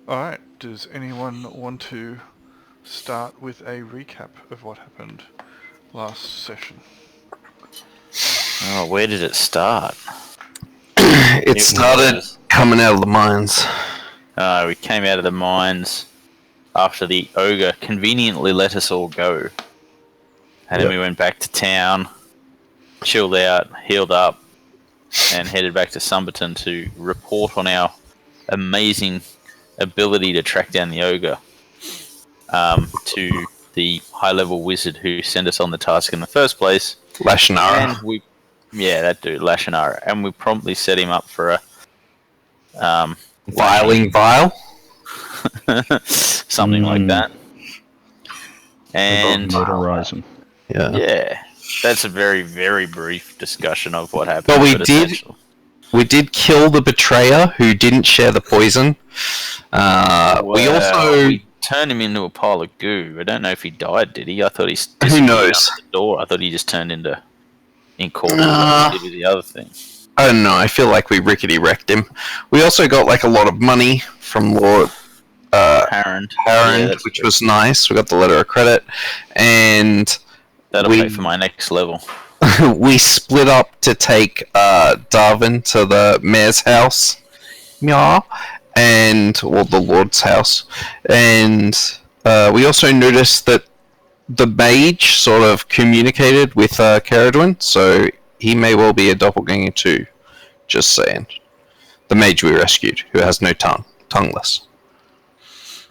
Alright, does anyone want to start with a recap of what happened last session? Oh, where did it start? It started coming out of the mines. We came out of the mines after the ogre conveniently let us all go. And then we went back to town, chilled out, healed up, and headed back to Sumberton to report on our amazing ability to track down the ogre to the high-level wizard who sent us on the task in the first place. Lashinara. That dude, Lashinara. And we promptly set him up for a... Viling Vile? something like that. And... Horizon. Yeah. That's a very, very brief discussion of what happened. But we did kill the betrayer who didn't share the poison. We turned him into a pile of goo. I don't know if he died, did he? I thought he Who knows? Out the door. I thought he just turned into incorporeal like he did with the other thing. I don't know. I feel like we rickety wrecked him. We also got like a lot of money from Lord Harrond, which was nice. We got the letter of credit, and that'll pay for my next level. We split up to take Darwin to the mayor's house, or the Lord's house, and we also noticed that the mage sort of communicated with Caradwin, so he may well be a doppelganger too. Just saying. The mage we rescued, who has no tongue, tongueless.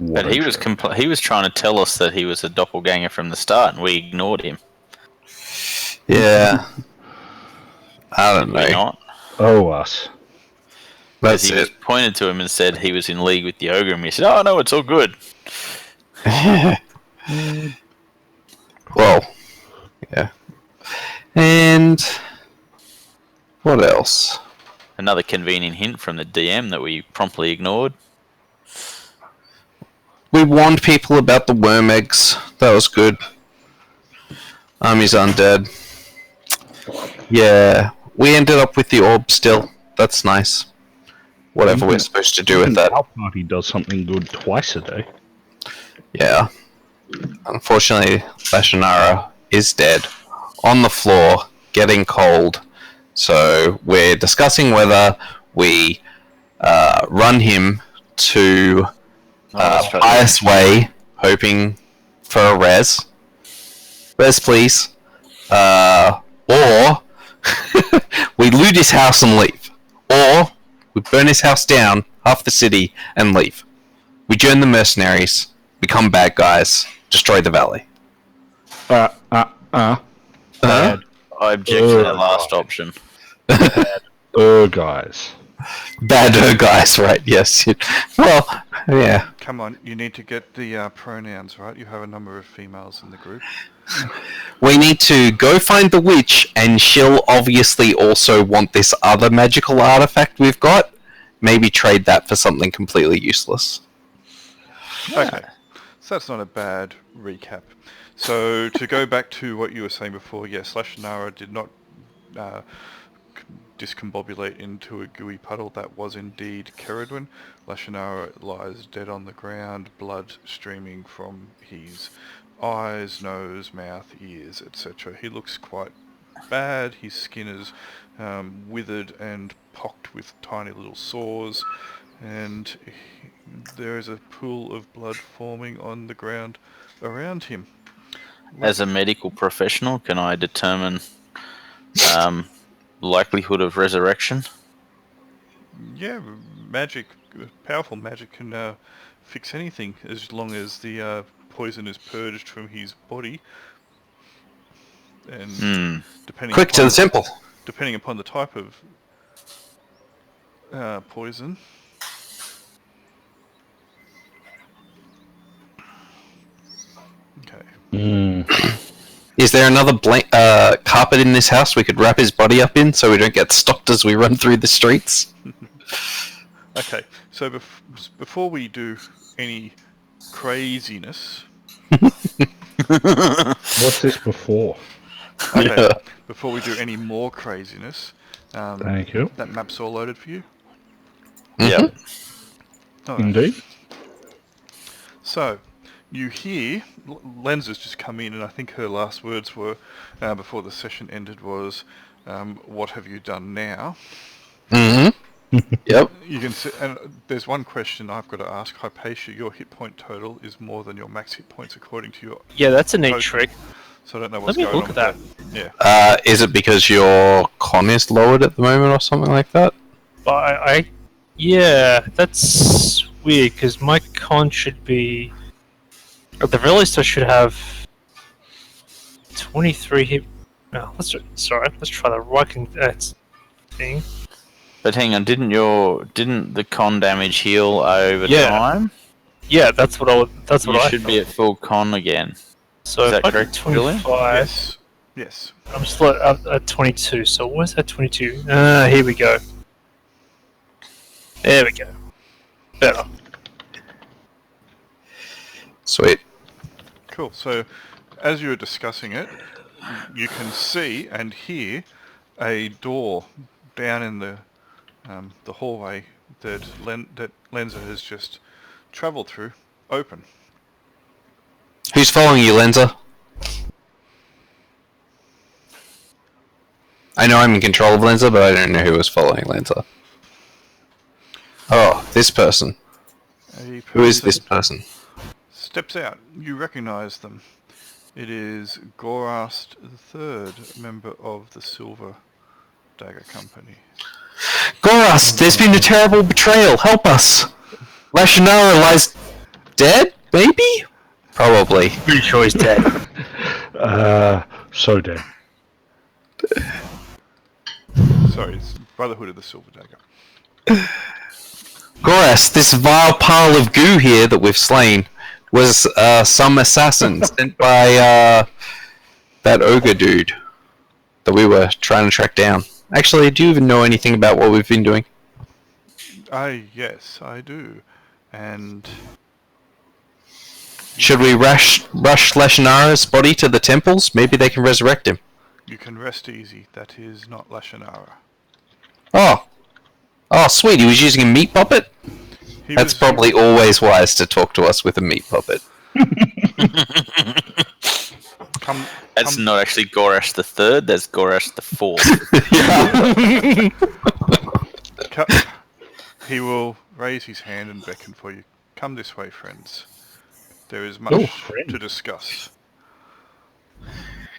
But he was he was trying to tell us that he was a doppelganger from the start, and we ignored him. Yeah. I don't know. Not? Oh, us. That's he pointed to him and said he was in league with the ogre, and we said, "Oh no, it's all good." Well, yeah. And what else? Another convenient hint from the DM that we promptly ignored. We warned people about the worm eggs. That was good. Army's undead. Yeah, we ended up with the orb still. That's nice. Whatever we're supposed to do with that. Our party does something good twice a day. Yeah. Unfortunately, Lashinara is dead. On the floor, getting cold. So we're discussing whether we run him to highest way, hoping for a res. Res, please. Or we loot his house and leave. Or we burn his house down, half the city, and leave. We join the mercenaries, become bad guys, destroy the valley. Bad. I object to that last option. Guys. Bad guys, right, yes. Well, yeah. Come on, you need to get the pronouns right. You have a number of females in the group. We need to go find the witch, and she'll obviously also want this other magical artifact we've got. Maybe trade that for something completely useless. Okay, so that's not a bad recap. So to go back to what you were saying before, yes, Lashinara did not discombobulate into a gooey puddle. That was indeed Caradwin. Lashinara lies dead on the ground, blood streaming from his eyes, nose, mouth, ears, etc. He looks quite bad. His skin is withered and pocked with tiny little sores, and there is a pool of blood forming on the ground around him. As a medical professional, can I determine likelihood of resurrection? Yeah, magic, powerful magic can fix anything as long as the poison is purged from his body. And Quick to the simple. Depending upon the type of poison. Okay. Is there another carpet in this house we could wrap his body up in so we don't get stopped as we run through the streets? Okay, so before we do any craziness... What's this before? Okay, Yeah. Before we do any more craziness... Thank you. That map's all loaded for you? Yeah. All right. Indeed. So, you hear Lenz has just come in, and I think her last words were before the session ended was, "What have you done now?" Mm-hmm. Yep. You can see, and there's one question I've got to ask. Hypatia, your hit point total is more than your max hit points according to your Yeah, that's a neat token. trick. So I don't know Let what's me going look on at with that. Yeah. Is it because your con is lowered at the moment or something like that? But yeah, that's weird because my con should be. At the very least, I should have 23 hit. No, sorry. Let's try the Viking thing. But hang on, didn't the con damage heal over Yeah. time? Yeah, that's what You I should thought. be at full con again. So Is if that I do correct, Julian? 25, Yes. Yes. I'm still at 22. So where's that 22? Here we go. There we go. Better. Sweet. Cool. So, as you were discussing it, you can see and hear a door down in the hallway that Lenza has just travelled through open. Who's following you, Lenza? I know I'm in control of Lenza, but I don't know who was following Lenza. Oh, this person. Who is this person? Steps out. You recognise them. It is Gorast III, member of the Silver Dagger Company. Goras, there's been a terrible betrayal. Help us. Lashinara lies dead? Maybe? Probably. Pretty sure he's dead. So dead. Sorry, it's Brotherhood of the Silver Dagger. Goras, this vile pile of goo here that we've slain was some assassin sent by that ogre dude that we were trying to track down. Actually, do you even know anything about what we've been doing? Yes, I do. And Should we rush Lashinara's body to the temples? Maybe they can resurrect him. you can rest easy. That is not Lashinara. Oh. Oh, sweet. He was using a meat puppet? That's probably always wise to talk to us with a meat puppet. That's not actually Gorash the Third. That's Gorash the Fourth. He will raise his hand and beckon for you. Come this way, friends. There is much to discuss.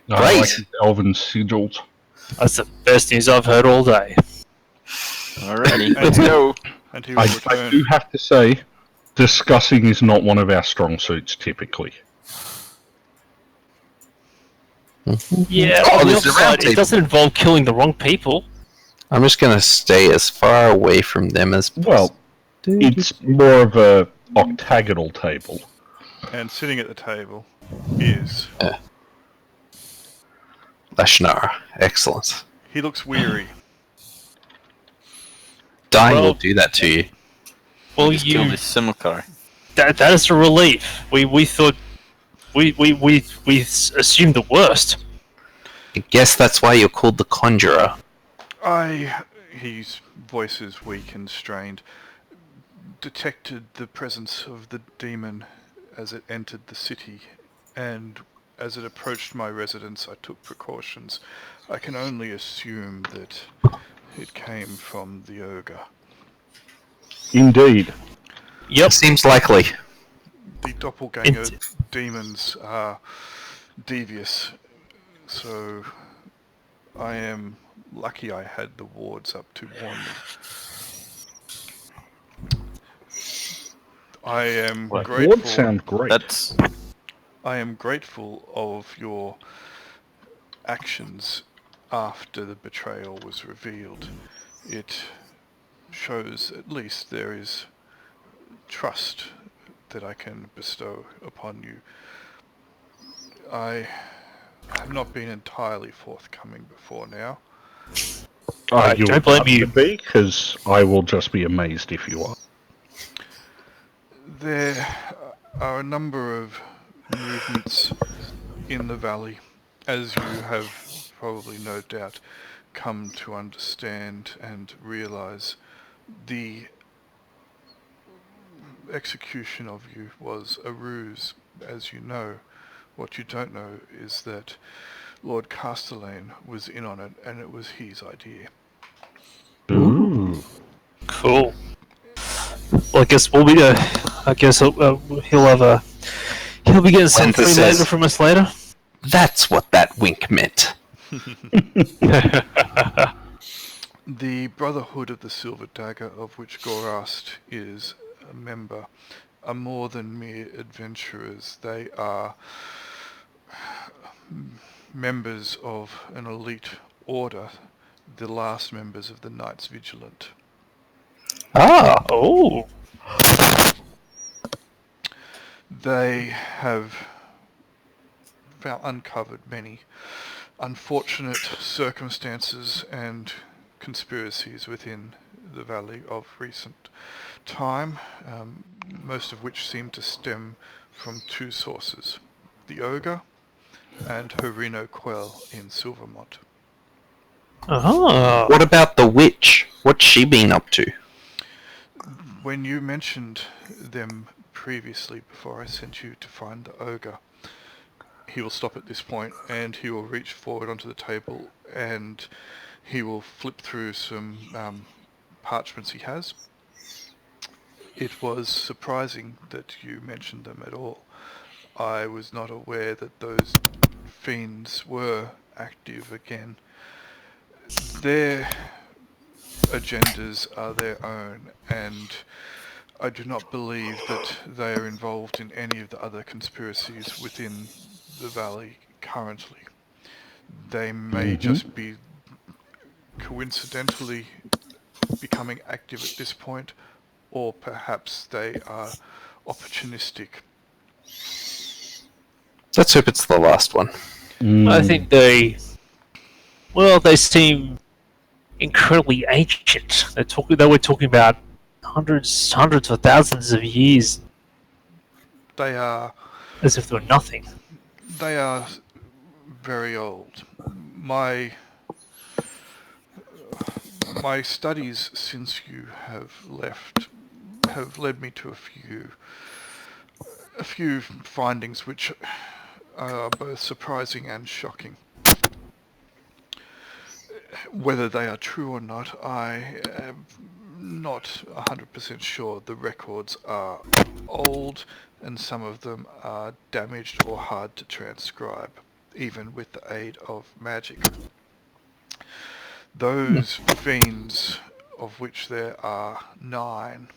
I Great. like Elven sigils. That's the best news I've heard all day. Alrighty, let's go. And he will I return. do have to say, discussing is not one of our strong suits typically. Yeah, Oh, on the there's a other round side, it table. doesn't involve killing the wrong people. I'm just going to stay as far away from them as possible. Well, it's more of a octagonal table. And sitting at the table is... Lashinara. Excellent. He looks weary. Dying Well- will do that to you. Well, Just kill this Simulcar. that is a relief. We thought we assumed the worst. I guess that's why you're called the Conjurer. His voice is weak and strained. Detected the presence of the demon as it entered the city, and as it approached my residence, I took precautions. I can only assume that it came from the ogre. Indeed. Yep. Seems likely. The doppelganger demons are devious, so I am lucky I had the wards up to warn me. I am Wards grateful. sound great. That's I am grateful of your actions after the betrayal was revealed. It shows at least there is trust that I can bestow upon you. I have not been entirely forthcoming before now. You don't blame you. because I will just be amazed if you are. There are a number of movements in the valley, as you have probably no doubt come to understand and realize. The execution of you was a ruse, as you know. What you don't know is that Lord Castellane was in on it, and it was his idea. Ooh. Cool. Well, I guess we'll be. I guess he'll have a. He'll be getting some Lenza free says- laser from us later. That's what that wink meant. The Brotherhood of the Silver Dagger, of which Gorast is a member, are more than mere adventurers. They are members of an elite order, the last members of the Knights Vigilant. Ah, Oh. They have uncovered many unfortunate circumstances and conspiracies within the valley of recent time, most of which seem to stem from two sources: the Ogre and Harino Quell in Silvermont. Oh. what about the witch? What's she been up to? When you mentioned them previously, before I sent you to find the Ogre, he will stop at this point and he will reach forward onto the table and he will flip through some parchments he has. It was surprising that you mentioned them at all. I was not aware that those fiends were active again. Their agendas are their own, and I do not believe that they are involved in any of the other conspiracies within the valley currently. They may just be coincidentally becoming active at this point, or perhaps they are opportunistic. Let's hope it's the last one. I think they seem incredibly ancient. They were talking about hundreds or thousands of years, They are as if they were nothing. very old. My studies since you have left have led me to a few findings which are both surprising and shocking. Whether they are true or not, I am not 100% sure. The records are old and some of them are damaged or hard to transcribe, even with the aid of magic. Those fiends, of which there are 9,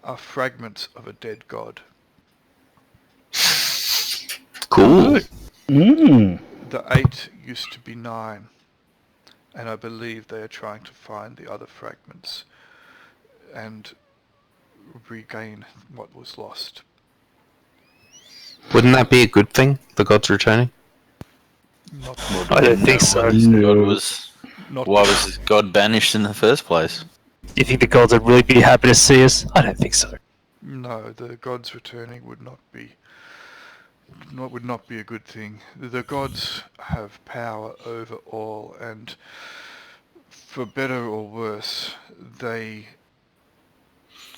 are fragments of a dead god. Cool. The 8 used to be 9, and I believe they are trying to find the other fragments and regain what was lost. Wouldn't that be a good thing? The gods returning? Not, I don't think so. Why was God banished in the first place? Do you think the gods would really be happy to see us? I don't think so. no, the gods returning would not be a good thing. The gods have power over all, and for better or worse, they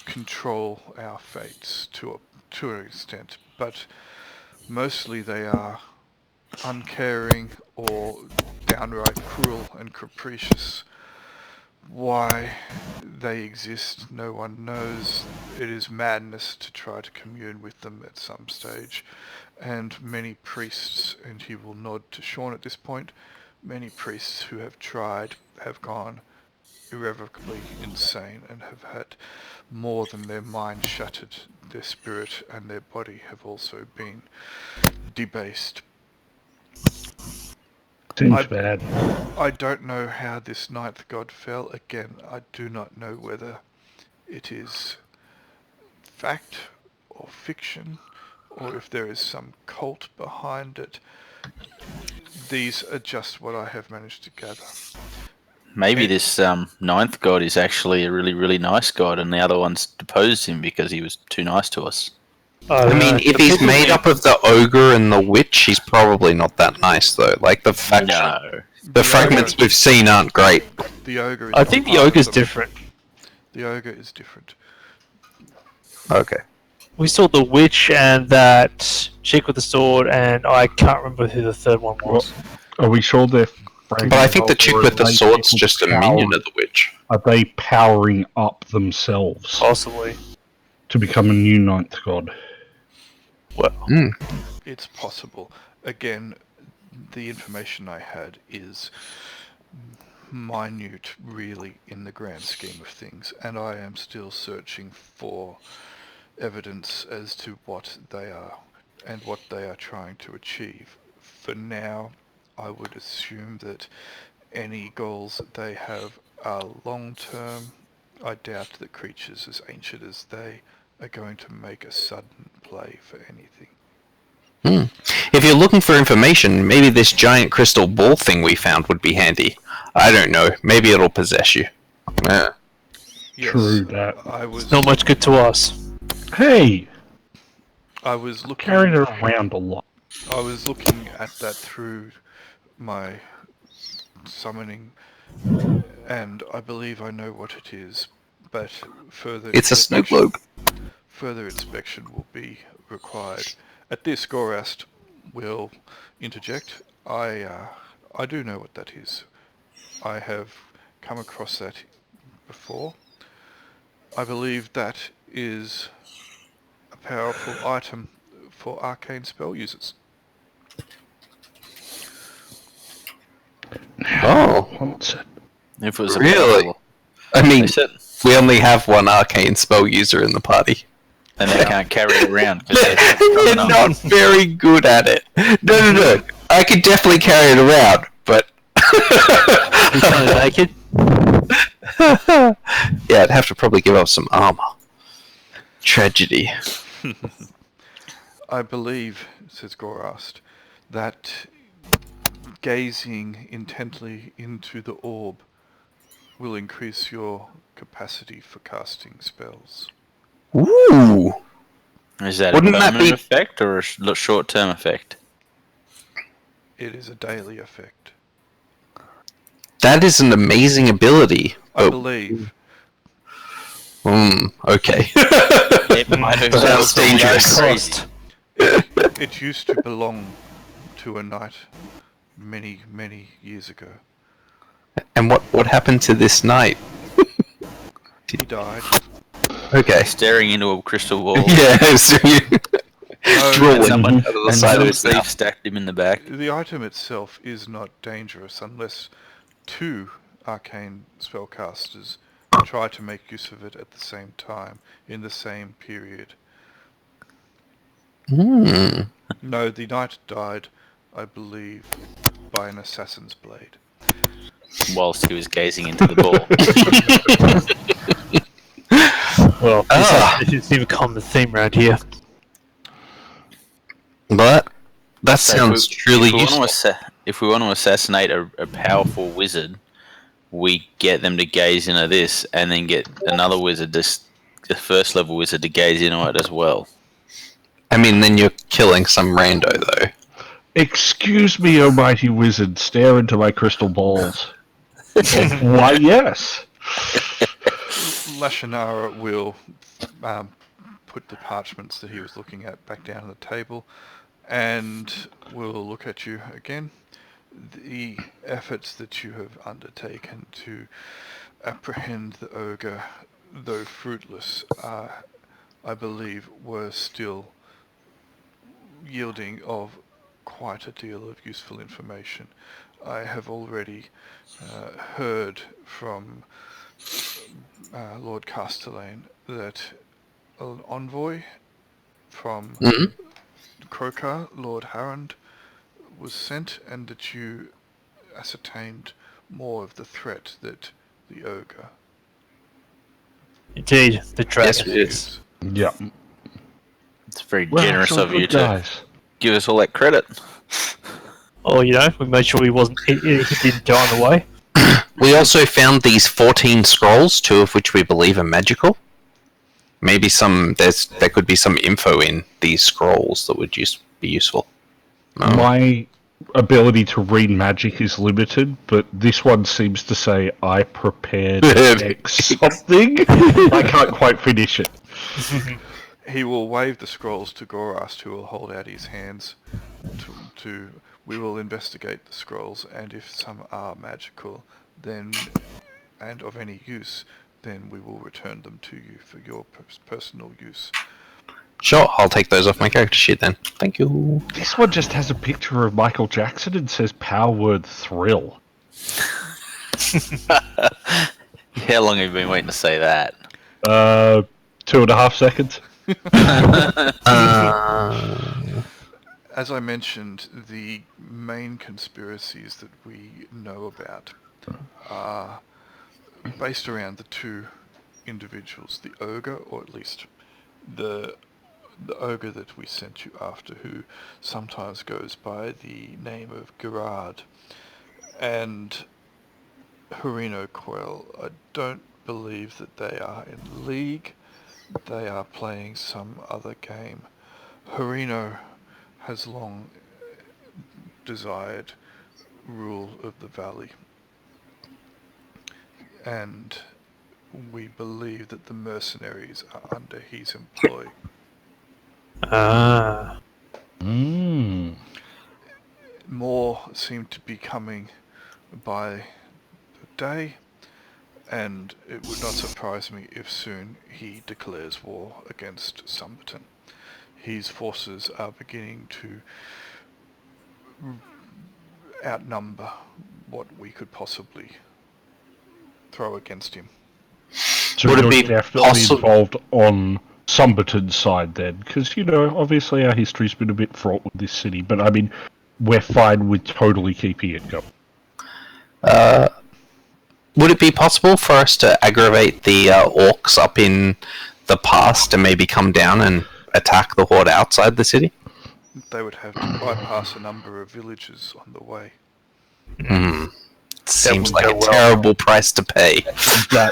control our fates to an extent, but mostly they are uncaring or downright cruel and capricious. Why they exist, no one knows. It is madness to try to commune with them at some stage, and many priests, and he will nod to Sean at this point, many priests who have tried have gone irrevocably insane and have had more than their mind shattered. Their spirit and their body have also been debased. Seems bad. I don't know how this 9th god fell. Again, I do not know whether it is fact or fiction, or if there is some cult behind it. These are just what I have managed to gather. Maybe this 9th god is actually a really, really nice god, and the other ones deposed him because he was too nice to us. I mean, if he's made up of the ogre and the witch, he's probably not that nice, though. Like, the fragments we've seen aren't great. The ogre is I think the ogre's different. The ogre is different. Okay. We saw the witch and that chick with the sword, and I can't remember who the third one was. Are we sure they're? But I think the chick or with are the they sword's people just a minion of the witch. Are they powering up themselves Possibly. to become a new ninth god? Well, It's possible. Again, the information I had is minute, really, in the grand scheme of things, and I am still searching for evidence as to what they are and what they are trying to achieve. For now, I would assume that any goals that they have are long-term. I doubt that creatures as ancient as they are going to make a sudden play for anything. If you're looking for information, maybe this giant crystal ball thing we found would be handy. I don't know. Maybe it'll possess you. Yes, True that. I was not much good to us. Hey, looking carrying it around a lot. I was looking at that through my summoning, and I believe I know what it is, but further It's a snow inspection- globe. Further inspection will be required. At this, Gorast will interject. I do know what that is. I have come across that before. I believe that is a powerful item for arcane spell users. Oh, What's it? If it was a Really? powerful- I mean, They said, we only have one arcane spell user in the party. and they can't carry it around. 'cause they're They're coming up. not very good at it. No. I could definitely carry it around, but We kind of naked. yeah, I'd have to probably give up some armor. Tragedy. I believe, says Gorast, that gazing intently into the orb will increase your capacity for casting spells. Ooh, Is that Wouldn't a that permanent be- effect or a short-term effect? It is a daily effect. that is an amazing ability. I But believe. okay. It might have Sounds been dangerous. increased. It used to belong to a knight many, many years ago. And what happened to this knight? He died. Okay. Staring into a crystal ball. Yeah, so you drooling someone- out of the And side of some his thief mouth. stacked him in the back. The item itself is not dangerous unless two arcane spellcasters try to make use of it at the same time, in the same period. No, the knight died, I believe, by an assassin's blade. Whilst he was gazing into the ball. Well, Ah. this is a common theme around here. But that So sounds truly if we useful. Want to if we want to assassinate a powerful wizard, we get them to gaze into this, and then get another wizard, the first level wizard, to gaze into it as well. I mean, then you're killing some rando, though. Excuse me, O mighty wizard, stare into my crystal balls. Why, yes. Lashanara will put the parchments that he was looking at back down on the table, and will look at you again. The efforts that you have undertaken to apprehend the ogre, though fruitless, I believe were still yielding of quite a deal of useful information. I have already heard from Lord Castellane that an envoy from Krokar, Lord Harrond, was sent, and that you ascertained more of the threat that the ogre Indeed, the dragon. Yes, we did. is. Yeah. It's very We're generous actually of you good to guys. give us all that credit. Oh, you know, we made sure he didn't die on the way. We also found these 14 scrolls, 2 of which we believe are magical. Maybe there could be some info in these scrolls that would be useful. No. My ability to read magic is limited, but this one seems to say I prepared X something. I can't quite finish it. He will wave the scrolls to Gorast, who will hold out his hands we will investigate the scrolls, and if some are magical, then and of any use, then we will return them to you for your personal use. Sure, I'll take those off my character sheet then. Thank you. This one just has a picture of Michael Jackson and says power word thrill. How long have you been waiting to say that? 2.5 seconds. As I mentioned, the main conspiracies that we know about are based around the two individuals, the ogre, or at least the ogre that we sent you after, who sometimes goes by the name of Gerard, and Harino Quell. I don't believe that they are in league. They are playing some other game. Harino has long desired rule of the valley, and we believe that the mercenaries are under his employ. More seem to be coming by the day, and it would not surprise me if soon he declares war against Summerton. His forces are beginning to outnumber what we could possibly throw against him. So Would it you're be definitely involved on Sumberton's side then? Because, obviously our history's been a bit fraught with this city, but I mean, we're fine with totally keeping it going. Would it be possible for us to aggravate the orcs up in the pass to maybe come down and attack the horde outside the city? They would have to bypass a number of villages on the way. Seems like a terrible price to pay. That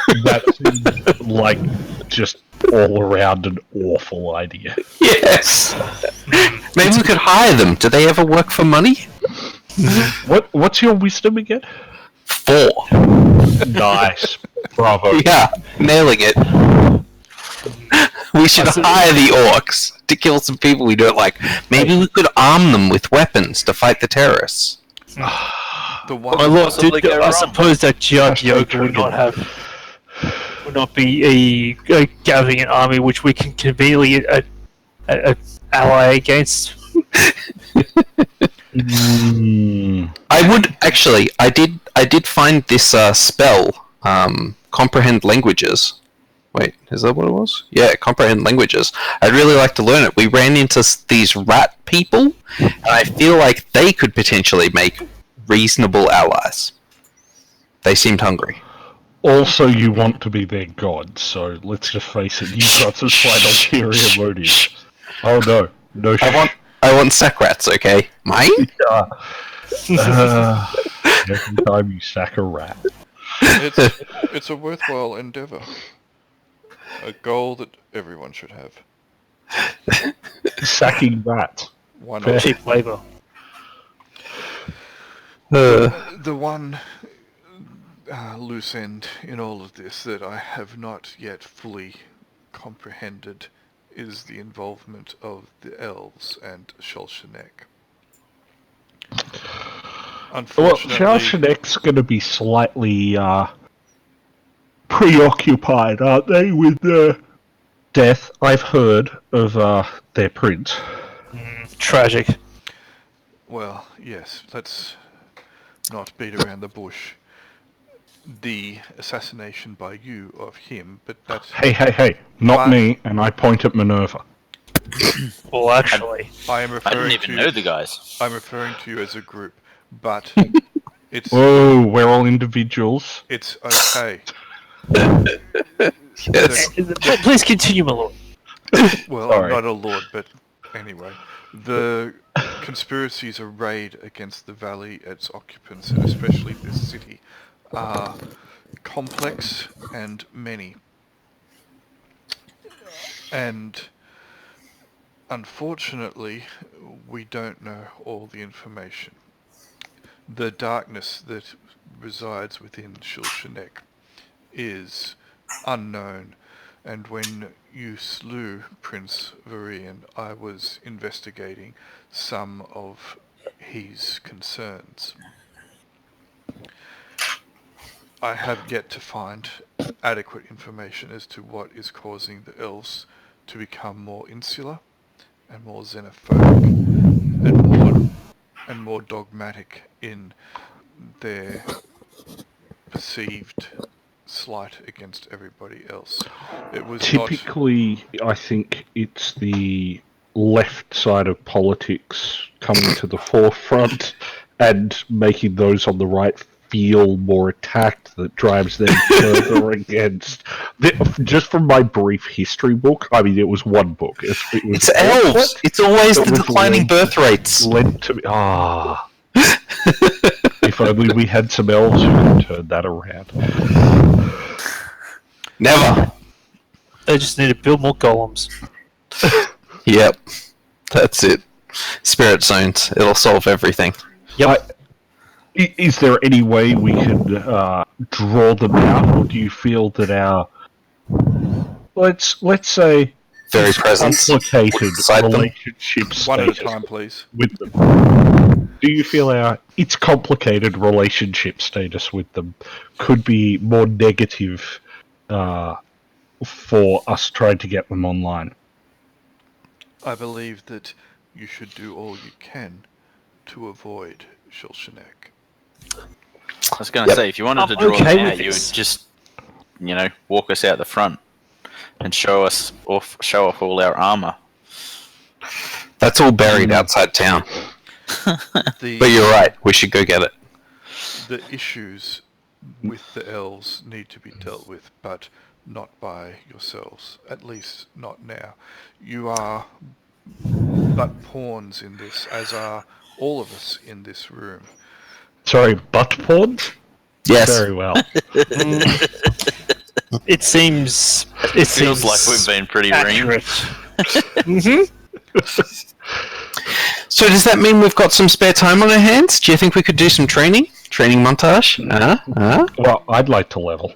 seems like just all around an awful idea. Yes. Maybe we could hire them. Do they ever work for money? What's your wisdom again? 4. Nice. Bravo. Yeah, nailing it. We should hire the orcs to kill some people we don't like. Maybe we could arm them with weapons to fight the terrorists. The one My lord, possibly go I wrong? suppose that Yoga would not be gathering an army which we can conveniently ally against. I would actually. I did find this spell. Comprehend languages. Wait, is that what it was? Yeah, comprehend languages. I'd really like to learn it. We ran into these rat people, and I feel like they could potentially make reasonable allies. They seemed hungry. Also, you want to be their god, so let's just face it, you've got some slight ulterior motives. Oh no. No shit. I want sack rats, okay? Mine? Every time you sack a rat. It's a worthwhile endeavour. A goal that everyone should have. Sacking rats. Why not? Cheap labour. The one loose end in all of this that I have not yet fully comprehended is the involvement of the elves and Sholshanek. Well, Unfortunately, Shalshanek's going to be slightly preoccupied, aren't they, with death? I've heard of their prince. Tragic. well, yes, let's not beat around the bush. The assassination by you of him, but that's... Hey, not me, and I point at Minerva. Well, actually, I am I referring didn't even to... know the guys. I'm referring to you as a group, but it's Whoa, we're all individuals. it's okay. Yes. please continue, my lord. Well, Sorry. I'm not a lord, but anyway. The conspiracies arrayed against the valley, its occupants, and especially this city, are complex and many. And unfortunately, we don't know all the information. The darkness that resides within Shulshanek is unknown, and when you slew Prince Varian, I was investigating some of his concerns. I have yet to find adequate information as to what is causing the elves to become more insular and more xenophobic and more dogmatic in their perceived slight against everybody else. It was typically, I think it's the left side of politics coming to the forefront and making those on the right feel more attacked that drives them further against. Just from my brief history book, I mean, it was one book. It's elves. It's always the declining birth rates. Led to me. If only we had some elves who could turn that around. Never. They just need to build more golems. Yep. That's it. Spirit zones. It'll solve everything. Yep. Is there any way we could draw them out, or do you feel that our let's say Very presence complicated inside them. relationship one at a status time, please. with them? Do you feel its complicated relationship status with them could be more negative for us trying to get them online? I believe that you should do all you can to avoid Shulshanek. I was going to say, if you wanted to draw them out, you would just, walk us out the front and show off all our armor. That's all buried outside town. But you're right. We should go get it. The issues with the elves need to be dealt with, but not by yourselves. At least not now. You are but pawns in this, as are all of us in this room. Sorry, butt pawns? Yes. Very well. It seems Feels like we've been pretty accurate. So does that mean we've got some spare time on our hands? Do you think we could do some training? Training montage? Well, I'd like to level.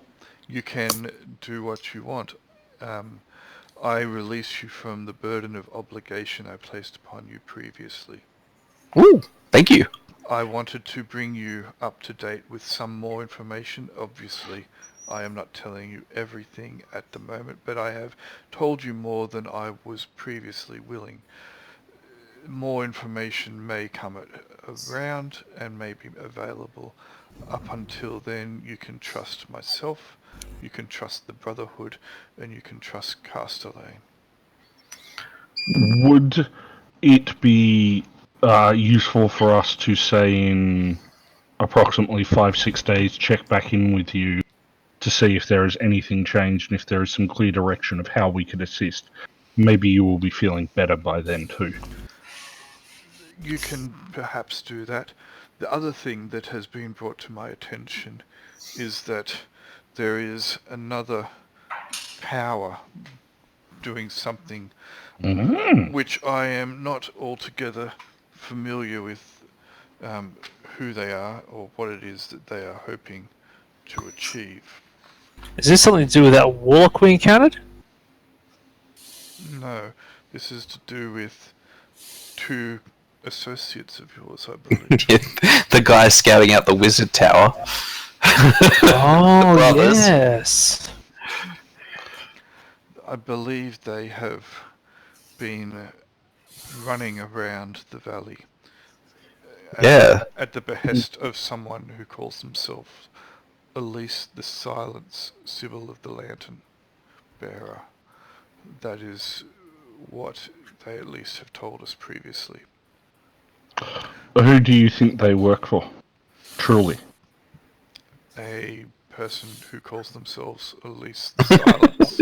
You can do what you want. I release you from the burden of obligation I placed upon you previously. Ooh, thank you. I wanted to bring you up to date with some more information. Obviously, I am not telling you everything at the moment, but I have told you more than I was previously willing. More information may come around and may be available. Up until then, you can trust myself, you can trust the Brotherhood, and you can trust Castellane. Would it be useful for us to say in approximately 5-6 days check back in with you to see if there is anything changed and if there is some clear direction of how we could assist? Maybe you will be feeling better by then too. You can perhaps do that. The other thing that has been brought to my attention is that there is another power doing something which I am not altogether familiar with who they are or what it is that they are hoping to achieve. Is this something to do with that warlock we encountered? No, this is to do with two associates of yours, I believe. The guy scouting out the wizard tower. Oh, brothers. yes. I believe they have been running around the valley. At the behest of someone who calls themselves Elise the Silence, Sybil of the Lantern Bearer. That is what they at least have told us previously. Who do you think they work for? Truly. A person who calls themselves Elise the Silence.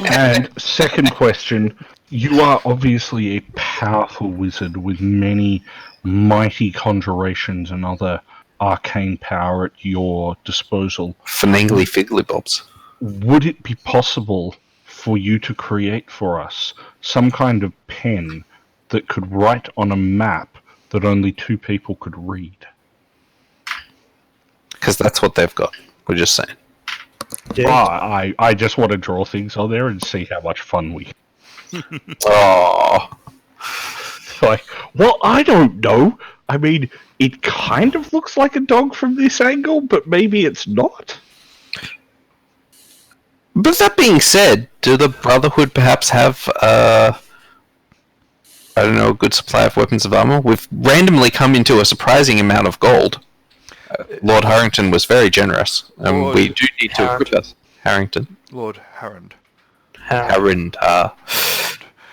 And second question, you are obviously a powerful wizard with many mighty conjurations and other arcane power at your disposal. Finagly figgly bobs. Would it be possible for you to create for us some kind of pen that could write on a map that only two people could read? because that's what they've got. We're just saying. I just want to draw things on there and see how much fun we. Oh, Like, well, I don't know. I mean, it kind of looks like a dog from this angle, but maybe it's not. but that being said, do the Brotherhood perhaps have I don't know, a good supply of weapons of armor? We've randomly come into a surprising amount of gold. Lord Harrington was very generous, and Lord we do need to equip us. Harrington. Lord Harrond. Harrington.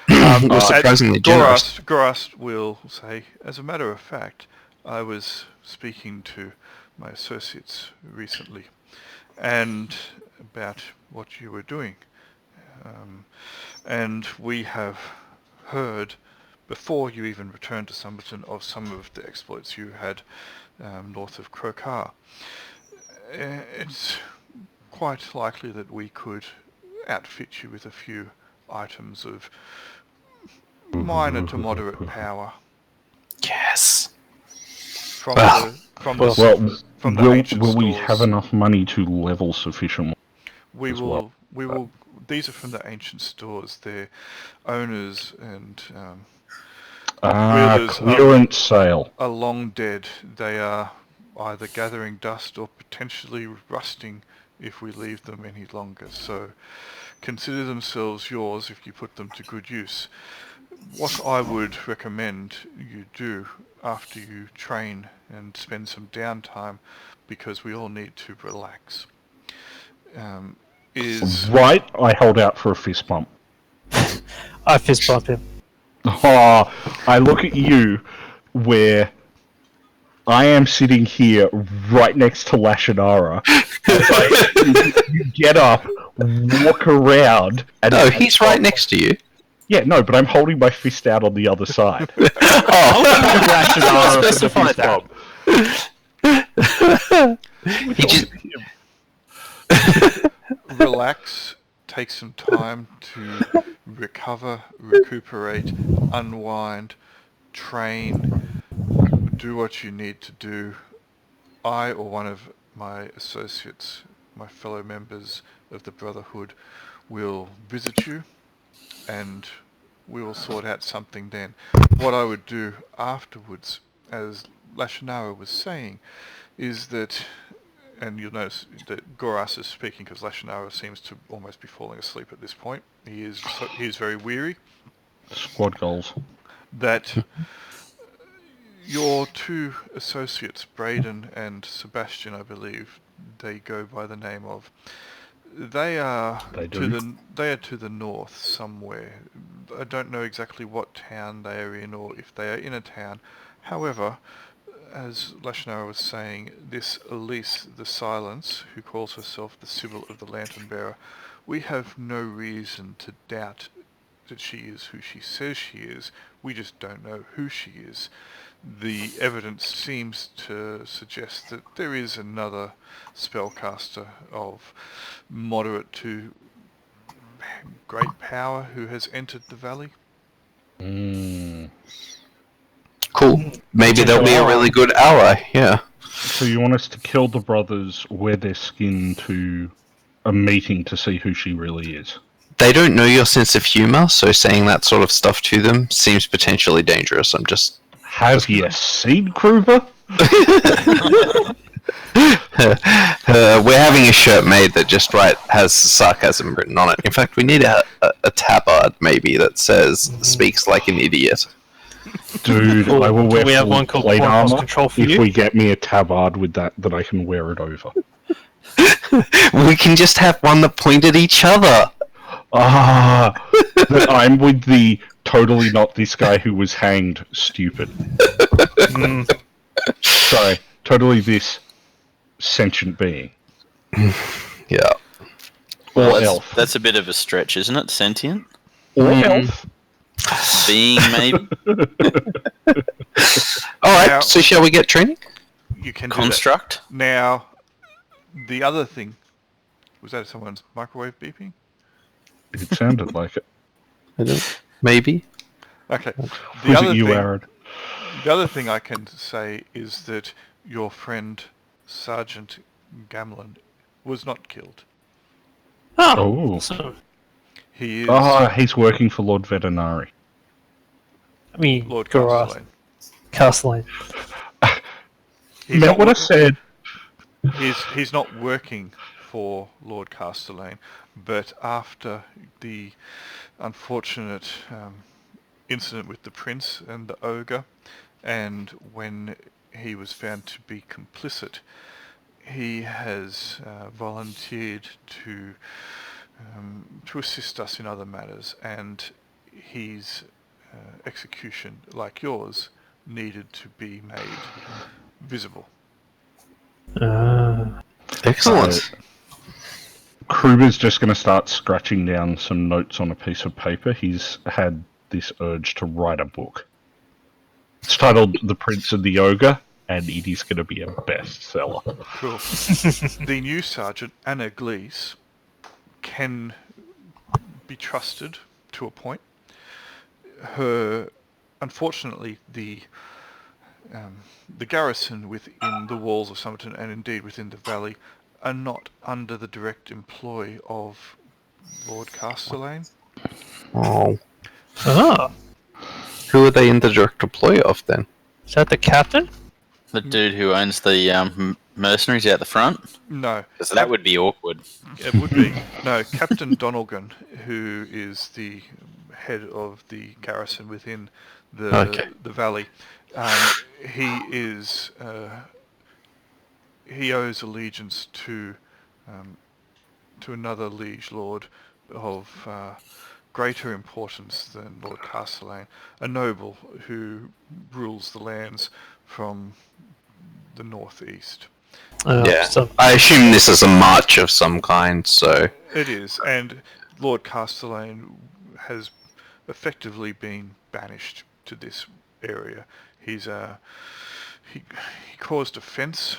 Um, was surprisingly generous. Gorast will say, as a matter of fact, I was speaking to my associates recently, and about what you were doing. And we have heard, before you even returned to Somerton, of some of the exploits you had north of Krokar. It's quite likely that we could outfit you with a few items of minor to moderate power Yes. from Well, the ancient will we stores. have enough money to level sufficient? We as will. well? We will. These are from the ancient stores. Their owners and wielders Clearance sale. are long dead. They are either gathering dust or potentially rusting if we leave them any longer. So consider themselves yours if you put them to good use. What I would recommend you do after you train and spend some downtime, because we all need to relax, is... Right, I hold out for a fist bump. I fist bump him. Oh, I look at you, where I am sitting here right next to Lashinara. You get up, walk around, and No, he's right next to you. Yeah, no, but I'm holding my fist out on the other side. Oh, specify that. He just... Relax, take some time to recover, recuperate, unwind, train, do what you need to do. I or one of my associates, my fellow members of the Brotherhood, will visit you, and we will sort out something then. What I would do afterwards, as Lashinara was saying, is that, and you'll notice that Goras is speaking because Lashinara seems to almost be falling asleep at this point. He is very weary. Squad goals. That your two associates, Braden and Sebastian, I believe they go by the name of, they are to the north somewhere. I don't know exactly what town they are in, or if they are in a town. However, as Lashinara was saying, this Elise the Silence, who calls herself the Sibyl of the Lantern Bearer, we have no reason to doubt that she is who she says she is. We just don't know who she is. The evidence seems to suggest that there is another spellcaster of moderate to great power who has entered the valley. Cool. Maybe they'll be a really good ally, yeah. So you want us to kill the brothers, wear their skin to a meeting to see who she really is? They don't know your sense of humour, so saying that sort of stuff to them seems potentially dangerous. I'm just... Have you seen Kruger? We're having a shirt made that just has sarcasm written on it. In fact, we need a tabard, maybe, that says, speaks like an idiot. Dude, I will wear we have full one called plate Point Loss armor Control for if you? we get me a tabard with that I can wear it over. We can just have one that point at each other. That I'm with the totally not this guy who was hanged stupid. Sorry, totally this sentient being. Yeah. Or elf. That's a bit of a stretch, isn't it? Sentient? Or elf. Being, maybe? Alright, Now- so shall we get training? You can Construct? do that. Now, the other thing, was that someone's microwave beeping? It sounded like it. I don't... Maybe. Okay. Was it you, Aaron? The other thing I can say is that your friend Sergeant Gamlin was not killed. Oh. So, He is He's working for Lord Vetinari. I mean, Lord Garas, Castellane. Castellane. He's Meant not, what I said. he's not working for Lord Castellane, but after the unfortunate incident with the prince and the ogre, and when he was found to be complicit, he has volunteered to assist us in other matters, and his execution, like yours, needed to be made visible. Excellent. Kruger's just going to start scratching down some notes on a piece of paper. He's had this urge to write a book. It's titled The Prince and the Ogre, and it is going to be a bestseller. Cool. The new sergeant, Anna Glees, can be trusted to a point. Unfortunately, the garrison within the walls of Somerton, and indeed within the valley, are not under the direct employ of Lord Castellane. Oh. Ah, Who are they in the direct employ of then? is that the captain? The dude who owns the mercenaries out the front? No. Because that would be awkward. It would be. No, Captain Donalgan, who is the head of the garrison within the valley, he is he owes allegiance to another liege lord of greater importance than Lord Castellane, a noble who rules the lands from the northeast. Yeah. So, I assume this is a march of some kind, so... It is, and Lord Castellane has effectively been banished to this area. He caused offence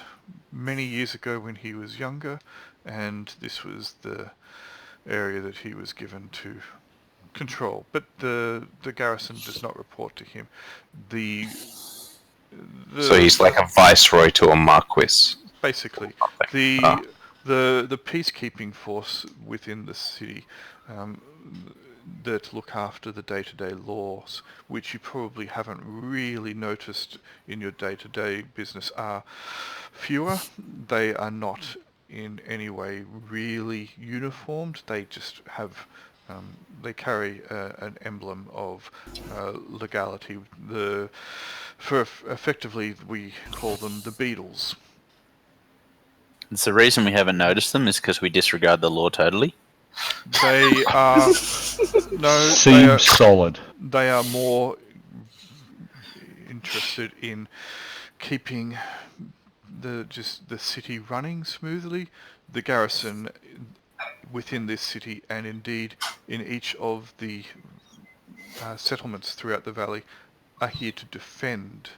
many years ago when he was younger, and this was the area that he was given to control. But the garrison does not report to him. So he's like a viceroy to a marquis. Basically, the peacekeeping force within the city that look after the day-to-day laws, which you probably haven't really noticed in your day-to-day business, are fewer. They are not in any way really uniformed. They just have they carry an emblem of legality. Effectively, we call them the Beatles. It's the reason we haven't noticed them is because we disregard the law totally. They are Seems solid. They are more interested in keeping the city running smoothly. The garrison within this city, and indeed in each of the settlements throughout the valley, are here to defend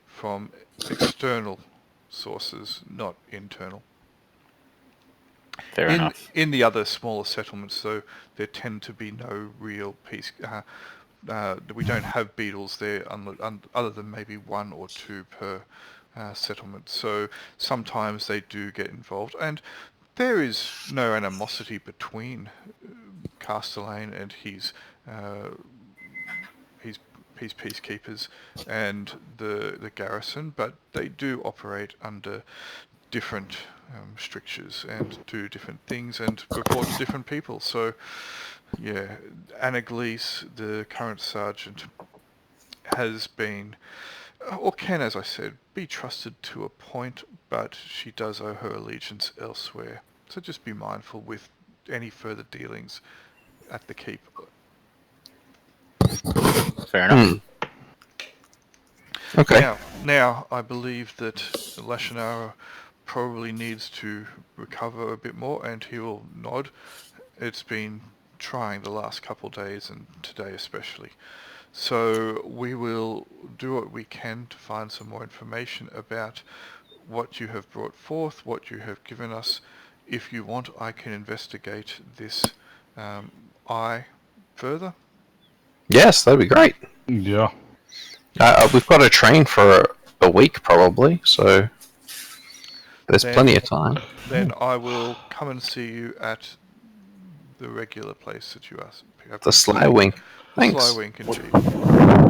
from external sources, not internal. Fair enough. In the other smaller settlements, though, there tend to be no real peace. We don't have beetles there, other than maybe one or two per settlement. So sometimes they do get involved, and there is no animosity between Castellane and his peacekeepers and the garrison, but they do operate under different strictures and do different things and report to different people. So, yeah, Anna Glees, the current sergeant, has been, or can, as I said, be trusted to a point, but she does owe her allegiance elsewhere. So just be mindful with any further dealings at the keep. Fair enough. Okay. Now I believe that Labyrinth probably needs to recover a bit more, and he will nod. It's been trying the last couple of days, and today especially. So we will do what we can to find some more information about what you have brought forth, what you have given us. If you want, I can investigate this further. Yes, that'd be great. Yeah. We've got to train for a week probably, so There's plenty of time. Then I will come and see you at the regular place that you asked. The Sly Wink. Thanks. Sly Wink, indeed.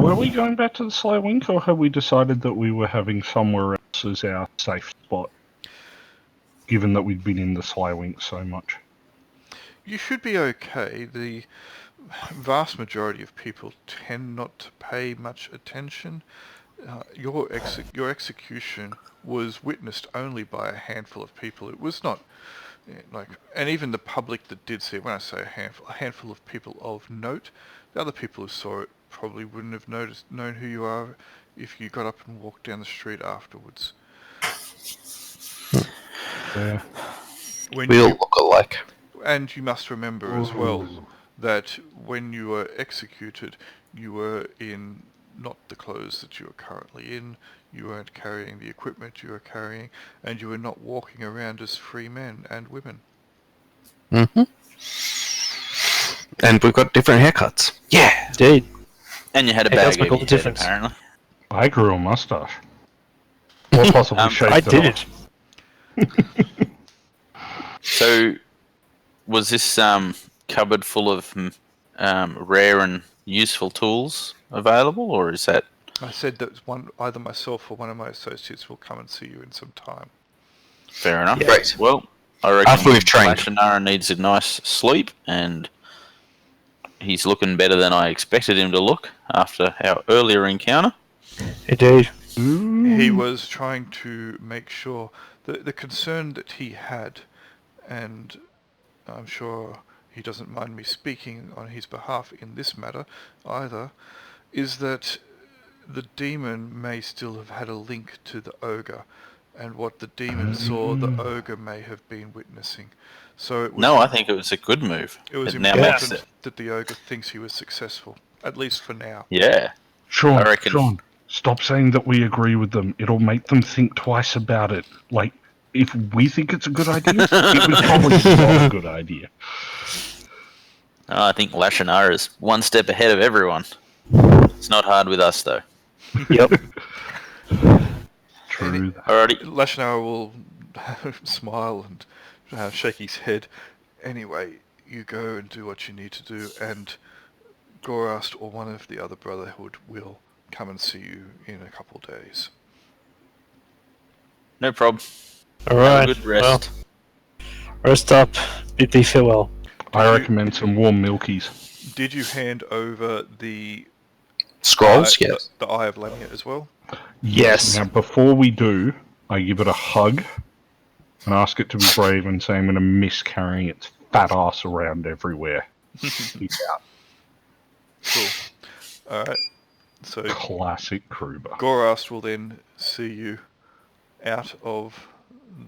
Were we going back to the Sly Wink, or have we decided that we were having somewhere else as our safe spot? Given that we'd been in the Sly Wink so much. You should be okay. The vast majority of people tend not to pay much attention. Your execution was witnessed only by a handful of people. It was not and even the public that did see it. When I say a handful of people of note. The other people who saw it probably wouldn't have known who you are if you got up and walked down the street afterwards. Yeah. We all look alike. And you must remember as well that when you were executed, you were in not the clothes that you are currently in, you weren't carrying the equipment you are carrying, and you were not walking around as free men and women. Mm-hmm. And we've got different haircuts. Yeah. Indeed. And you had a It bag does make over all your the head, difference. apparently. I grew a mustache. Or possibly shaved I it did off. it. So, was this cupboard full of rare and useful tools available, or is that... I said that either myself or one of my associates will come and see you in some time. Fair enough. Great. Well, I reckon After we've trained. Lashinara needs a nice sleep, and he's looking better than I expected him to look after our earlier encounter. Indeed. He was trying to make sure that the concern that he had, and I'm sure he doesn't mind me speaking on his behalf in this matter either, is that the demon may still have had a link to the ogre, and what the demon saw, the ogre may have been witnessing. So it was No, I think it was a good move. It was now makes important it. that the ogre thinks he was successful, at least for now. Yeah. Sean, I reckon- Sean, stop saying that we agree with them. It'll make them think twice about it. Like, if we think it's a good idea, it was probably not a good idea. Oh, I think Lashinara is one step ahead of everyone. It's not hard with us, though. Yep. True. Alrighty. Lashinara will smile and shake his head. Anyway, you go and do what you need to do, and Gorast or one of the other Brotherhood will come and see you in a couple of days. No problem. All right. Have a good rest. Well, rest up. Bid thee farewell. I recommend some warm milkies. Did you hand over the Scrolls, eye, yes. the Eye of Lamia as well? Yes. Now, before we do, I give it a hug and ask it to be brave and say I'm going to miss carrying its fat ass around everywhere. Peace out. Cool. Alright. So Classic Kruber. Gorast will then see you out of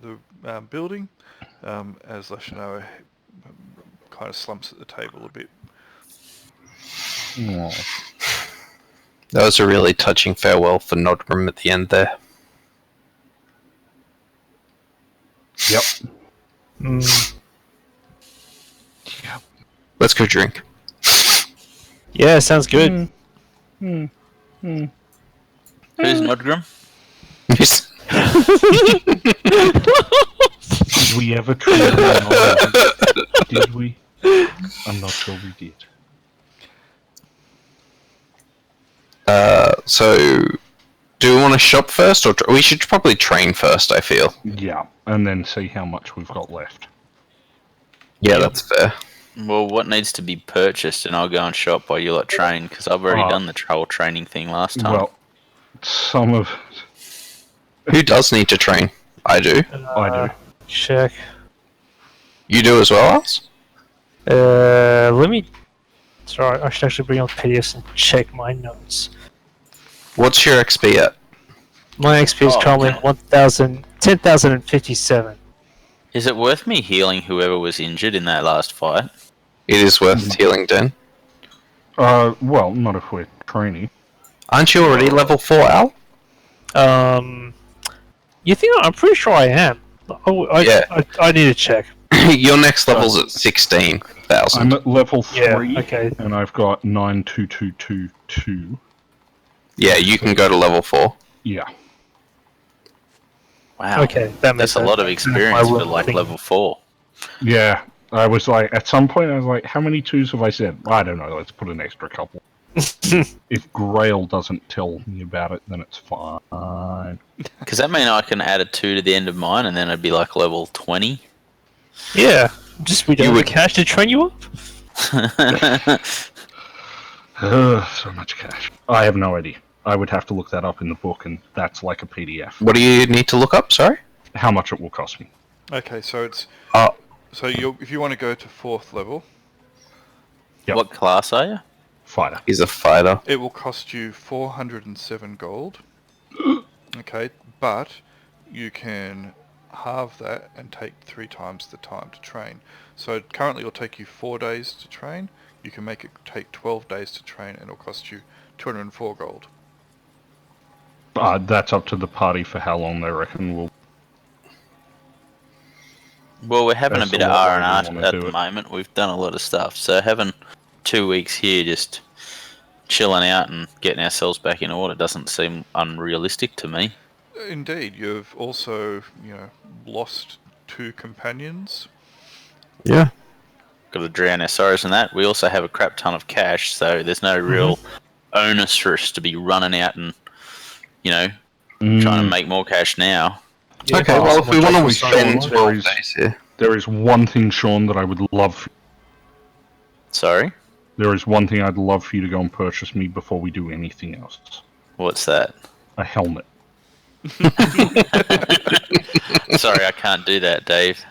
the building as Lashinara kind of slumps at the table a bit. Aw. That was a really touching farewell for Nodgrim at the end there. Yep. Let's go drink. Yeah, sounds good. Who's Nodgrim? Did we ever truly know? Did we? I'm not sure we did. So, do we want to shop first, or we should probably train first? I feel. Yeah, and then see how much we've got left. Yeah, that's fair. Well, what needs to be purchased, and I'll go and shop while you lot train, because I've already done the whole training thing last time. Well, some of Who does need to train? I do. I do. Check. You do as well, Ars? Let me. Sorry, I should actually bring up PDFs and check my notes. What's your XP at? My XP is currently 10,057. Is it worth me healing whoever was injured in that last fight? It is worth healing, Den. Well, not if we're training. Aren't you already level 4, Al? You think? I'm pretty sure I am. Yeah. I need to check. Your next level's at 16,000. I'm at level 3, Yeah, okay. and I've got 92222. Yeah, you can go to level 4. Yeah. Wow. Okay, that makes That's a lot of sense. experience My for like thing- level 4. Yeah, I was like, at some point, I was like, how many 2s have I said? I don't know, let's put an extra couple. If Grail doesn't tell me about it, then it's fine. Because that mean I can add a 2 to the end of mine and then it'd be like level 20? Yeah, just we don't have the would- cash to train you up. So much cash. I have no idea. I would have to look that up in the book, and that's like a PDF. What do you need to look up? Sorry. How much it will cost me. Okay, so it's Oh, so if you want to go to 4th level, Yep. What class are you? Fighter. he's a fighter. it will cost you 407 gold. Okay, but you can halve that and take 3 times the time to train. So currently it'll take you 4 days to train. You can make it take 12 days to train and it'll cost you 204 gold. That's up to the party for how long they reckon will. Well, we're having That's a bit a of lot R&R longer than I at do the it. moment. We've done a lot of stuff. So having 2 weeks here just chilling out and getting ourselves back in order doesn't seem unrealistic to me. Indeed, you've also, lost 2 companions. Yeah. Got to drown our sorrows in that. We also have a crap ton of cash, so there's no real onus for us to be running out and, trying to make more cash now. Yeah, Okay. Well, if we want to Actually, spend Sean, 12 days here, There is one thing, Sean, that I would love. Sorry? There is one thing I'd love for you to go and purchase me before we do anything else. What's that? A helmet. Sorry, I can't do that, Dave.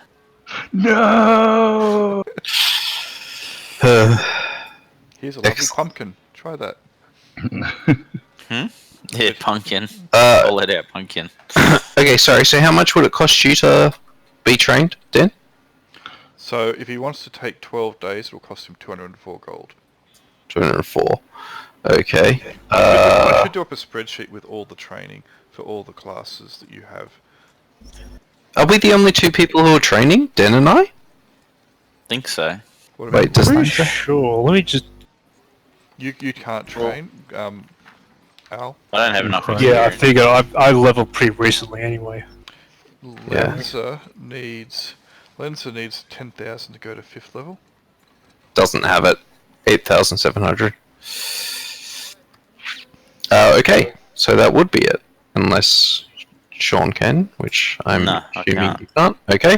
No. Here's a lovely Excellent. pumpkin. Try that. Yeah, pumpkin. Uh, All let out pumpkin. okay. Sorry. So, how much would it cost you to be trained, Dan? So if he wants to take 12 days, it'll cost him 204 gold. 204. Okay. I should do up a spreadsheet with all the training for all the classes that you have. Are we the only 2 people who are training, Dan and I? Think so. What about Wait, does Pretty that sure. Let me just. you can't train, Al? I don't have enough Yeah, I experience. figure I leveled pretty recently anyway. Yeah. Lenza needs 10,000 to go to 5th level. doesn't have it? 8,700. Okay, so that would be it, unless Sean can, which I'm No, I assuming can't. you can't. Okay,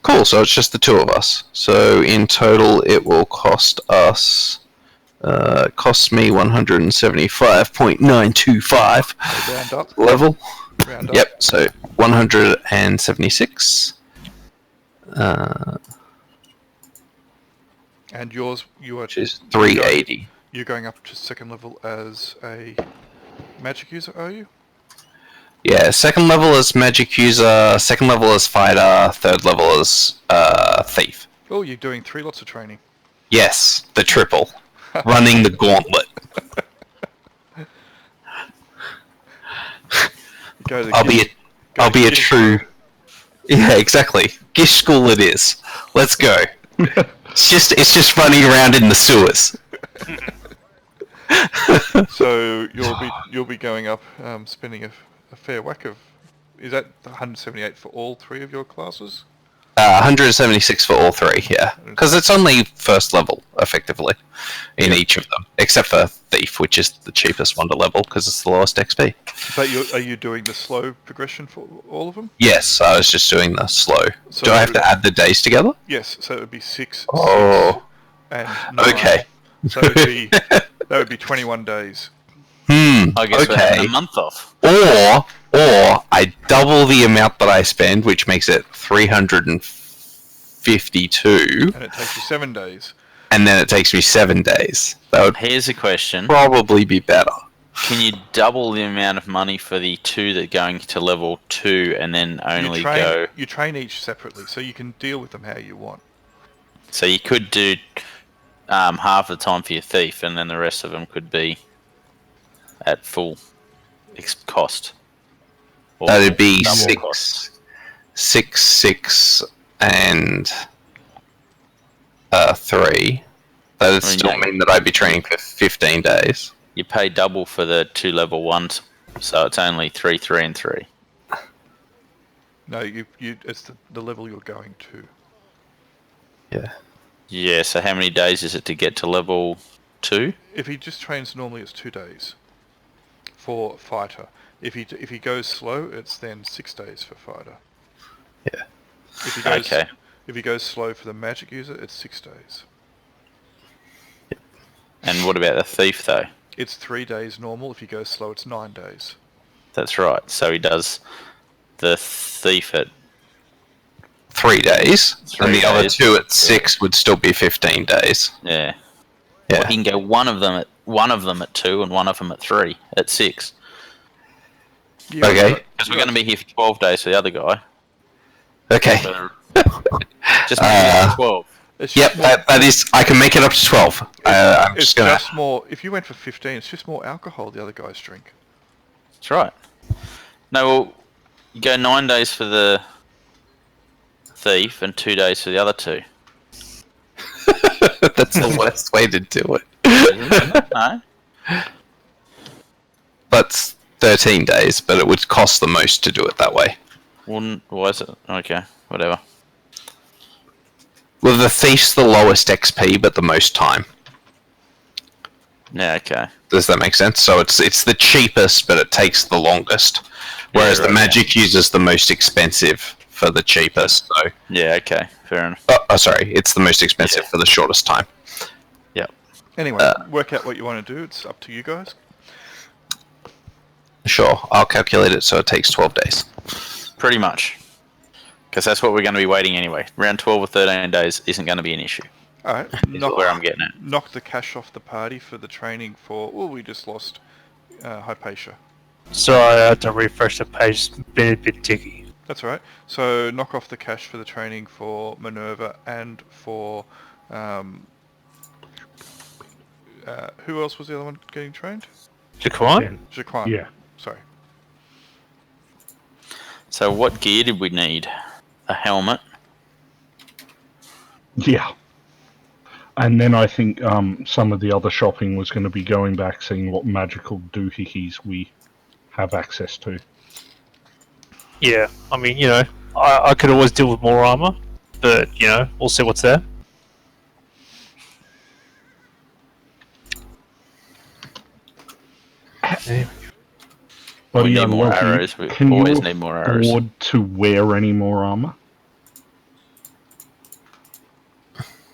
cool. So it's just the 2 of us. So in total, it will cost us. Costs me 175.925 Round up. level. Round up. Yep. So 176. And you are Which is 380. You're going up to 2nd level as a magic user, are you? Yeah, 2nd level as magic user, 2nd level as fighter, 3rd level as thief. Oh, you're doing 3 lots of training. Yes, the triple. Running the gauntlet. Go to the I'll be guild- go I'll to be a guild true. Yeah, exactly. Gish school it is. Let's go. It's just running around in the sewers. So you'll be going up, spending a fair whack of. Is that 178 for all 3 of your classes? 176 for all 3, yeah. Because it's only 1st level, effectively, in each of them. Except for Thief, which is the cheapest one to level, because it's the lowest XP. But are you doing the slow progression for all of them? Yes, I was just doing the slow. So Do I have to add the days together? Yes, so it would be 6, Oh. 6, and 9. Okay. So that would be 21 days. I guess we're having Okay. a month off. Or I double the amount that I spend, which makes it 352, And it takes you 7 days. and then it takes me 7 days. That would Here's a question. probably be better. Can you double the amount of money for the 2 that are going to level 2 and then only go... You train each separately, so you can deal with them how you want. So you could do half the time for your thief and then the rest of them could be at full cost. Or That'd be double cost. 6, and 3. That'd I mean, still yeah. mean that I'd be training for 15 days. You pay double for the 2 level 1s, so it's only 3, 3, and 3. No, it's the level you're going to. Yeah. Yeah, so how many days is it to get to level 2? If he just trains normally, it's 2 days for fighter. If he goes slow, it's then 6 days for fighter. Yeah. If he goes slow for the magic user, it's 6 days. And what about the thief, though? It's 3 days normal. If he goes slow, it's 9 days. That's right. So he does the thief at 3 days, 3 and the other days. 2 at 6 would still be 15 days. Yeah. Yeah. Well, he can go one of them at 2 and one of them at 3 at 6. Okay. Because we're going to be here for 12 days for the other guy. Okay. So just make it up to 12. Yep, that is. I can make it up to 12. I'm It's just gonna. just more. If you went for 15, it's just more alcohol the other guys drink. That's right. No, well, you go 9 days for the thief and 2 days for the other 2. That's the worst way to do it. Isn't it? No? That's 13 days, but it would cost the most to do it that way. Why is it? Okay, whatever. Well, the thief's the lowest XP, but the most time. Yeah, okay. Does that make sense? So it's the cheapest, but it takes the longest. Whereas the magic user's the most expensive for the cheapest. So. Yeah, okay, fair enough. Oh, sorry, it's the most expensive for the shortest time. Yep. Anyway, work out what you want to do. It's up to you guys. Sure, I'll calculate it so it takes 12 days. Pretty much. Because that's what we're going to be waiting anyway. Around 12 or 13 days isn't going to be an issue. Alright, Is where I'm getting at. knock the cash off the party for the training for... Oh, we just lost Hypatia. Sorry, I had to refresh the page. It's been a bit ticky. That's alright. So knock off the cash for the training for Minerva and for... who else was the other one getting trained? Jaquan? Jaquan. Yeah. Sorry. So what gear did we need? A helmet? Yeah. And then I think some of the other shopping was going to be going back, seeing what magical doohickeys we have access to. Yeah, I mean, I could always deal with more armor, but, we'll see what's there. But We yeah, need more Loki, arrows. We can always you need more arrows. afford to wear any more armor?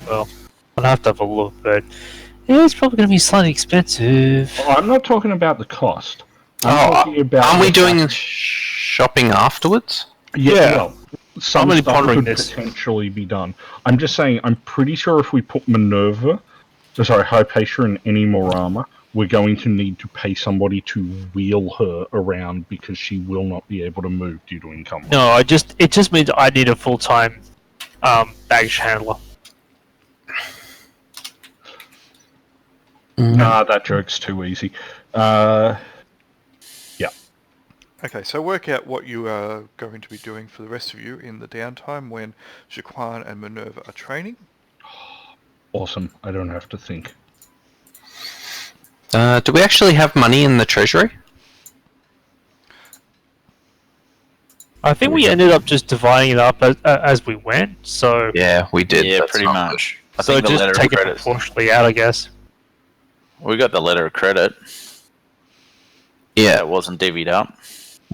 Well, I'll have to have a look, but it's probably going to be slightly expensive. I'm not talking about the cost. Aren't we doing shopping afterwards? Yeah. Well, some really stuff pondering could this. potentially be done. I'm just saying, I'm pretty sure if we put Hypatia in any more armor, we're going to need to pay somebody to wheel her around because she will not be able to move due to encumbrance. No, it just means I need a full-time baggage handler. Nah, that joke's too easy. Yeah. Okay, so work out what you are going to be doing for the rest of you in the downtime when Jaquan and Minerva are training. Awesome. I don't have to think. Do we actually have money in the treasury? I think we ended up just dividing it up as we went, so Yeah, we did. Yeah, That's pretty not much. I so think the just letter of take it credit. proportionally out, I guess. We got the letter of credit. good. Yeah, That wasn't divvied up.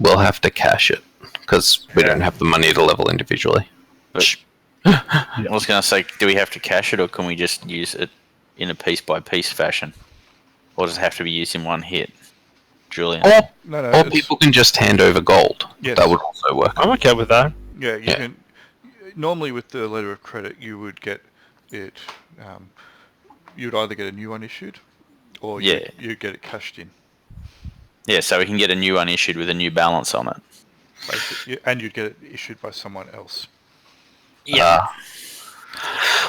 we'll have to cash it because we don't have the money to level individually. But I was going to say, do we have to cash it, or can we just use it in a piece-by-piece fashion? Or does it have to be used in one hit? Julian? No, Or people can just hand over gold. Yes. That would also work. I'm okay with that. Yeah, you can. Normally, with the letter of credit, you would get it. You'd either get a new one issued, or you get it cashed in. Yeah, so we can get a new one issued with a new balance on it. Basically, and you'd get it issued by someone else. Yeah.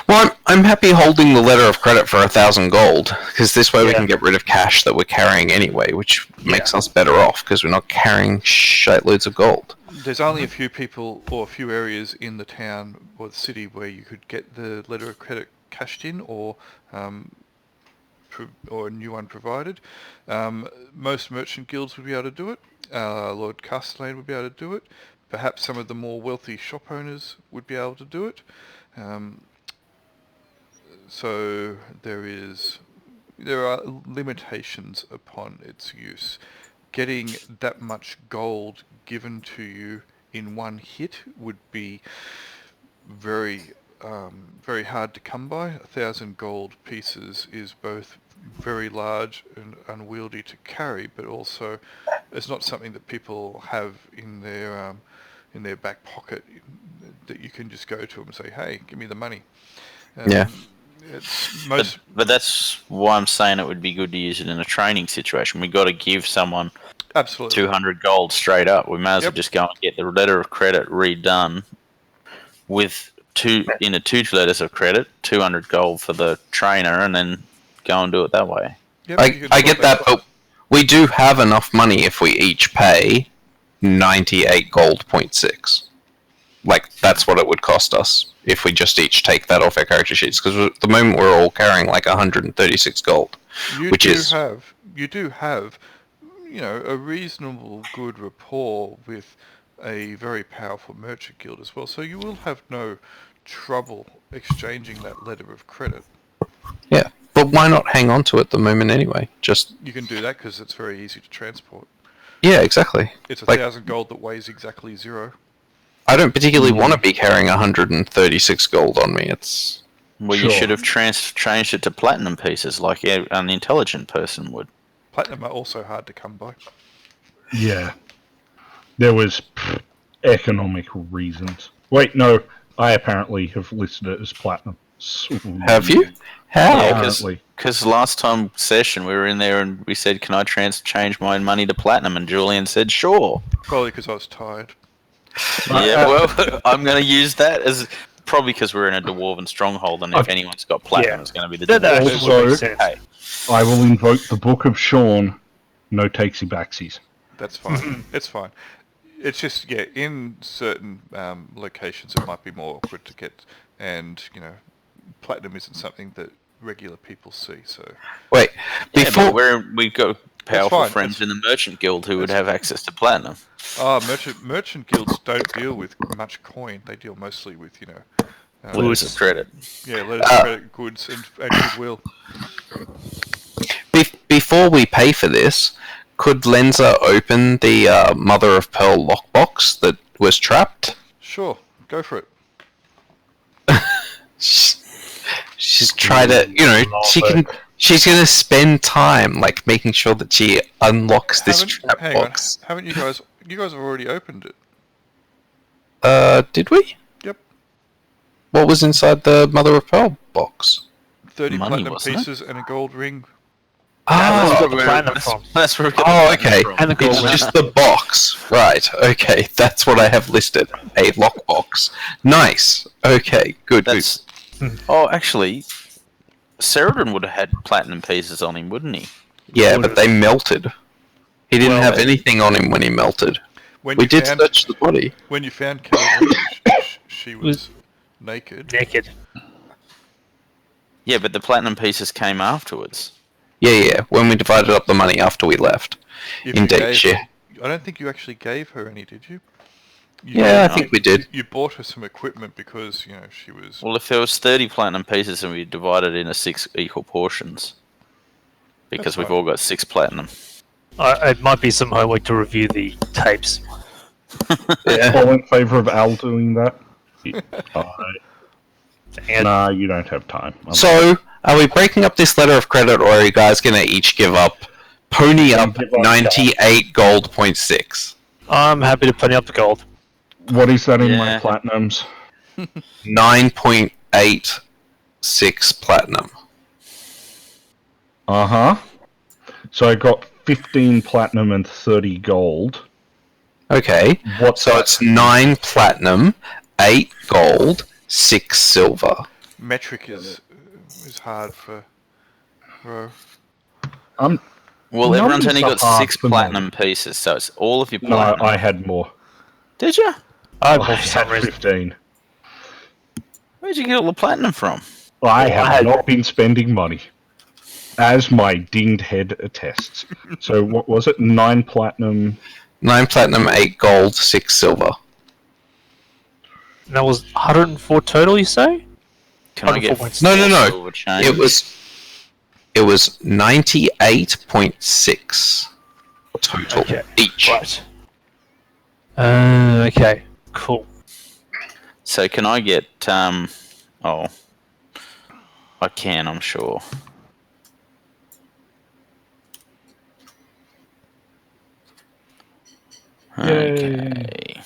Well, I'm happy holding the letter of credit for 1,000 gold because this way we can get rid of cash that we're carrying anyway, which makes us better off because we're not carrying shitloads of gold. There's only a few people or a few areas in the town or the city where you could get the letter of credit cashed in or a new one provided. Most merchant guilds would be able to do it. Lord Castellane would be able to do it. perhaps some of the more wealthy shop owners would be able to do it. So there are limitations upon its use. Getting that much gold given to you in one hit would be very hard to come by. 1,000 gold pieces is both very large and unwieldy to carry, but also it's not something that people have in their back pocket that you can just go to them and say, "Hey, give me the money." Yeah. It's most. But that's why I'm saying it would be good to use it in a training situation. We got to give someone Absolutely. 200 gold straight up. We may as well Yep. just go and get the letter of credit redone with two letters of credit, 200 gold for the trainer, and then go and do it that way. Yep, you can I get swap that, but we do have enough money if we each pay 98 gold, 0.6. Like, that's what it would cost us if we just each take that off our character sheets. Because at the moment we're all carrying like 136 gold. You do have, a reasonable good rapport with a very powerful merchant guild as well. So you will have no trouble exchanging that letter of credit. Yeah, but why not hang on to it at the moment anyway? Just You can do that because it's very easy to transport. yeah, exactly. It's Like- 1,000 gold that weighs exactly 0. I don't particularly want to be carrying 136 gold on me. It's Well, Sure. you should have changed it to platinum pieces like an intelligent person would. Platinum are also hard to come by. Yeah. There was economic reasons. Wait, no. I apparently have listed it as platinum. have you? How? Yeah, Apparently. because last time session we were in there and we said, "Can I change my money to platinum?" And Julian said, "Sure." Probably because I was tired. Yeah, well, I'm going to use that as probably because we're in a dwarven stronghold, and if anyone's got platinum, Yeah. it's going to be the That dwarves. actually Also- makes sense. Hey, I will invoke the Book of Sean. No takesy backsies. That's fine. It's fine. It's just, in certain locations it might be more awkward to get, and, platinum isn't something that regular people see, so... Wait, yeah, before but we've got powerful fine, friends that's- in the merchant guild who would that's- have access to platinum. Merchant guilds don't deal with much coin. They deal mostly with, Letters of credit. letters of credit, goods, and goodwill. before we pay for this, could Lenza open the Mother of Pearl lockbox that was trapped? Sure, go for it. She's try to, she's gonna spend time like making sure that she unlocks this trap Hang on. box. Haven't you guys have already opened it? Did we? Yep. What was inside the Mother of Pearl box? 30 Money, platinum wasn't it? pieces and a gold ring. That's Oh, where the platinum from. That's where we got oh, the platinum okay. from. And the gold It's ring. just the box, right? Okay, that's what I have listed. A lockbox. Nice. Okay, good. That's. Oh, actually, Ceridon would have had platinum pieces on him, wouldn't he? Yeah, but they melted. He didn't Well, have anything on him when he melted. When We you did found, search the body. When you found Kelly, she was naked. Naked. Yeah, but the platinum pieces came afterwards. Yeah. When we divided up the money after we left. If you Indeed, gave she. her- I don't think you actually gave her any, did you? Yeah, I think we did. You bought her some equipment because, she was... Well, if there was 30 platinum pieces and we divided it into 6 equal portions, because That's we've fine. all got 6 platinum. It might be some homework to review the tapes. Yeah. All in favour of Al doing that? And Nah, you don't have time. So, are we breaking up this letter of credit, or are you guys going to each pony up Give up 98 gold, 0.6? I'm happy to pony up the gold. What is that in my Yeah. platinums? 9.86 platinum. Uh-huh. So I got 15 platinum and 30 gold. Okay, What's so it's 9 platinum, 8 gold, 6 silver. Metric is hard for... Bro. I'm Well, everyone's Numbers only are got hard 6 for me. platinum pieces, so it's all of your no, platinum. I had more. Did you? I I bought for some had reason. 15. Where'd you get all the platinum from? I I have had- not been spending money, as my dinged head attests. So what was it? 9 platinum. 9 platinum, 8 gold, 6 silver. And that was 104 total, you say? Can I get 104.6. No. silver chains? It was 98.6 total each. Right. Okay. Cool. So can I get oh, I can, I'm sure. Okay.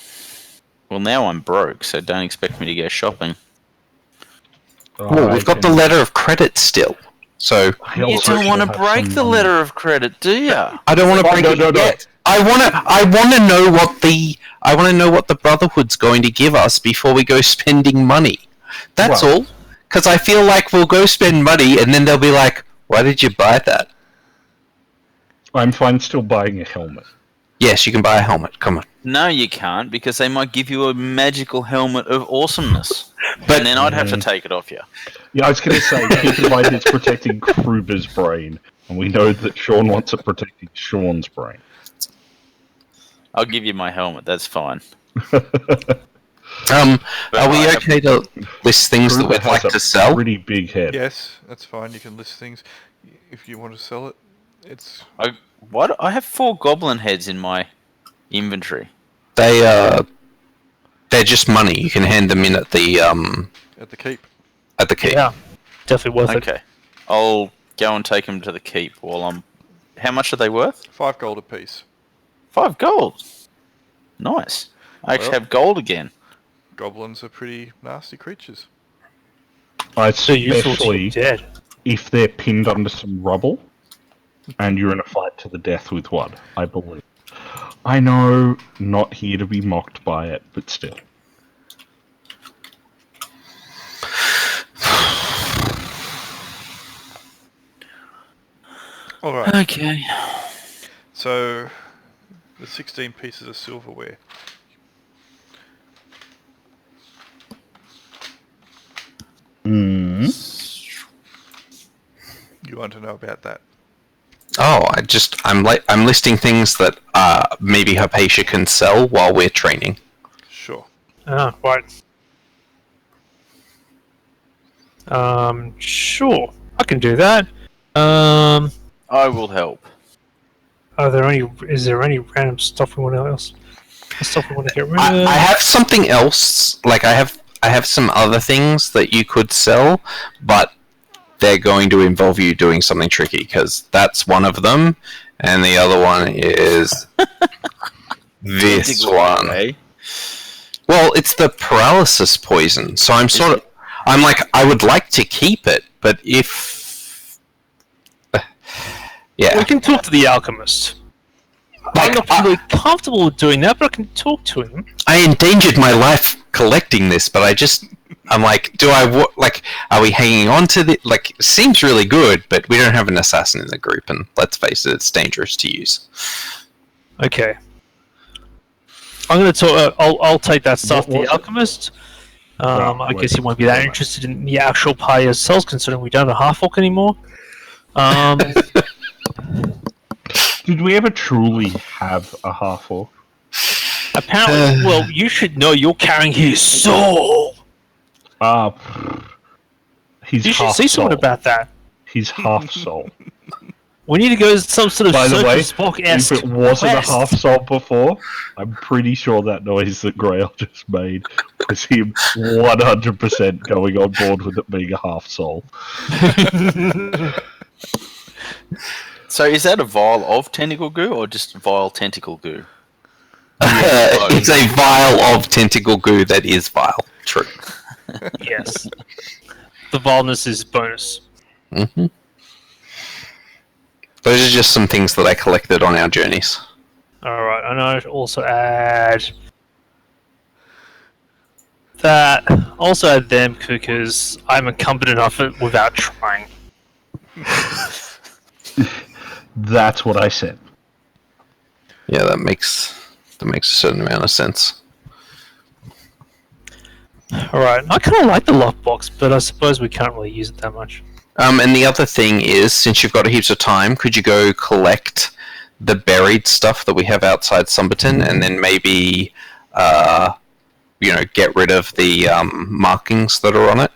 Well, now I'm broke, so don't expect me to go shopping. Well, we've got the letter of credit still, so You don't want to break the letter of credit, do you? I don't want to break it yet. I want to know what the Brotherhood's going to give us before we go spending money. That's all. Because I feel like we'll go spend money, and then they'll be like, "Why did you buy that?" I'm fine still buying a helmet. Yes, you can buy a helmet. Come on. No, you can't, because they might give you a magical helmet of awesomeness. But then I'd have to take it off you. Yeah, I was going to say, keep in mind it's protecting Kruber's brain, and we know that Sean wants it protecting Sean's brain. I'll give you my helmet, that's fine. Are we okay to list things that we'd like to sell? Pretty big head. Yes, that's fine. You can list things if you want to sell it. What? I have 4 goblin heads in my inventory. They're just money. You can hand them in at the keep. At the keep. Yeah, definitely worth it. Okay, I'll go and take them to the keep while I'm. How much are they worth? 5 gold apiece. 5 gold. Nice. I actually have gold again. Goblins are pretty nasty creatures. So useful to Especially you dead. if they're pinned under some rubble, and you're in a fight to the death with one, I believe. I know, not here to be mocked by it, but still. Alright, Okay. so the 16 pieces of silverware. Mm. You want to know about that? Oh, I'm listing things that maybe Hypatia can sell while we're training. Sure. Right. Sure. I can do that. I will help. Is there any random stuff we want to get rid of? I have something else. Like I have some other things that you could sell, but they're going to involve you doing something tricky, because that's one of them, and the other one is this one. Well, it's the paralysis poison, so I'm like, I would like to keep it, but if... yeah. We can talk to the alchemist. I'm not really comfortable with doing that, but I can talk to him. I endangered my life collecting this, but I'm like, are we hanging on to the... Like, it seems really good, but we don't have an assassin in the group, and let's face it, it's dangerous to use. Okay. I'm going to talk... I'll take that stuff to the alchemist. I guess he won't be that interested in the actual party ourselves, considering we don't have a half-orc anymore. Did we ever truly have a half-orc? Apparently, well, you should know you're carrying his soul. He's You should half see someone soul. about that. He's half soul. We need to go to some sort of By the way, Spock-esque if it wasn't quest. a half soul before, I'm pretty sure that noise that Grail just made was him 100% going on board with it being a half soul. So is that a vial of tentacle goo, or just vile tentacle goo? It's a vial of tentacle goo that is vile. True. Yes. The vileness is bonus. Mm-hmm. Those are just some things that I collected on our journeys. Alright, and I'd also add... that. Also add them, because I'm incumbent enough without trying. That's what I said. Yeah, that makes a certain amount of sense. Alright, I kind of like the lockbox, but I suppose we can't really use it that much. And the other thing is, since you've got heaps of time, could you go collect the buried stuff that we have outside Sumberton, and then maybe get rid of the markings that are on it.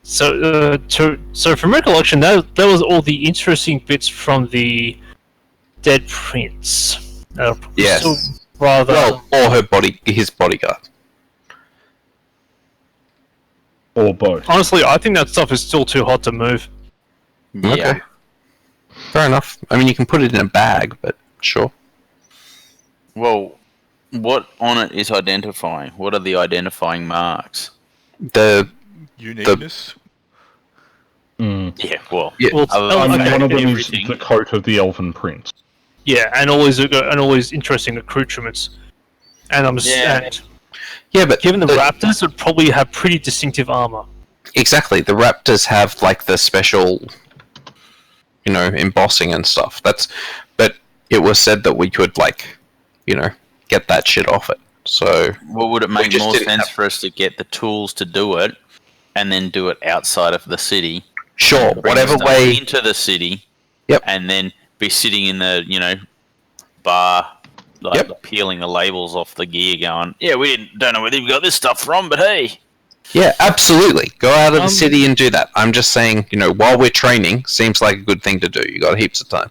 So from recollection, that was all the interesting bits from the dead prince. Yes. So rather, Well, or his bodyguard. Or both. honestly, I think that stuff is still too hot to move. Yeah. Okay. Fair enough. I mean, you can put it in a bag, but sure. Well, what on it is identifying? What are the identifying marks? The Uniqueness. Yeah, well, Yeah. Well, One of them everything. is the coat of the Elven Prince. yeah, and all these interesting accoutrements. And yeah, but given the raptors would probably have pretty distinctive armor. exactly, the raptors have like the special, embossing and stuff. But it was said that we could get that shit off it. So Well, would it make just more didn't sense have- for us to get the tools to do it, and then do it outside of the city? sure, Bring whatever stuff way. into the city. Yep. And then be sitting in the bar, peeling the labels off the gear, going, "Yeah, don't know where they've got this stuff from, but hey." Yeah, absolutely. Go out of the city and do that. I'm just saying, while we're training, seems like a good thing to do. You got heaps of time.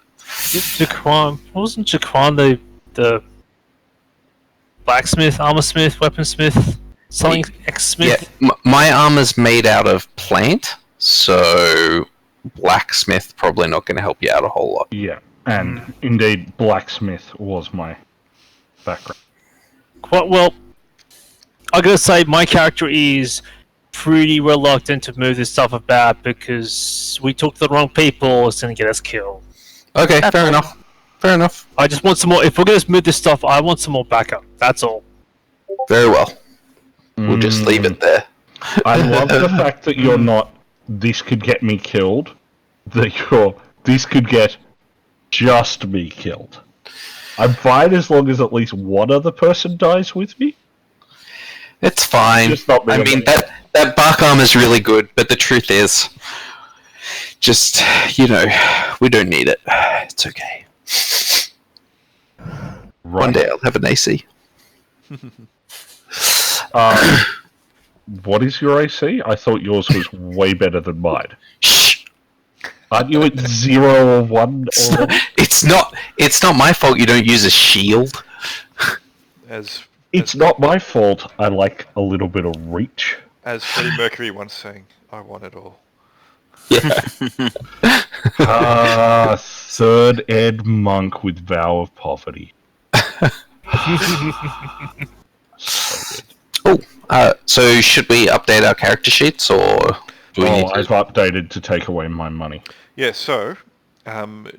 Wasn't Jaquan the blacksmith, armorsmith, weaponsmith, something ex-smith? Yeah, my armor's made out of plant, so blacksmith probably not going to help you out a whole lot. Yeah, and indeed, blacksmith was my background. Well, I gotta say, my character is pretty reluctant to move this stuff about because we talked to the wrong people. It's gonna get us killed. Okay, fair enough. Fair enough. I just want some more. If we're gonna move this stuff, I want some more backup. That's all. Very well. We'll just leave it there. I love the fact that you're not, this could get me killed, that you're, this could get just me killed. I'm fine as long as at least one other person dies with me. It's fine. Just not me I on mean, the- that bark armor is really good, but the truth is, just, we don't need it. It's okay. One day I'll have an AC. What is your AC? I thought yours was way better than mine. Shh. Aren't you at 0 or 1? Or... It's not my fault you don't use a shield. It's not my fault I like a little bit of reach. As Freddie Mercury once sang, I want it all. Yeah. Third ed monk with vow of poverty. So good. So should we update our character sheets, or do we need to... I've updated to take away my money. Yeah, so,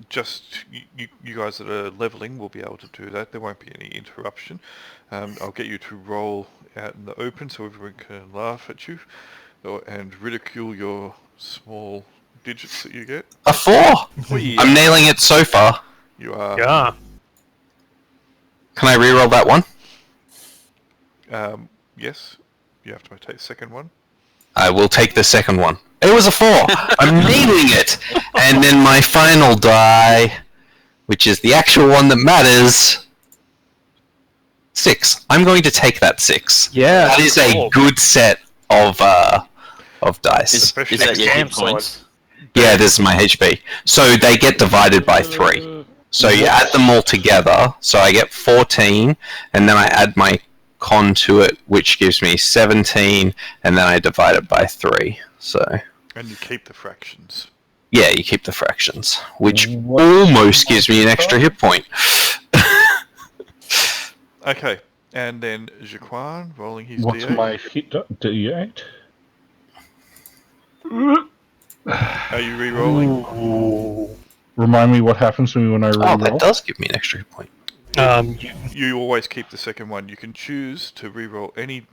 just you guys that are leveling will be able to do that. There won't be any interruption. I'll get you to roll out in the open so everyone can laugh at you and ridicule your small digits that you get. A 4! Yeah. I'm nailing it so far. You are. Yeah. Can I reroll that one? Yes. You have to take the second one. I will take the second one. It was a 4! I'm nailing it! And then my final die, which is the actual one that matters... 6. I'm going to take that 6. Yeah. That is a good set of dice. Is Especially that your hit game side. points? Yeah, this is my HP. So they get divided by 3. So you add them all together, so I get 14, and then I add my con to it, which gives me 17, and then I divide it by 3. So And you keep the fractions. yeah, you keep the fractions, which almost gives me an extra hit point. Okay, and then Jaquan rolling his What's D8. my hit D8? Are you re-rolling? Remind me what happens to me when I Oh, reroll. that does give me an extra hit point. You always keep the second one. You can choose to re-roll any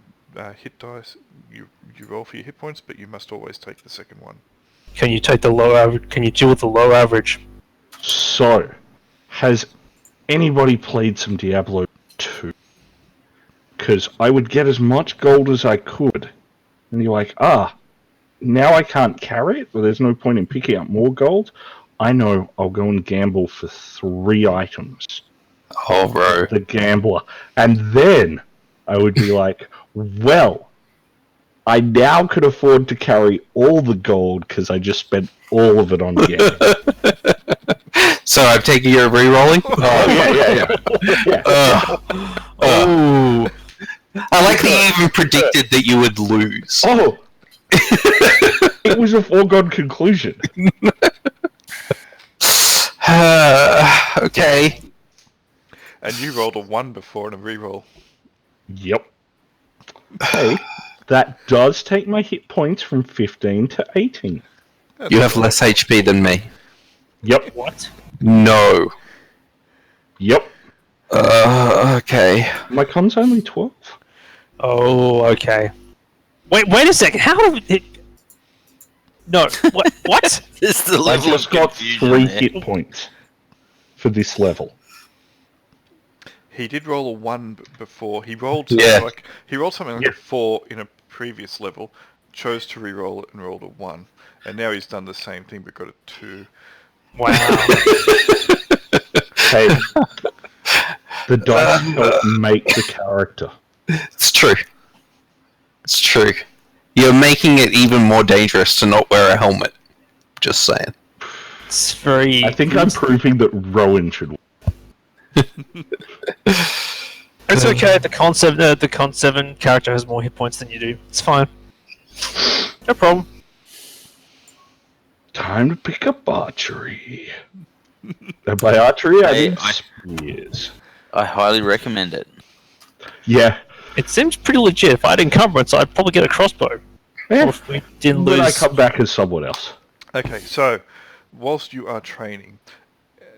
hit dice you roll for your hit points, but you must always take the second one. Can you take the low average? Can you deal with the low average? So, has anybody played some Diablo 2? Because I would get as much gold as I could, and you're like, now I can't carry it, but there's no point in picking up more gold. I know I'll go and gamble for 3 items Oh, bro. the gambler. And then I would be like, well, I now could afford to carry all the gold because I just spent all of it on gambling. So I'm taking your re-rolling? Oh, yeah. Oh. I like that you even predicted that you would lose. Oh! It was a foregone conclusion. Okay. And you rolled a 1 before in a reroll. Yep. Hey, that does take my hit points from 15 to 18. You have less HP than me. Yep. What? No. Yep. Okay. My con's only 12. Oh, okay. Wait a second. How did it? No. What? What? It's the I level just of got confusion 3 there. hit points for this level. He did roll a 1 before. He rolled Yeah. something like Yeah. a 4 in a previous level, chose to re-roll it and rolled a 1. And now he's done the same thing but got a 2. Wow. Hey, the dice help make the character. It's true. It's true. You're making it even more dangerous to not wear a helmet. Just saying. It's very. I think I'm proving that Rowan should. It's okay. The con 7 character has more hit points than you do. It's fine. No problem. Time to pick up archery. And by archery, I mean I- spears. I highly recommend it. Yeah. It seems pretty legit. If I had encumbrance, I'd probably get a crossbow. Or Yeah. if we didn't When I lose. come back as someone else. Okay, so whilst you are training,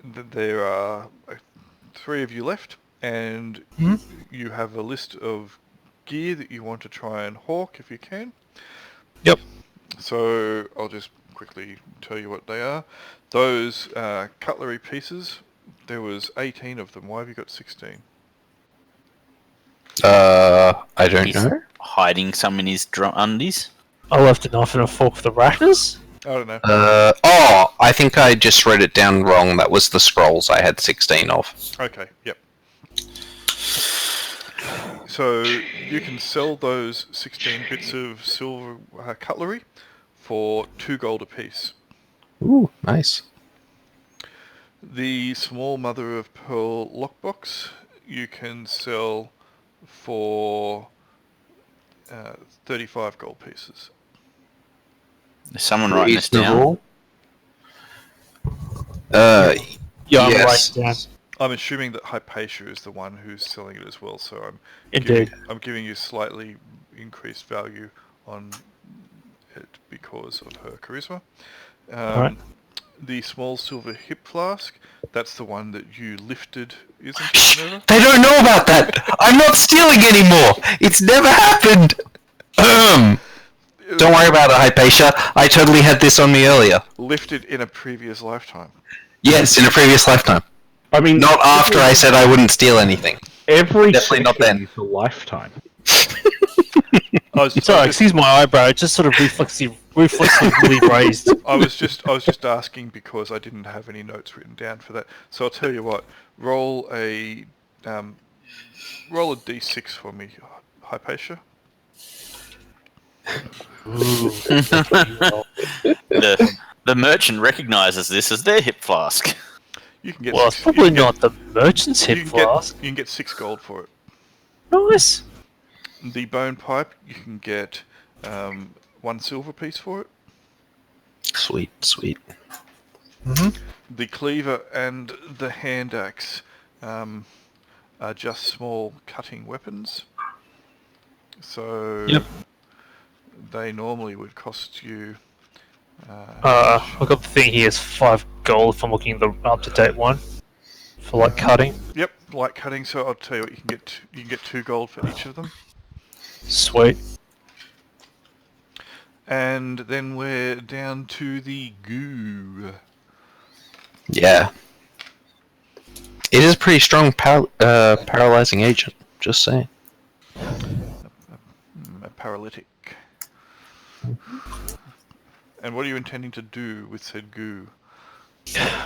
there are 3 of you left, and you have a list of gear that you want to try and hawk if you can. Yep. So I'll just quickly tell you what they are. Those cutlery pieces, there was 18 of them. Why have you got 16? I don't He's know. hiding some in his undies. I left a knife and a fork for the rashness. I don't know. I think I just wrote it down wrong. That was the scrolls I had 16 of. Okay, yep. So you can sell those 16 bits of silver cutlery for 2 gold apiece. Ooh, nice. The small mother of pearl lockbox you can sell for 35 gold pieces. Is someone writing this down? Reasonable. Yeah, I'm Yes. right down. I'm assuming that Hypatia is the one who's selling it as well, so Indeed. I'm giving you slightly increased value on it because of her charisma. Alright. The small silver hip flask, that's the one that you lifted, isn't Shh, it, Minerva? they don't know about that. I'm not stealing anymore. It's never happened. Don't worry about it, Hypatia. I totally had this on me earlier. Lifted in a previous lifetime. Yes, in a previous lifetime. I mean, Not after I said I wouldn't steal anything. every Definitely not session then. is a lifetime. Sorry, excuse my eyebrow. It just sort of reflexively raised. I was just asking because I didn't have any notes written down for that. So I'll tell you what. Roll a d6 for me, Hypatia. The merchant recognizes this as their hip flask. You can get. Well, it's six, probably you can not the merchant's Get, hip you, can flask. get, you can get 6 gold for it. Nice. The bone pipe, you can get 1 silver piece for it. Sweet, sweet. The cleaver and the hand axe are just small cutting weapons. So Yep. they normally would cost you. I've got the thing here is 5 gold if I'm looking at the up-to-date one for like cutting. Yep, light cutting. So I'll tell you what, you can get 2 gold for each of them. Sweet. And then we're down to the goo. Yeah. It is a pretty strong paralyzing agent. Just saying. A paralytic. And what are you intending to do with said goo?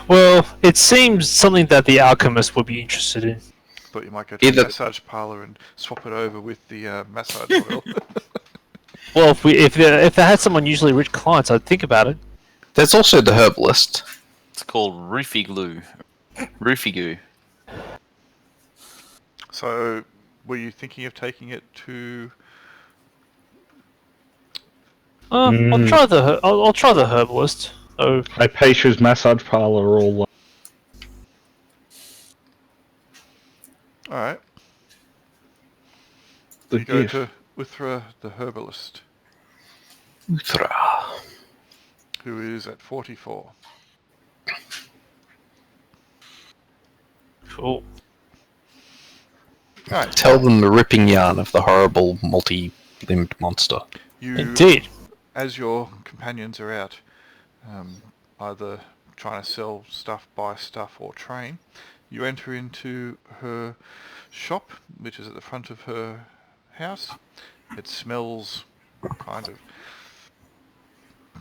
Well, it seems something that the alchemist would be interested in. Thought you might go to Either- the massage parlour and swap it over with the massage oil. Well, if they had some unusually rich clients, I'd think about it. There's also the herbalist. It's called roofie glue. Roofie goo. So, were you thinking of taking it to... I'll try I'll try the herbalist. Oh, Hypatia's massage parlor all. Alright, The you go gift. to Uthra the herbalist, Uthra. who is at 44. cool. Alright, Tell them the ripping yarn of the horrible multi-limbed monster. you... Indeed. As your companions are out, either trying to sell stuff, buy stuff, or train, you enter into her shop, which is at the front of her house. It smells kind of,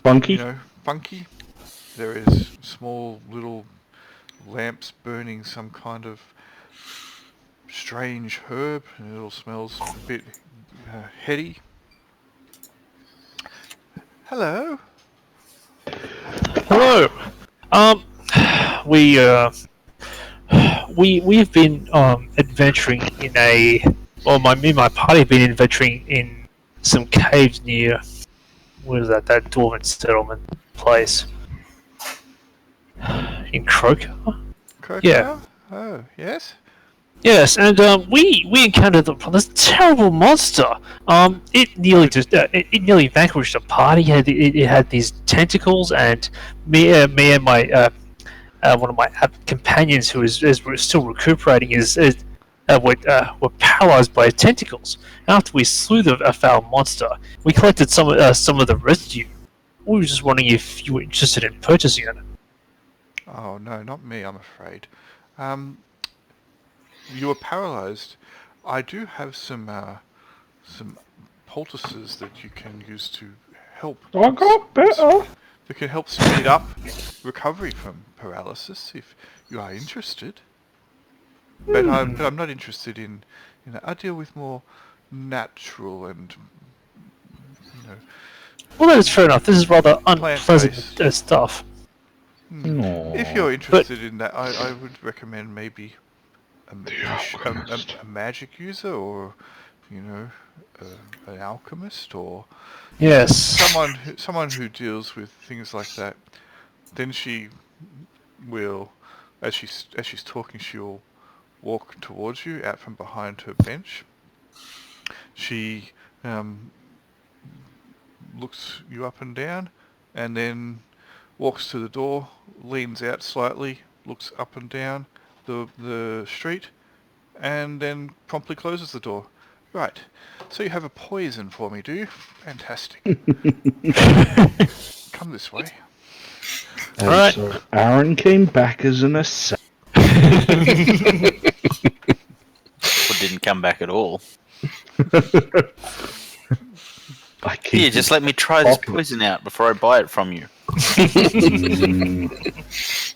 Funky? funky. There is small little lamps burning some kind of strange herb, and it all smells a bit heady. Hello. Hello. We've been adventuring in me and my party have been adventuring in some caves near what is that dwarven settlement place in Croker. Croker? Yeah. Oh, yes. Yes, and we encountered this terrible monster. It nearly vanquished the party. It had these tentacles, and me and my one of my companions who is still recuperating were paralyzed by tentacles. After we slew the foul monster, we collected some of the residue. We were just wondering if you were interested in purchasing it. Oh, no, not me, I'm afraid. You were paralyzed. I do have some poultices that you can use to help. I got better. That can help speed up recovery from paralysis, if you are interested. But I'm not interested in. I deal with more natural and Well, that is fair enough. This is rather unpleasant Plant-based. stuff. Aw. If you're interested in that, I would recommend maybe a magic user, or an alchemist, or Yes. someone who deals with things like that. Then she will, as she's talking, she'll walk towards you out from behind her bench. She looks you up and down, and then walks to the door, leans out slightly, looks up and down the street, and then promptly closes the door. Right, so you have a poison for me, do you? Fantastic. Come this way. And Alright. so Aaron came back as an assassin. Or didn't come back at all. I keep Here, just let me try this pocket. poison out before I buy it from you.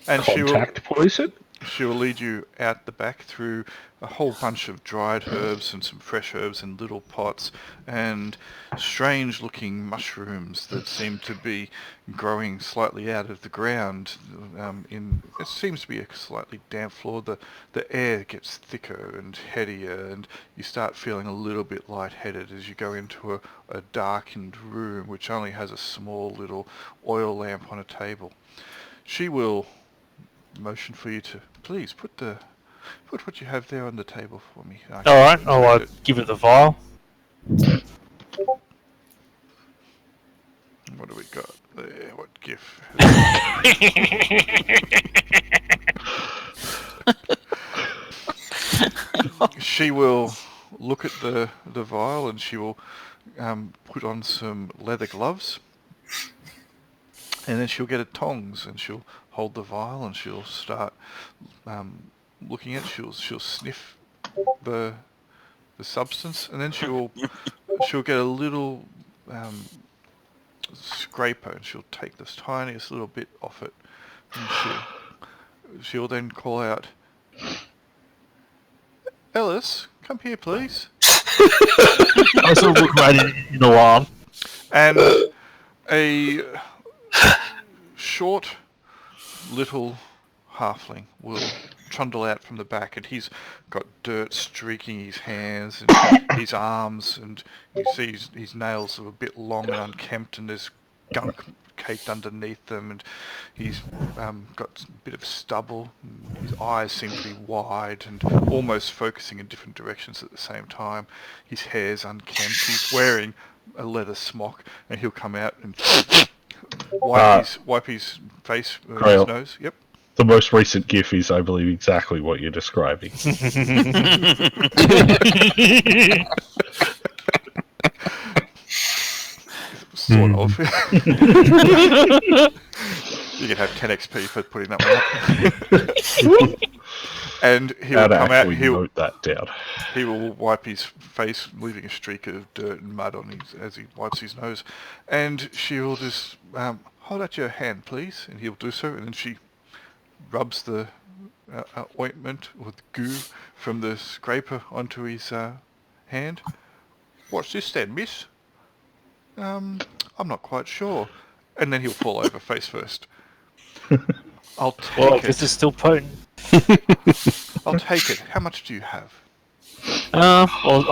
And Contact poison? she will lead you out the back through a whole bunch of dried herbs and some fresh herbs in little pots, and strange looking mushrooms that seem to be growing slightly out of the ground. It seems to be a slightly damp floor. The air gets thicker and headier, and you start feeling a little bit lightheaded as you go into a darkened room which only has a small little oil lamp on a table. She will motion for you to please put what you have there on the table for me. Alright, I'll give it the vial. What do we got there? What gift? She will look at the vial, and she will put on some leather gloves, and then she'll get a tongs, and she'll hold the vial, and she'll start looking at it. She'll sniff the substance, and then she'll get a little scraper, and she'll take this tiniest little bit off it, And she'll then call out, Ellis, come here, please. I sort of look right in alarm. And a short little halfling will trundle out from the back, and he's got dirt streaking his hands and his arms, and you see his nails are a bit long and unkempt, and there's gunk caked underneath them, and he's got a bit of stubble. His eyes seem to be wide and almost focusing in different directions at the same time. His hair's unkempt. He's wearing a leather smock, and he'll come out and wipe his face, his nose. Yep. The most recent GIF is, I believe, exactly what you're describing. Sort of. You can have 10 XP for putting that one up. And he will come out. Note that down. He will wipe his face, leaving a streak of dirt and mud on as he wipes his nose. And she will just hold out your hand, please. And he'll do so. And then she rubs the ointment or the goo from the scraper onto his hand. What's this then, miss? I'm not quite sure. And then he'll fall over face first. I'll take it. This is still potent. I'll take it. How much do you have? Well,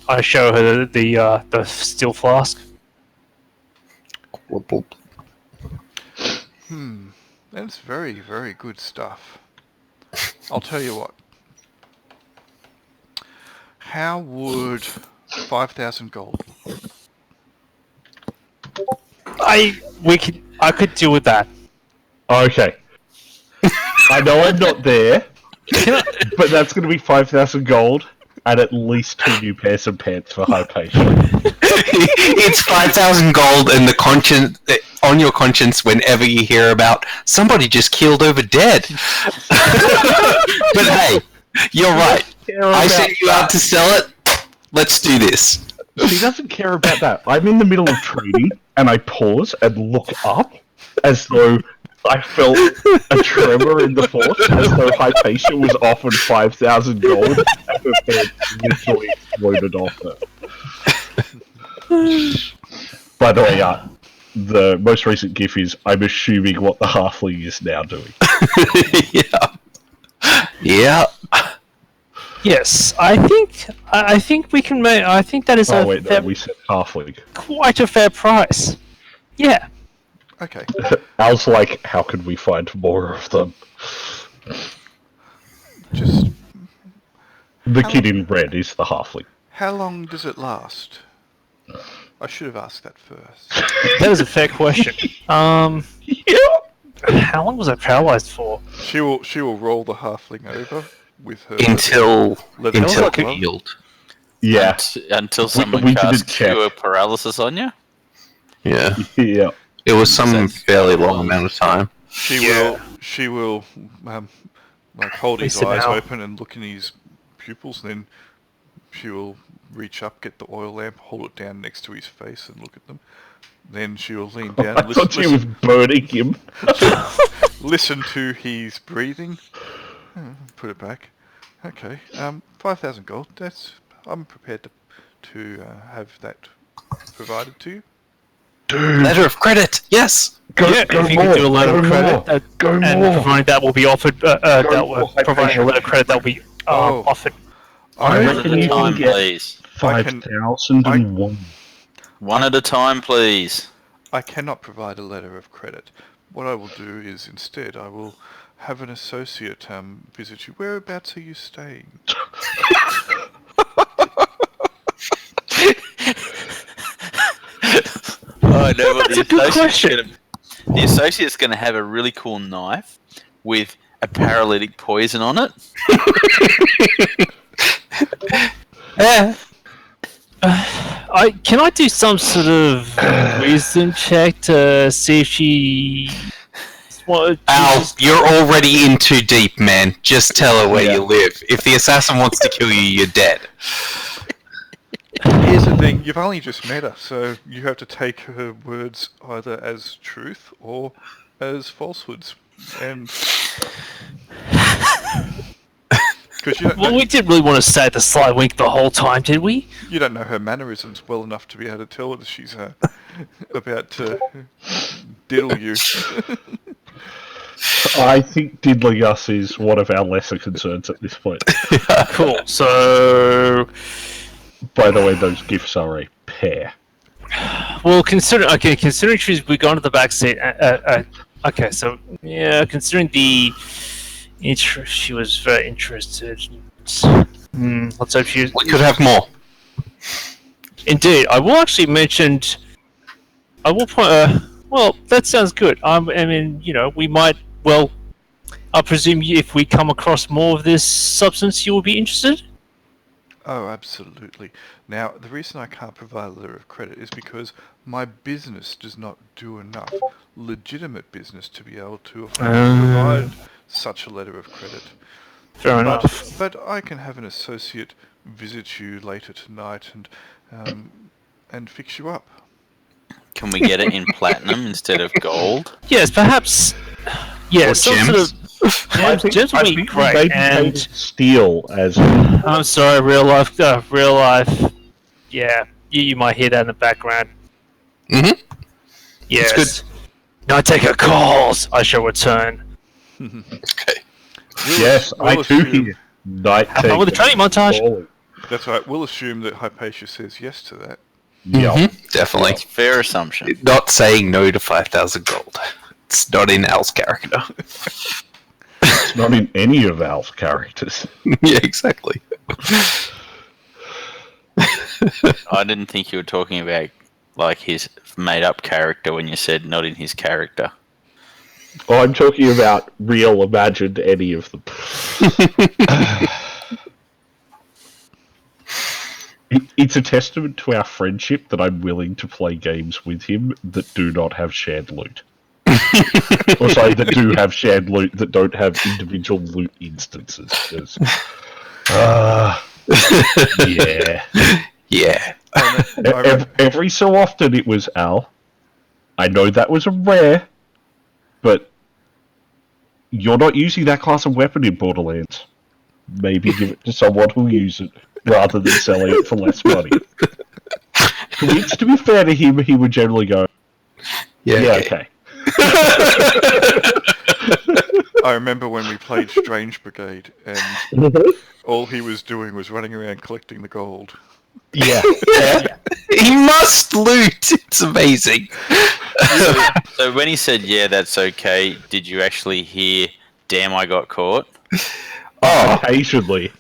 I show her the steel flask. That's very, very good stuff. I'll tell you what. How would 5,000 gold? I could deal with that. Okay. I know I'm not there, but that's going to be 5,000 gold and at least 2 new pairs of pants for Hypatia. It's 5,000 gold and the conscience on your conscience whenever you hear about somebody just keeled over dead. But hey, you're right. I sent you out to sell it. Let's do this. She doesn't care about that. I'm in the middle of trading, and I pause and look up as though I felt a tremor in the force, as though Hypatia was offered 5,000 gold, and her head literally exploded off her. By the way, the most recent GIF is, I'm assuming, what the halfling is now doing. Yeah. Yes, I think we can make. I think that is we said halfling. Quite a fair price. Yeah. Okay. Al's like, how can we find more of them? Just... The kid in red is the halfling. How long does it last? I should have asked that first. That is a fair question. Yeah. How long was I paralyzed for? She will roll the halfling over with her Until glove. healed. Yeah. Until someone we casts didn't check. cure paralysis on you. Yeah. Yeah. It was some fairly long amount of time. She will like hold his Listen eyes now. open and look in his pupils, and then she will reach up, get the oil lamp, hold it down next to his face and look at them. Then she will lean down I and thought she was burning him. listen to his breathing. Put it back. Okay. 5,000 gold. I'm prepared to have that provided to you. Dude. Letter of credit. Yes. If you could do a letter of credit, providing that will be offered, providing a letter of credit that will be offered. I One reckon at a you can time, get please. 5,001. One at a time, please. I cannot provide a letter of credit. What I will do is instead I will have an associate visit you. Whereabouts are you staying? Oh no, but That's a good question. The associate's going to have a really cool knife with a paralytic poison on it. Can I do some sort of wisdom check to see if she? Al, you're already in too deep, man. Just tell her where you live. If the assassin wants to kill you, you're dead. Here's the thing, you've only just met her, so you have to take her words either as truth or as falsehoods, and because you don't Well, know, we didn't really want to stay at the sly wink the whole time, did we? you don't know her mannerisms well enough to be able to tell whether she's about to diddle you. I think diddling us is one of our lesser concerns at this point. Cool. So, By the way, those gifts are a pair. well, considering we've gone to the back seat. Okay, so yeah, considering the interest, she was very interested. Let's hope she. We could have more. Indeed, I will actually mention. I will point. Well, that sounds good. I mean, we might. Well, I presume if we come across more of this substance, you will be interested. Oh, absolutely. Now, the reason I can't provide a letter of credit is because my business does not do enough legitimate business to be able to provide such a letter of credit. Fair enough. But I can have an associate visit you later tonight and fix you up. Can we get it in platinum instead of gold? Yes, perhaps. Yeah, Or some gems. sort of gems would be great. Maybe And steel as I'm sorry, real life. Yeah, you might hear that in the background. Mm-hmm. Yes. That's No, take her calls. I shall return. Okay. yes, I We'll too assume- hear night. Have fun with the training montage. That's right. We'll assume that Hypatia says yes to that. Yeah. Mhm, definitely. Fair assumption. Not saying no to 5,000 gold. It's not in Al's character. It's not in any of Al's characters. Yeah, exactly. I didn't think you were talking about like his made-up character when you said not in his character. Oh, I'm talking about real imagined any of them. It's a testament to our friendship that I'm willing to play games with him that do not have shared loot. Or sorry, that do have shared loot that don't have individual loot instances. 'Cause, yeah. Yeah. Every so often it was Al. I know that was a rare, but you're not using that class of weapon in Borderlands. Maybe give it to someone who'll use it rather than selling it for less money. Which, to be fair to him, he would generally go, yeah, okay. I remember when we played Strange Brigade, and all he was doing was running around collecting the gold. Yeah. He must loot! It's amazing. So when he said, yeah, that's okay, did you actually hear, damn, I got caught? Oh, Occasionally.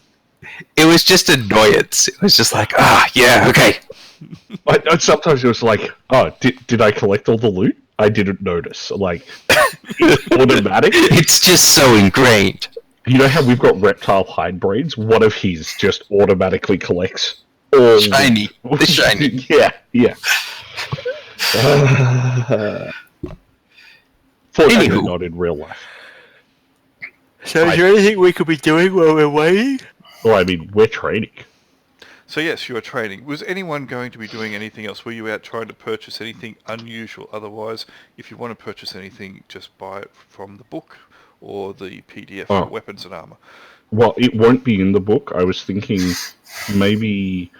it was just annoyance. It was just like, yeah, okay. Sometimes it was like, oh, did I collect all the loot? I didn't notice. Like, it's automatic. It's just so ingrained. You know how we've got reptile hindbrains? One of his just automatically collects all Shiny. The shiny. Yeah. Fortunately, Anywho. not in real life. So, is there anything we could be doing while we're waiting? Well, I mean, we're training. So yes, you are training. Was anyone going to be doing anything else? Were you out trying to purchase anything unusual? Otherwise, if you want to purchase anything, just buy it from the book or the PDF for weapons and armor. Well, it won't be in the book. I was thinking maybe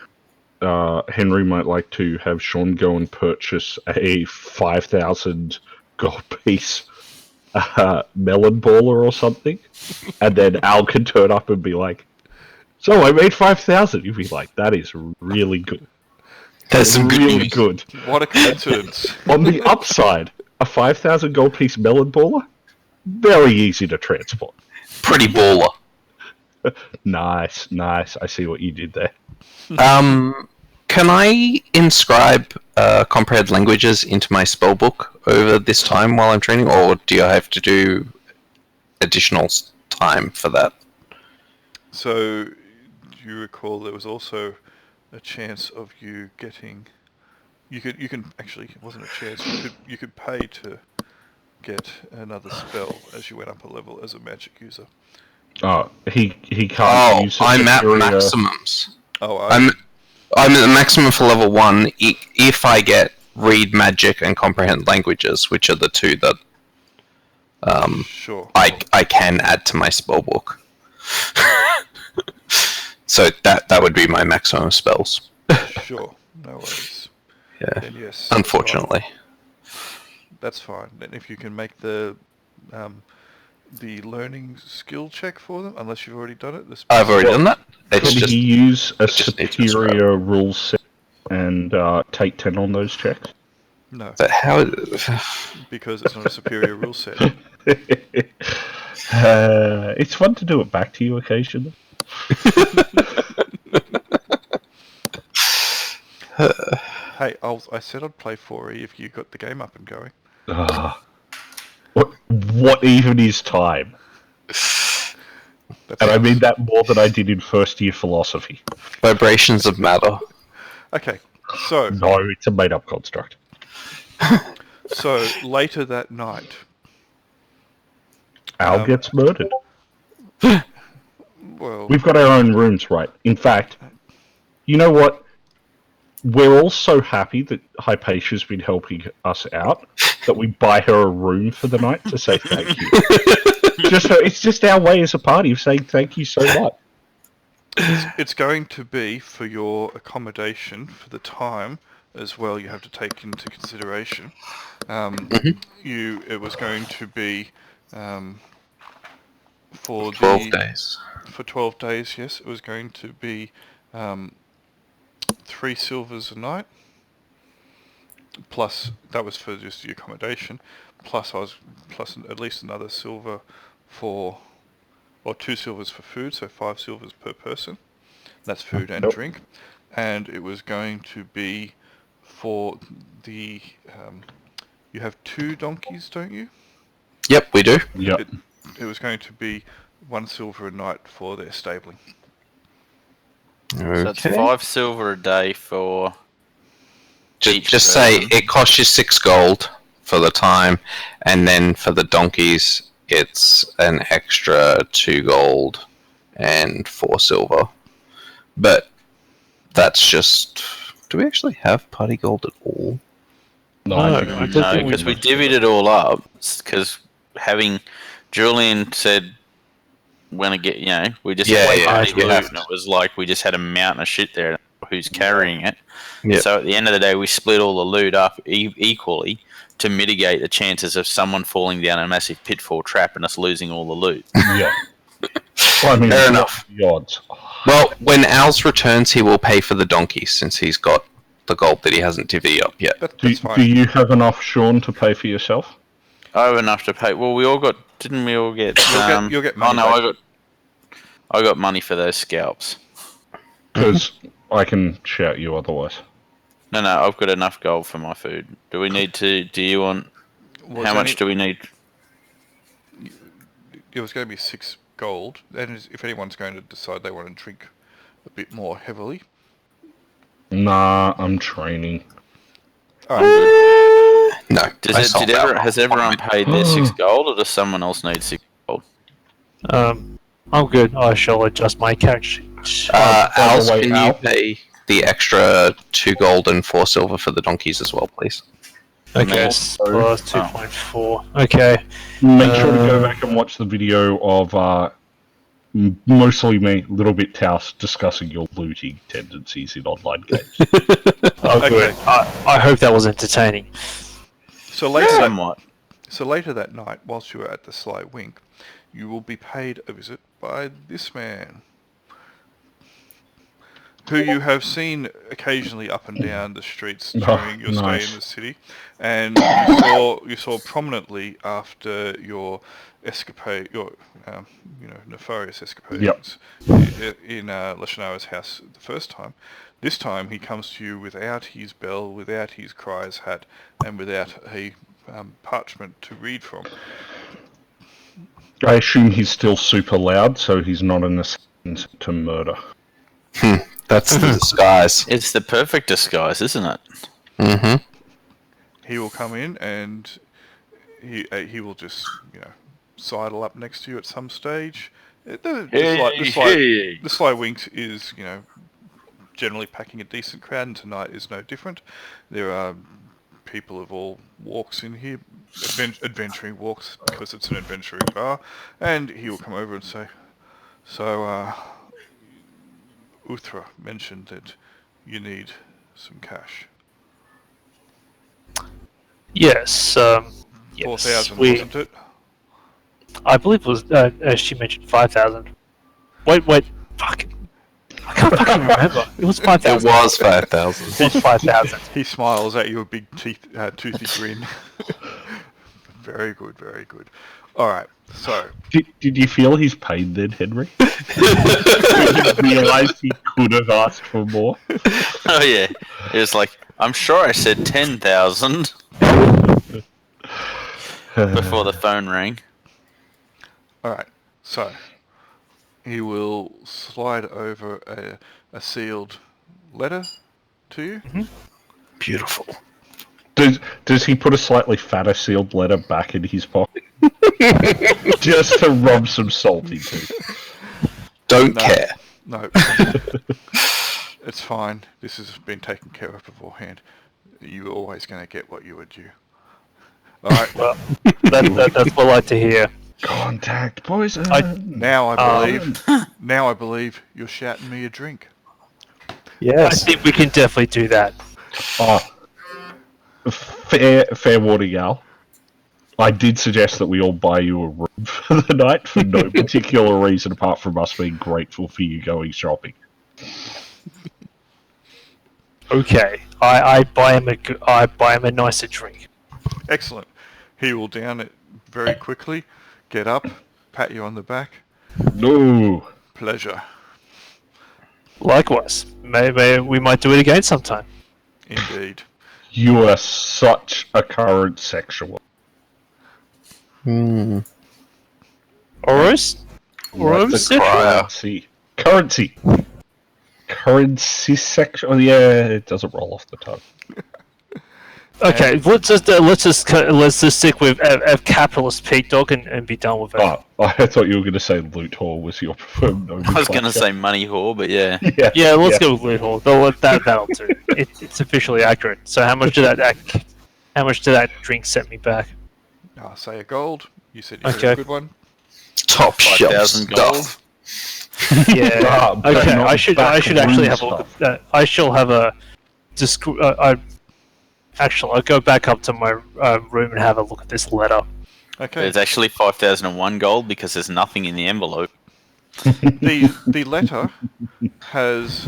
Henry might like to have Sean go and purchase a 5,000 gold piece melon baller or something, and then Al can turn up and be like, "So I made 5,000." You'd be like, "That is really good. That's some good really news. good." What a coincidence. On the upside, a 5,000 gold piece melon baller, very easy to transport. Pretty baller. Nice. I see what you did there. Can I inscribe comprehend languages into my spell book over this time while I'm training, or do I have to do additional time for that? So, do you recall there was also a chance of you getting... You can actually, it wasn't a chance, you could pay to get another spell as you went up a level as a magic user. Oh, he can't Oh, use I'm at superior- maximums. Oh, I'm at the maximum for level 1 if I get read magic and comprehend languages, which are the two that Sure. I can add to my spell book. So that would be my maximum spells. Sure. No worries. Yeah. Then yes. Unfortunately. That's fine. Then if you can make the learning skill check for them, unless you've already done it. I've already done that. It's Could just he use a just needs to superior rule set and take 10 on those checks? No, but how? because it's not a superior rule set. It's fun to do it back to you occasionally. Hey, I said I'd play 4E if you got the game up and going. What even is time? And I mean that more than I did in first year philosophy. Vibrations of matter. Okay, so No, it's a made up construct. so later that night, Al gets murdered. well, We've got our own rooms, right? In fact, you know what? We're all so happy that Hypatia's been helping us out that we buy her a room for the night to say thank you. It's just our way as a party of saying thank you so much. it's going to be for your accommodation for the time as well. You have to take into consideration. It was going to be for 12 days. For 12 days, yes, it was going to be 3 silvers a night. Plus, that was for just the accommodation. Plus at least another silver or 2 silvers for food, so 5 silvers per person. That's food and drink. And it was going to be for the... you have 2 donkeys, don't you? Yep, we do. Yep. It was going to be 1 silver a night for their stabling. Okay. So that's 5 silver a day for. Just say it costs you 6 gold for the time, and then for the donkeys, it's an extra 2 gold and 4 silver. But that's just. Do we actually have party gold at all? No, I don't No, think because we divvied it all up. Because having Julian said, when it get, we just had party loot, and it was like we just had a mountain of shit there. Who's carrying it? Yep. So at the end of the day, we split all the loot up equally to mitigate the chances of someone falling down a massive pitfall trap and us losing all the loot. Yeah. Well, I mean, Fair enough. The odds. Well, when Al's returns, he will pay for the donkeys since he's got the gold that he hasn't divvied up yet. That's fine. Do you have enough, Sean, to pay for yourself? I have enough to pay. Well, we all got. Didn't we all get? You'll get money. Oh no, I got money for those scalps. Because I can shout you otherwise. No, I've got enough gold for my food. Do we need to? Do you want? How much do we need? It was going to be 6 gold, and if anyone's going to decide they want to drink a bit more heavily. Nah, I'm training. No. Has everyone paid their 6 gold, or does someone else need 6 gold? I'm good. I shall adjust my character sheet. Al, can you pay the extra 2 gold and 4 silver for the donkeys as well, please? Okay, plus 2.4. Okay. Make sure to go back and watch the video of mostly me, little bit Taos, discussing your looting tendencies in online games. Good. I hope that was entertaining. So later, Somewhat. So later that night, whilst you are at the Sly Wink, you will be paid a visit by this man, who you have seen occasionally up and down the streets during your stay in the city, and you saw prominently after your escapade, your nefarious escapades in Lashanawa's house the first time. This time he comes to you without his bell, without his crier's hat, and without a parchment to read from. I assume he's still super loud, so he's not an assassin to murder. That's the disguise. It's the perfect disguise, isn't it? Mm-hmm. He will come in and he will just sidle up next to you at some stage. The Sly Winks is generally packing a decent crowd, and tonight is no different. There are people of all walks in here, adventuring walks, because it's an adventuring bar, and he will come over and say, so, Uthra mentioned that you need some cash. Yes. 4,000, we- wasn't it? I believe it was. As she mentioned, 5,000. Wait. Fuck. I can't fucking remember. It was 5,000. It was 5,000. It was 5,000. He smiles at you, a big toothy grin. Very good, very good. Alright, so... Did you feel his pain then, Henry? When you realised he could have asked for more? Oh yeah, it was like, I'm sure I said 10,000 before the phone rang. Alright, so... He will slide over a sealed letter to you. Mm-hmm. Beautiful. Does he put a slightly fatter sealed letter back in his pocket? Just to rub some salt into. Don't No. care. No. It's fine. This has been taken care of beforehand. You were always going to get what you were due. Alright, Well, that's what I like to hear. Contact poison. now I believe you're shouting me a drink. I Yes. think we can definitely do that. Oh, fair warning, Al. I did suggest that we all buy you a room for the night for no particular reason apart from us being grateful for you going shopping. Okay. I buy him a nicer drink. Excellent. He will down it very quickly, get up, pat you on the back. No. Pleasure. Likewise. Maybe we might do it again sometime. Indeed. You are such a current sexual. Oros? Like the Oros? currency. Currency sexual. Yeah, it doesn't roll off the tongue. Okay, let's just stick with a capitalist pig dog and be done with it. Oh, I thought you were going to say loot whore was your preferred nomenclature. I was going to say money whore, but yeah. Yeah, let's go with loot hall. That'll do. It's officially accurate. So how much did that drink set me back? I'll say a gold. You said you had Okay. a good one. Top shelf 5,000 gold. stuff. Yeah. but Okay. not I should actually backroom have a look at that. I shall have a. Actually, I'll go back up to my room and have a look at this letter. Okay. There's actually 5,001 gold because there's nothing in the envelope. The letter has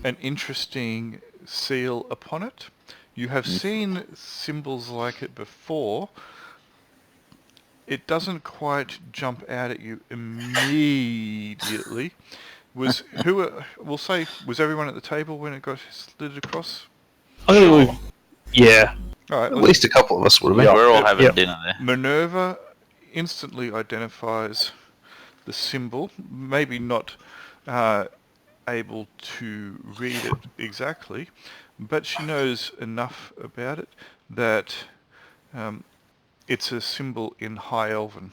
an interesting seal upon it. You have seen symbols like it before. It doesn't quite jump out at you immediately. Was everyone at the table when it got slid across? Yeah. All right. At least a couple of us would have been. We're all having Yep. dinner there. Minerva instantly identifies the symbol, maybe not able to read it exactly, but she knows enough about it that it's a symbol in High Elven.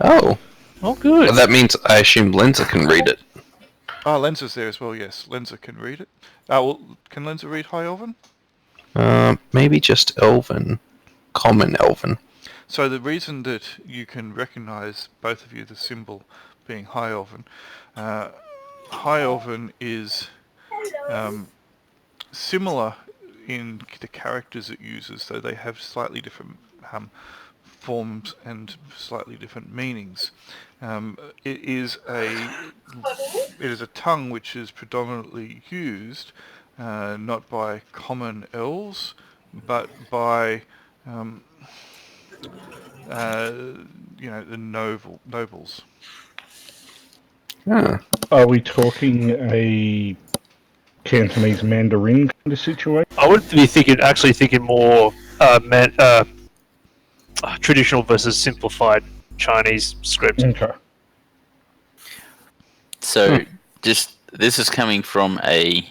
Oh. Oh, good. Well, that means I assume Lenza can read it. Ah, Lenza's there as well, yes. Lenza can read it. Well, can Lenza read High Elven? Maybe just Elven. Common Elven. So the reason that you can recognise, both of you, the symbol being High Elven, High Elven is similar in the characters it uses, though they have slightly different forms and slightly different meanings. It is a tongue which is predominantly used not by common elves, but by the nobles. Ah. Are we talking a Cantonese Mandarin kind of situation? I would be thinking more traditional versus simplified Chinese script. Okay. So, this is coming from a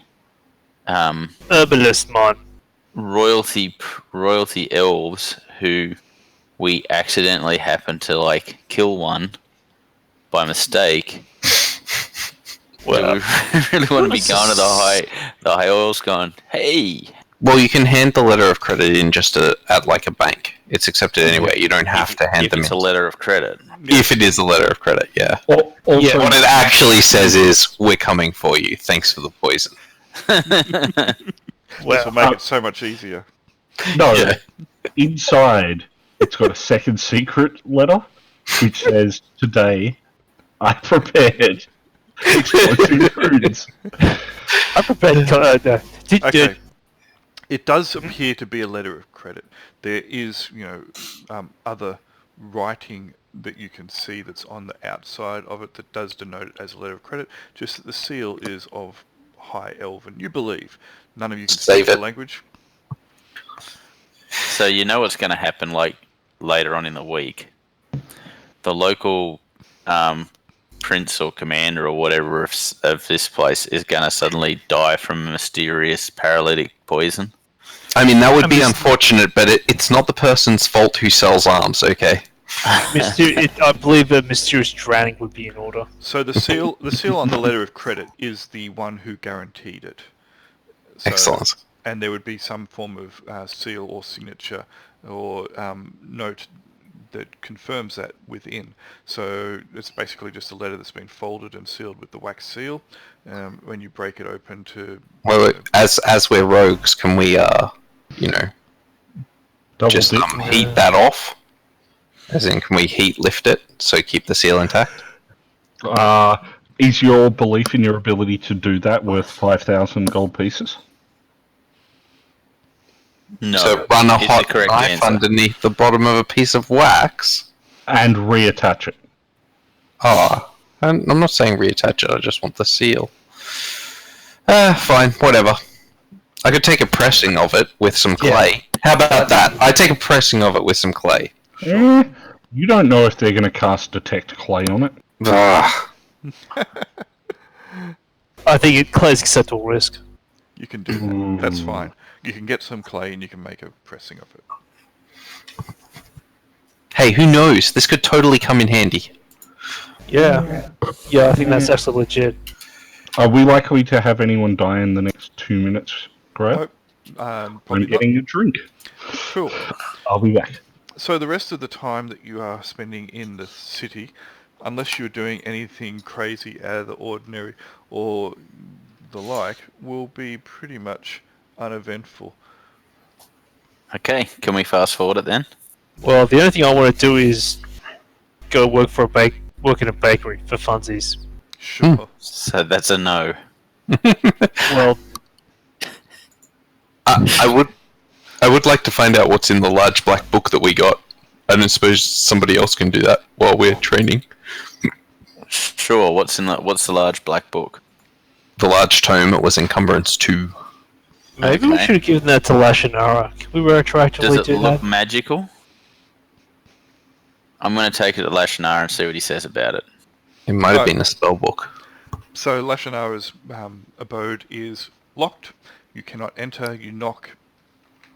Herbalist, man. royalty elves who we accidentally happened to kill one by mistake. Well, Do we really want to be going to the high oils going, hey, Well, you can hand the letter of credit in just at like a bank. It's accepted anyway. You don't have to hand If them it's in. a letter of credit. If it is a letter of credit, yeah. Also, What it actually says is, "We're coming for you. Thanks for the poison." This will make it so much easier. no, Yeah. inside it's got a second secret letter which says, "Today I prepared explosive runes." I prepared. No. Okay. It does appear to be a letter of credit. There is, other writing that you can see that's on the outside of it that does denote it as a letter of credit, just that the seal is of High Elven. You believe. None of you can Save speak the it. language. So you know what's going to happen like later on in the week. The local prince or commander or whatever of this place is going to suddenly die from a mysterious paralytic poison. I mean, that would be unfortunate, but it's not the person's fault who sells arms, okay? I believe a mysterious drowning would be in order. So the seal on the letter of credit is the one who guaranteed it. So, Excellent. And there would be some form of seal or signature or note that confirms that within. So it's basically just a letter that's been folded and sealed with the wax seal. When you break it open to... Wait. As we're rogues, can we, just heat that off? As in, can we lift it, so keep the seal intact? Is your belief in your ability to do that worth 5,000 gold pieces? No. So run a is hot the correct knife answer. underneath the bottom of a piece of wax? And reattach it. Oh, I'm not saying reattach it, I just want the seal. Fine, whatever. I could take a pressing of it with some clay. How about that? I take a pressing of it with some clay. You don't know if they're going to cast Detect Clay on it. Ugh. I think clay's acceptable risk. You can do that. That's fine. You can get some clay and you can make a pressing of it. Hey, who knows? This could totally come in handy. Yeah, I think that's actually legit. Are we likely to have anyone die in the next 2 minutes, Greg? Nope. I'm Probably getting a drink. Cool. I'll be back. So the rest of the time that you are spending in the city, unless you're doing anything crazy out of the ordinary or the like, will be pretty much uneventful. Okay, can we fast forward it then? Well, the only thing I want to do is go work in a bakery for funsies. Sure. So that's a no. Well, I would like to find out what's in the large black book that we got. I don't suppose somebody else can do that while we're training. Sure. What's the large black book? The large tome, it was encumbrance 2. maybe we should have given that to Lashinara. Can we retroactively Does it do look that? magical? I'm going to take it to Lashinar and see what he says about it. It might have been a spell book. So Lashinara's abode is locked. You cannot enter. You knock.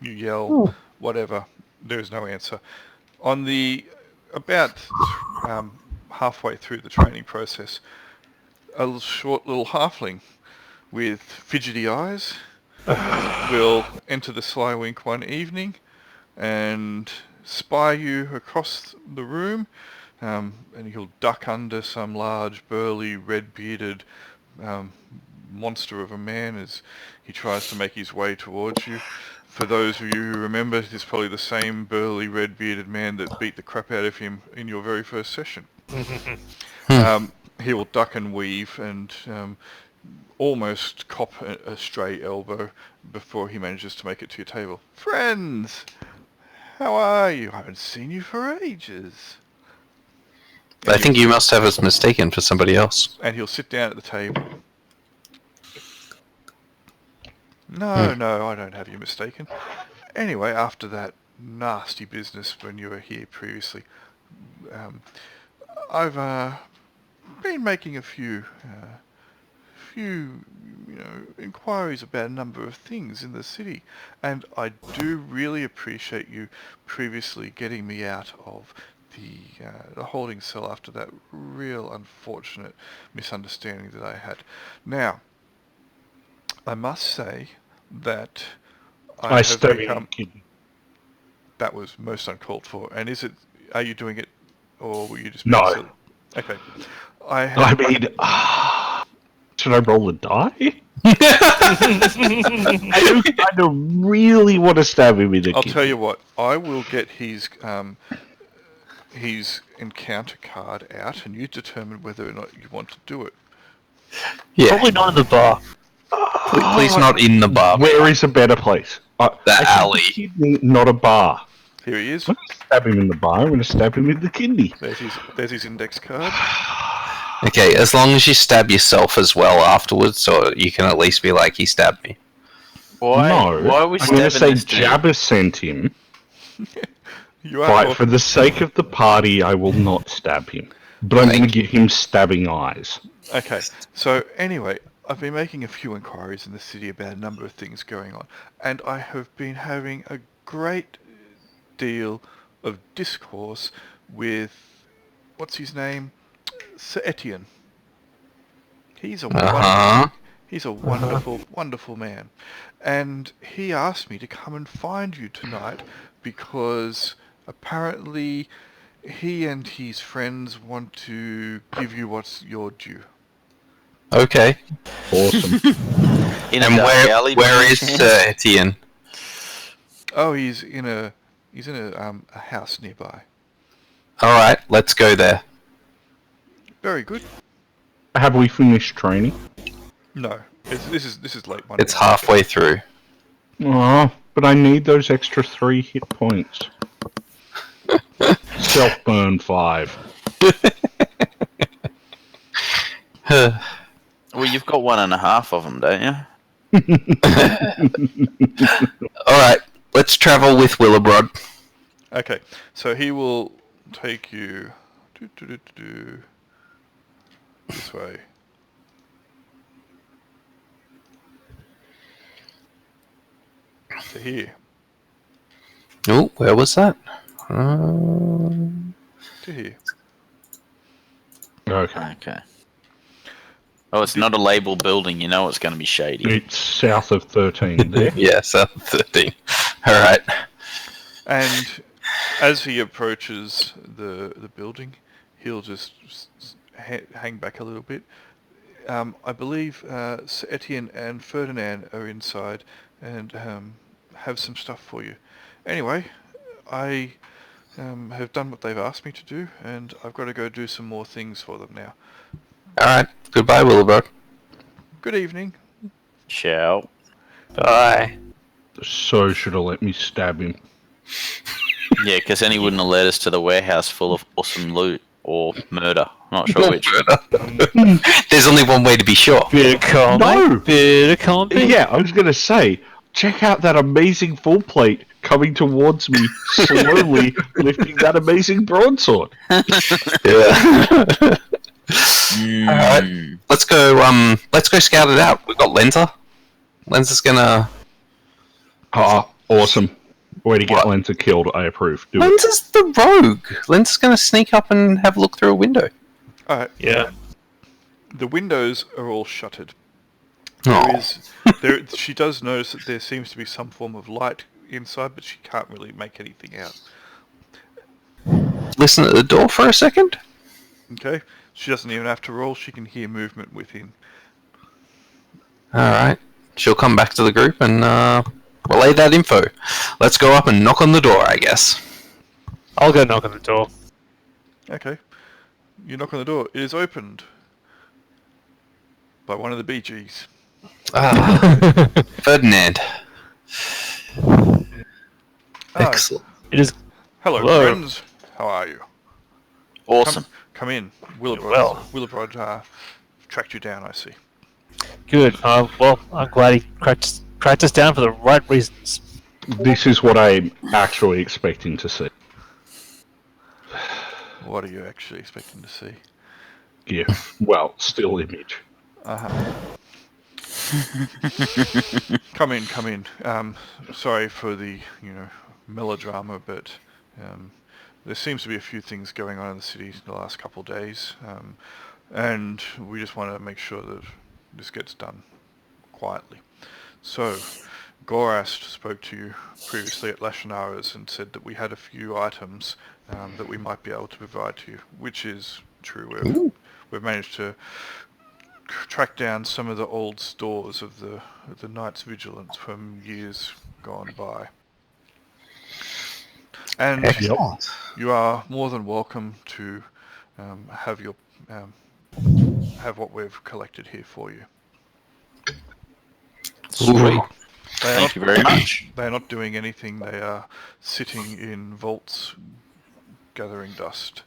You yell. Whatever. There is no answer. On the about halfway through the training process, a short little halfling with fidgety eyes will enter the Sly Wink one evening and spy you across the room, and he'll duck under some large, burly, red-bearded monster of a man as he tries to make his way towards you. For those of you who remember, he's probably the same burly, red-bearded man that beat the crap out of him in your very first session. He will duck and weave and almost cop a stray elbow before he manages to make it to your table. Friends! How are you? I haven't seen you for ages. I think you must have us mistaken for somebody else. And he'll sit down at the table. No, I don't have you mistaken. Anyway, after that nasty business when you were here previously, I've been making a few inquiries about a number of things in the city, and I do really appreciate you previously getting me out of the holding cell after that real unfortunate misunderstanding that I had. Now, I must say that I have stab him in the become... kidney. That was most uncalled for. And is it... Are you doing it, or were you just being No. silly? Okay. I mean, should I roll a die? I do kind of really want to stab him in the I'll kidney. tell you what. I will get his encounter card out, and you determine whether or not you want to do it. Yeah. Probably not in the bar. Please not in the bar. Where is a better place? The alley. Kidney, not a bar. Here he is. I'm going to stab him in the bar. I'm going to stab him in the kidney. There's his index card. Okay, as long as you stab yourself as well afterwards, so you can at least be like, he stabbed me. Why? No, Why are we I'm going to stabbing say this dude? Jabba sent him. You are But welcome. for the sake of the party, I will not stab him. But I'm going to give him stabbing eyes. Okay, so anyway, I've been making a few inquiries in the city about a number of things going on, and I have been having a great deal of discourse with, what's his name? Sir Etienne. He's a wonderful, wonderful man. And he asked me to come and find you tonight because apparently he and his friends want to give you what's your due. Okay. Awesome. In a And dark alley, by where any is chance? Etienne? Oh, he's in a house nearby. Alright, let's go there. Very good. Have we finished training? No, this is late Monday. It's halfway through. Oh, but I need those extra 3 hit points. Self-burn 5. Well, you've got 1.5 of them, don't you? Alright, let's travel with Willabrod. Okay, so he will take you this way. To here. Oh, where was that? To here. Okay. Okay. Oh, it's not a label building. You know it's going to be shady. It's south of 13 there. Yeah, South 13. Alright. And as he approaches the building, he'll just hang back a little bit. I believe Sir Etienne and Ferdinand are inside and have some stuff for you. Anyway, I have done what they've asked me to do, and I've got to go do some more things for them now. Alright, goodbye, Willabrod. Good evening. Ciao. Bye. So should have let me stab him. Yeah, because then he wouldn't have led us to the warehouse full of awesome loot or murder. Not sure which. There's only one way to be sure. Bit of comedy. No! Bit of comedy. Yeah, I was going to say, check out that amazing full plate coming towards me, slowly lifting that amazing broadsword. Yeah. Alright, let's go scout it out. We've got Lenza. Lenza's gonna... Ah, awesome. Way to get What? Lenza killed, I approve. Do it. Lenza's the rogue. Lenza's gonna sneak up and have a look through a window. Alright, Yeah. the windows are all shuttered. Oh. She does notice that there seems to be some form of light inside, but she can't really make anything out. Listen at the door for a second. Okay? She doesn't even have to roll, she can hear movement within. Alright. She'll come back to the group and relay that info. Let's go up and knock on the door, I guess. I'll go knock on the door. Okay. You knock on the door. It is opened by one of the BGs. Ah, Ferdinand. Ah, Excellent. It is hello, Hello. friends. How are you? Awesome. Come in. Willabrod. Well. Willabrod tracked you down, I see. good. Well, I'm glad he cracked us down for the right reasons. This is what I'm actually expecting to see. What are you actually expecting to see? Yeah, well, still image. Uh-huh. Come in. Sorry for the, melodrama, but there seems to be a few things going on in the city in the last couple of days, and we just want to make sure that this gets done quietly. So, Gorast spoke to you previously at Lashanaro's and said that we had a few items that we might be able to provide to you, which is true. We've managed to track down some of the old stores of the Knights Vigilance from years gone by. And Excellent. you are more than welcome to have your have what we've collected here for you. Sweet. They are Thank you very much. They are not doing anything. They are sitting in vaults, gathering dust.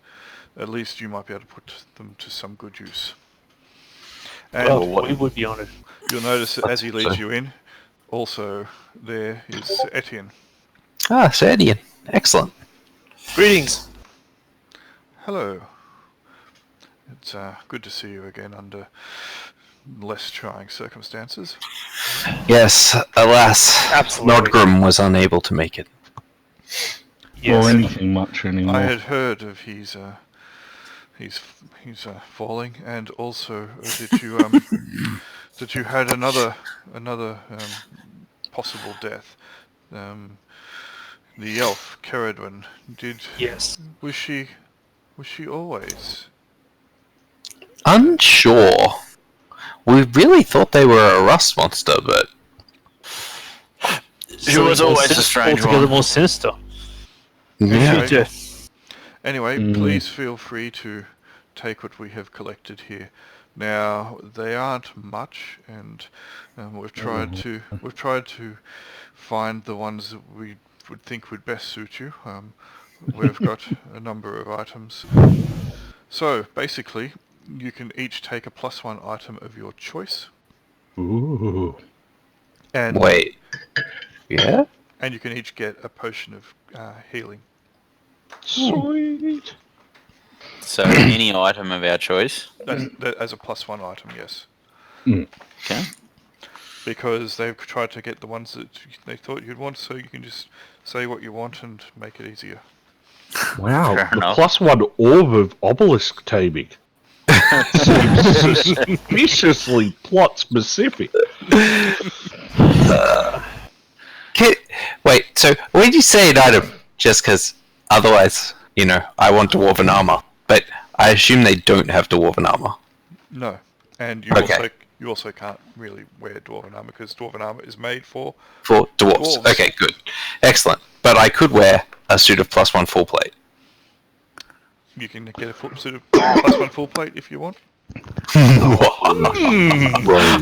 At least you might be able to put them to some good use. And Well, we would be honoured. you'll notice that as he leads you in, also there is Etienne. Ah, Serdian. Excellent. Greetings. Hello. It's good to see you again under less trying circumstances. Yes, alas, Absolutely. Nodgrim was unable to make it. Yes. Or anything much anymore. I had heard of he's falling, and also that you that you had another possible death. The elf Caradwin. Yes. Was she always? Unsure. We really thought they were a rust monster, but She was always a strange altogether one. more sinister. yeah. Okay. Anyway, Mm. please feel free to take what we have collected here. Now they aren't much, and we've tried to find the ones that we would think would best suit you. We've got a number of items. So basically, you can each take a +1 item of your choice, Ooh. and Wait. Yeah? and you can each get a potion of healing. Sweet. So any item of our choice. As a +1 item, yes. Okay. Because they've tried to get the ones that they thought you'd want, so you can just say what you want and make it easier. Wow. Fair The enough. +1 orb of obelisk taming. Seems suspiciously plot specific. Wait, so when did you say an item? Just because otherwise, I want dwarven armor. But I assume they don't have dwarven armor. No, and you Okay. also can't really wear dwarven armor because dwarven armor is made for. For dwarves. Dwarves. Okay, good. Excellent. But I could wear a suit of +1 full plate. You can get a suit of +1 full plate if you want.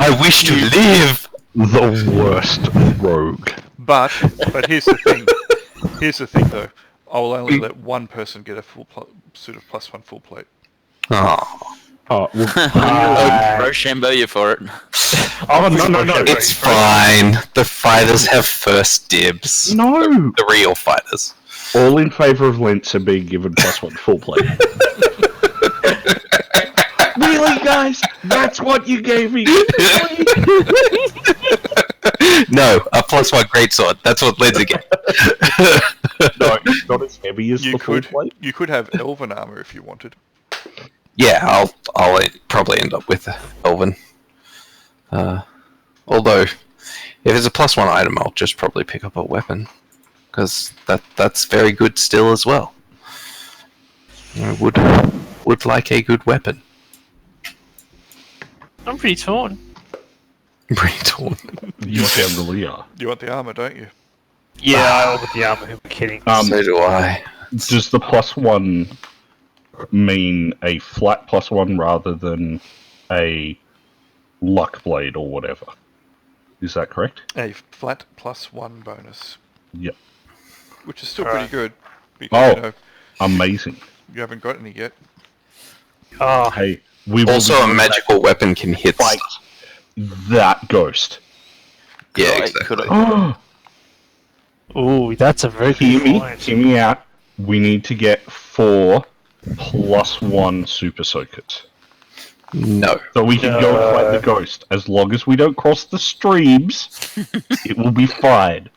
I wish to live! The worst rogue. But here's the thing. Here's the thing though. I will only let one person get a suit of +1 full plate. Oh. Oh, well, Rochambeau you for it. oh no. It's fine. The fighters have first dibs. No. The real fighters. All in favour of Lenser being given +1 full plate. Really, guys? That's what you gave me? No, a +1 greatsword. That's what Lindsay get. No, it's not as heavy as You the full could plate. you could have elven armor if you wanted. Yeah, I'll probably end up with Elven. Although, if it's a +1 item, I'll just probably pick up a weapon. Because that's very good still as well. I would like a good weapon. I'm pretty torn. Pretty torn. You generally are. You want the armor, don't you? Yeah, I with the armor. Who am I kidding? So do I. Does the +1 mean a flat +1 rather than a luck blade or whatever? Is that correct? A flat +1 bonus, Yep. which is still Alright. pretty good because Oh. Amazing. you haven't got any yet. Oh, Hey, we will Also, be a magical weapon can hit fight stuff. that ghost. Yeah, Could I- exactly. could I- ooh, that's a very Hear good me? point. Hear me out. We need to get 4 +1 super soakers. No. So we can go and fight the ghost. As long as we don't cross the streams, it will be fine.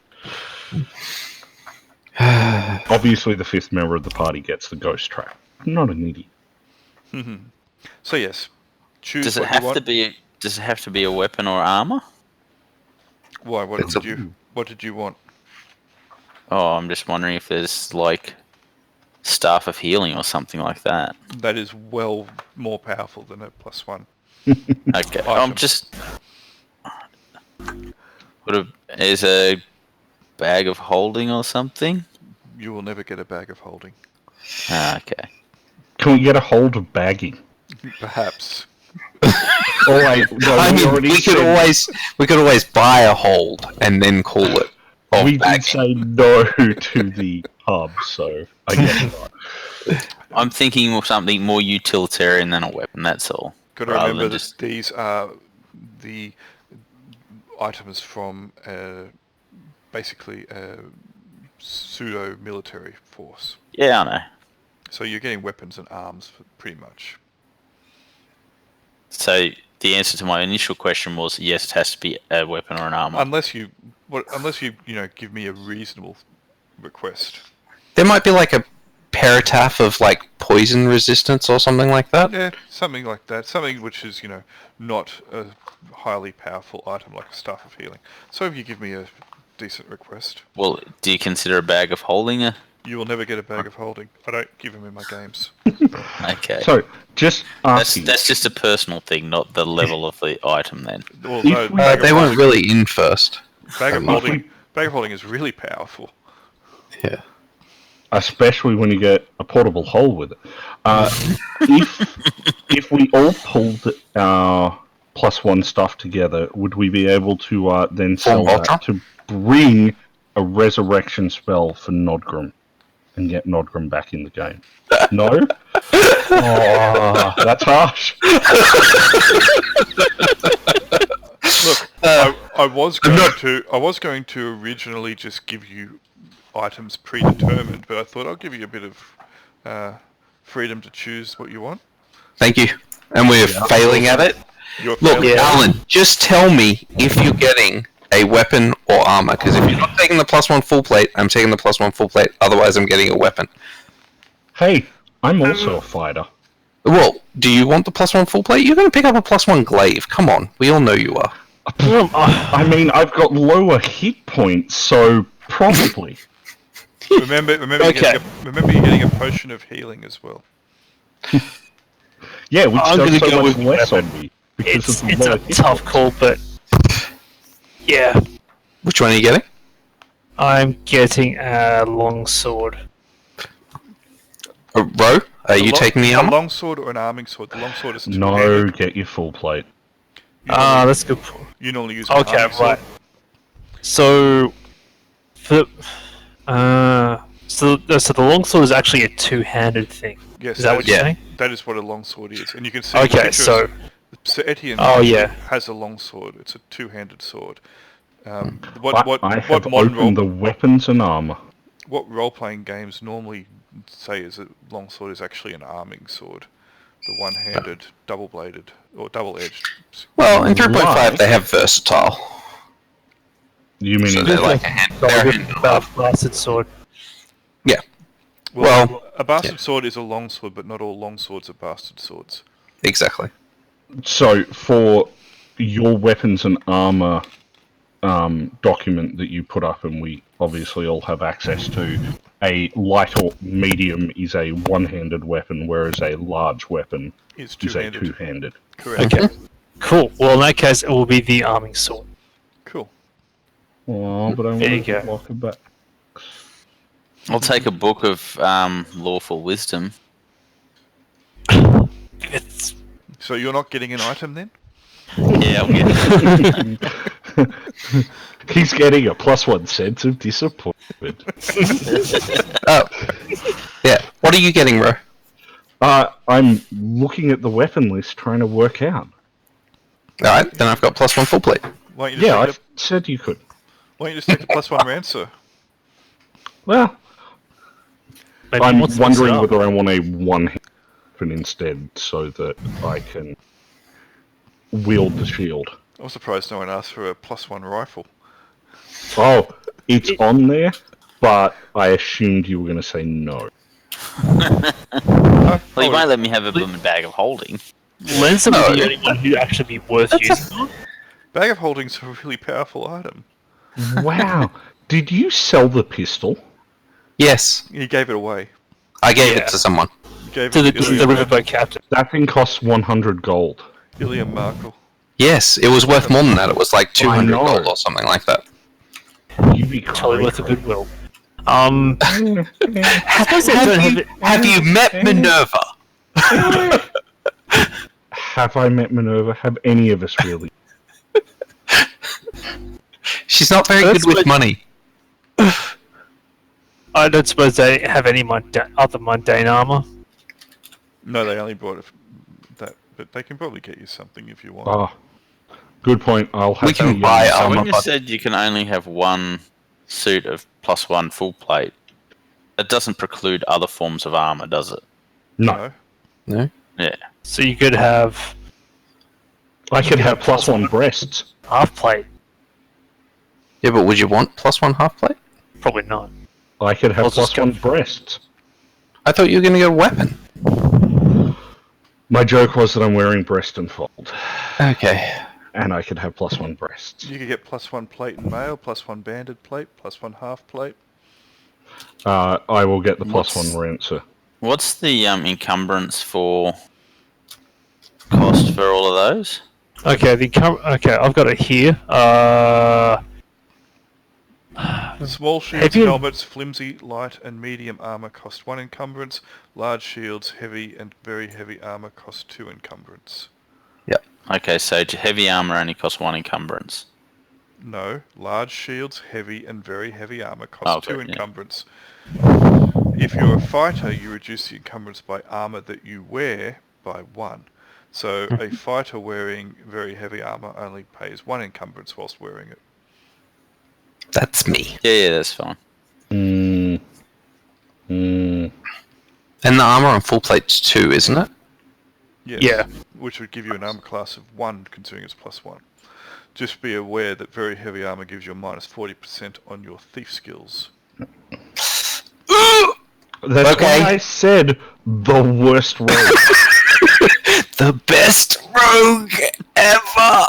Obviously, the 5th member of the party gets the ghost trap. I'm not an idiot. So yes, choose Does it what you have want. to be? Does it have to be a weapon or armor? Why? What It's would a- you? What did you want? Oh, I'm just wondering if there's like Staff of Healing or something like that. That is well more powerful than a +1. Okay, Item. I'm just. Is a bag of holding or something? You will never get a bag of holding. Ah, okay. Can we get a hold of bagging? Perhaps. Oh wait, no, I mean, already we could said- always buy a hold and then call it. Of we did bagging. say no to the hub, so I guess not. I'm thinking of something more utilitarian than a weapon, that's all. Got to Rather remember than that just- these are the items from basically a pseudo-military force. Yeah, I know. So you're getting weapons and arms, pretty much. So the answer to my initial question was yes, it has to be a weapon or an armor. Unless you give me a reasonable request. There might be like a parataph of like poison resistance or something like that. Yeah, something like that. Something which is, not a highly powerful item like a Staff of Healing. So if you give me a decent request. Well, do you consider a bag of holding a... You will never get a bag of holding. I don't give them in my games. Okay. So, just asking. That's just a personal thing, not the level of the item then. Well, no, They weren't really in first. Bag of holding is really powerful. Yeah. Especially when you get a portable hole with it. If we all pulled our +1 stuff together, would we be able to then sell Ultra? that to bring a resurrection spell for Nodgrim and get Nodgrim back in the game? No? Oh, that's harsh. Look, I was going to originally just give you items predetermined, but I thought I'll give you a bit of freedom to choose what you want. Thank you. And we're failing at it. You're Look, failing. Alan, just tell me if you're getting a weapon or armor. Because if you're not taking the +1 full plate, I'm taking the +1 full plate. Otherwise, I'm getting a weapon. Hey, I'm also a fighter. Well, do you want the +1 full plate? You're going to pick up a +1 glaive. Come on, we all know you are. I mean, I've got lower hit points, so probably. Remember, Okay. you're getting a potion of healing as well. Yeah, which I'm does gonna so go much with less weapon. on me. Because It's of the a lower hit tough call, but yeah, Which one are you getting? I'm getting a longsword. Ro, are you taking the A armor? longsword or an arming sword? The longsword is No, two-handed. get your full plate. That's good. You normally use an Okay, arming sword. right. So, for so the longsword is actually a two-handed thing. Yes, Is that what you're saying? That is what a longsword is, and you can see. Okay, pictures. so Sir Etienne has a longsword. It's a two-handed sword. What I have modern opened the weapons and armor. what role-playing games normally say is that longsword is actually an arming sword, the one-handed, double-bladed or double-edged. Well, in 3.5 Right. they have versatile. You mean So in they're like a hand. They're a hand and a half. bastard sword. Yeah. Well, Well, a bastard sword is a longsword, but not all longswords are bastard swords. Exactly. So, for your weapons and armor document that you put up, and we obviously all have access to, a light or medium is a one-handed weapon, whereas a large weapon It's is a two-handed. two-handed. Correct. Okay, cool. Well, in that case, it will be the arming sword. Cool. Oh, but I There you want to go. lock it back. I'll take a book of lawful wisdom. It's So you're not getting an item then? Yeah, I'll get He's getting a +1 sense of disappointment. Oh. Yeah. What are you getting, Ro? I'm looking at the weapon list, trying to work out. Alright, then I've got +1 full plate. Why don't you Yeah, I just said you could. take the +1 Rancer? Well, maybe I'm what's mixed wondering up. whether I want a one-hand weapon instead, so that I can wield the shield. I'm surprised no one asked for a +1 rifle. Oh, it's on there, but I assumed you were going to say no. Well, you won't let me have a blooming bag of holding. Lenza No. would be the only one who'd actually be worth using. Bag of Holding's a really powerful item. Wow. Did you sell the pistol? Yes, He gave it away. I gave Yeah. it to someone. He gave To it the to riverboat captain. That thing costs 100 gold. Ilium Markle. Yes, it was worth more than that. It was like 200 know. gold or something like that. You'd be Totally worth the crazy. goodwill. Have you met Minerva? Have I met Minerva? Have any of us really? She's not very That's good with what- money. I don't suppose they have any other mundane armor. No, they only brought that, but they can probably get you something if you want. Oh, good point. I'll have We can the, buy So armor, when you but said you can only have one suit of +1 full plate, that doesn't preclude other forms of armor, does it? No, no. Yeah. So you could have I could have +1 breasts. half plate. Yeah, but would you want +1 half plate? Probably not. I could have I'll just +1 go- breasts. I thought you were going to get a weapon. My joke was that I'm wearing breast and fold, Okay. and I could have +1 breasts. You could get +1 plate in mail, +1 banded plate, +1 half plate. I will get the What's- +1 rancer. What's the encumbrance for cost for all of those? Okay, okay, I've got it here. Small shields, Have you- helmets, flimsy, light, and medium armor cost 1 encumbrance. Large shields, heavy, and very heavy armor cost 2 encumbrance. Okay, so heavy armor only costs 1 encumbrance. No, large shields, heavy, and very heavy armor Oh, cost 2 okay, yeah. encumbrance. If you're a fighter, you reduce the encumbrance by armor that you wear by 1. So a fighter wearing very heavy armor only pays 1 encumbrance whilst wearing it. That's me. Yeah, that's fine. And the armor on full plate's 2, isn't it? Yes, Yeah. which would give you an armor class of 1, considering it's +1. Just be aware that very heavy armor gives you a minus 40% on your thief skills. That's Okay. why I said the worst rogue. The best rogue ever!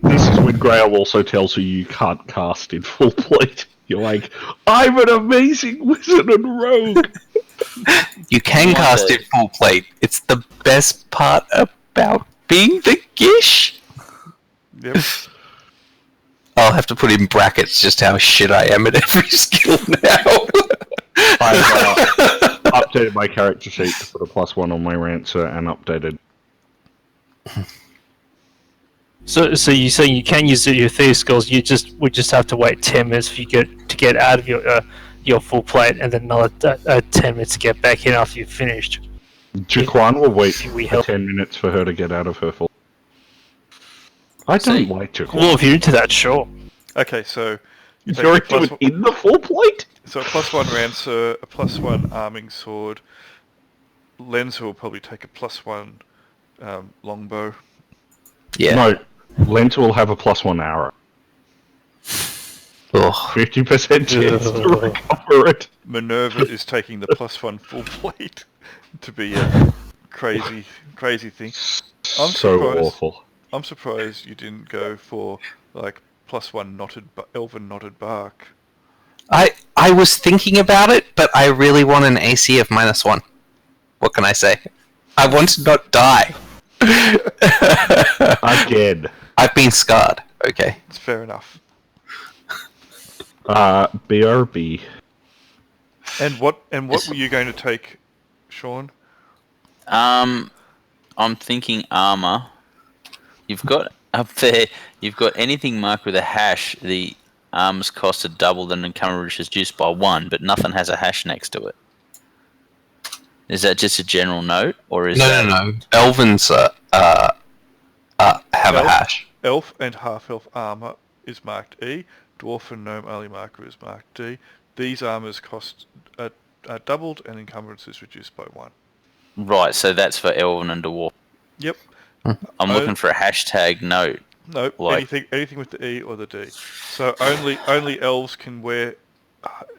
This is when Grail also tells you you can't cast in full plate. You're like, I'm an amazing wizard and rogue. You can Want cast it. it full plate. It's the best part about being the Gish. Yep. I'll have to put in brackets just how shit I am at every skill now. I've updated my character sheet to put a +1 on my rancer and updated. So you say you can use your thief skills. We just have to wait 10 minutes for you to get out of your full plate, and then another 10 minutes to get back in after you've finished. Jaquan will wait We for help. 10 minutes for her to get out of her full. I See, don't like Jaquan. Well, if you're into that, sure. Okay, so you take You're a plus into it in the full plate? So a +1 rancer, a +1 arming sword. Lenza will probably take a +1 longbow. Yeah. No, Lenta will have a +1 arrow. Ugh. 50% chance to recover it. Minerva is taking the +1 full plate to be a crazy thing. I'm so surprised. awful. I'm surprised you didn't go for like +1 elven knotted bark. I was thinking about it, but I really want an AC of -1. What can I say? I want to not die. Again. I've been scarred. Okay. It's fair enough. BRB. And what were you going to take, Sean? I'm thinking armor. You've got up there. You've got anything marked with a hash. The armor's cost are doubled and encumbrance is reduced by 1, but nothing has a hash next to it. Is that just a general note, or is that... No. Elvins have a hash. Elf and half-elf armor is marked E. Dwarf and gnome only marker is marked D. These armors cost are doubled and encumbrance is reduced by 1. Right, so that's for elven and dwarf. Yep. I'm looking for a hashtag note. No, Like- anything with the E or the D. So only elves can wear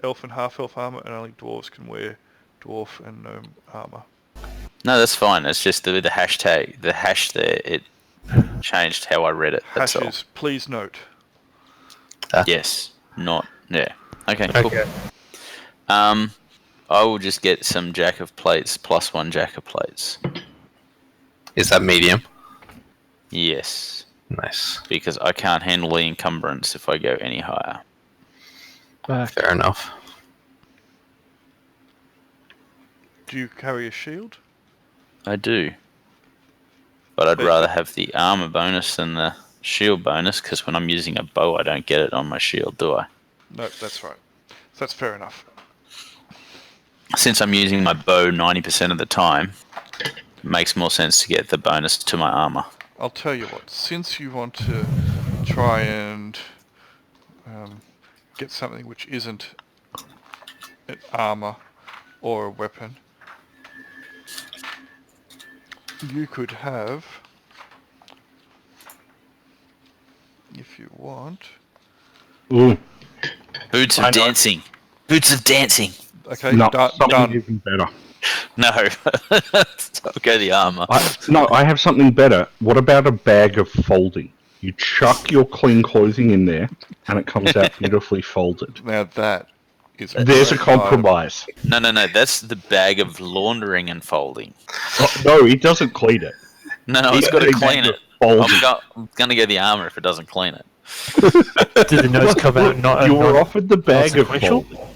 elf and half-elf armor, and only dwarves can wear dwarf and gnome armor. No, that's fine. It's just the hashtag, the hash there. It changed how I read it. That's all. Hashes, please note. Yes. Not. Yeah. Okay. Cool. Okay. I will just get some Jack of Plates plus 1 Jack of Plates. Is that medium? Yes. Nice. Because I can't handle the encumbrance if I go any higher. Fair enough. Do you carry a shield? I do. But I'd rather have the armor bonus than the shield bonus, because when I'm using a bow, I don't get it on my shield, do I? No, that's right. That's fair enough. Since I'm using my bow 90% of the time, it makes more sense to get the bonus to my armor. I'll tell you what, since you want to try and get something which isn't an armor or a weapon, you could have, if you want... Ooh. Boots of dancing. Boots of dancing. Okay, No, done. something even better. No. I'll go the armor. I have something better. What about a bag of folding? You chuck your clean clothing in there, and it comes out beautifully folded. Now that is There's a great item. compromise. No. That's the bag of laundering and folding. Oh, no, he doesn't clean it. No, it's got to clean it. Folding. I'm going to go the armor if it doesn't clean it. Did the notes come out? Not You were offered the bag of consequential? folding.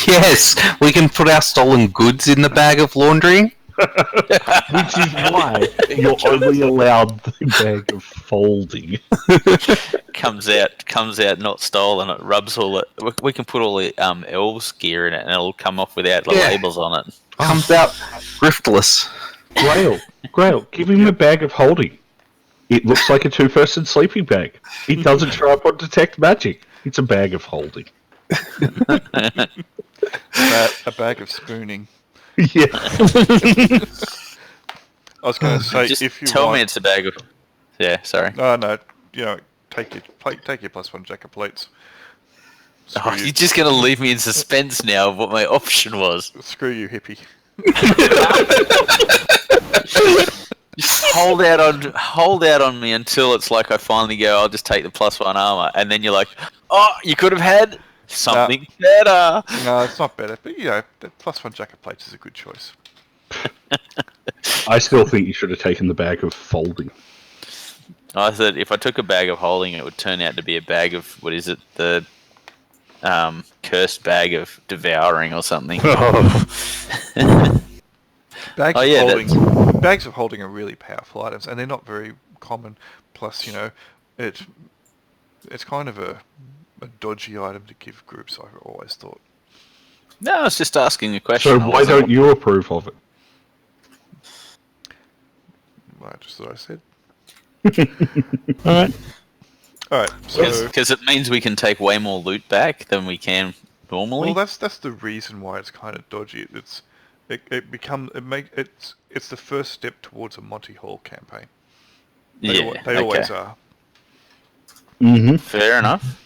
Yes, we can put our stolen goods in the bag of laundry. Which is why you're only allowed the bag of folding. Comes out not stolen. It rubs all it. We can put all the elves gear in it, and it'll come off without the labels on it. Comes out thriftless. Grail, give him a bag of holding. It looks like a two-person sleeping bag. It doesn't show up on Detect Magic. It's a bag of holding. A bag of spooning. Yeah. I was going to say, Just if you tell want... me it's a bag of. Yeah, sorry. No, you know, take your plus 1 Jack of Plates. Oh, you're just going to leave me in suspense now of what my option was. Screw you, hippie. Just hold out on me until it's like I finally go, I'll just take the plus 1 armor, and then you're like, oh, you could have had something better. No, it's not better, but you know, the plus 1 Jack of Plates is a good choice. I still think you should have taken the bag of folding. I said if I took a bag of holding, it would turn out to be a bag of, what is it, the cursed bag of devouring or something. Bags of holding are really powerful items, and they're not very common. Plus, you know, it's kind of a dodgy item to give groups, I've always thought. No, I was just asking a question. So why don't you approve of it? Well, just what I said. Alright. Alright, so... Because it means we can take way more loot back than we can normally. Well, that's the reason why it's kind of dodgy. It's the first step towards a Monty Hall campaign. They always are. Mm-hmm. Fair enough.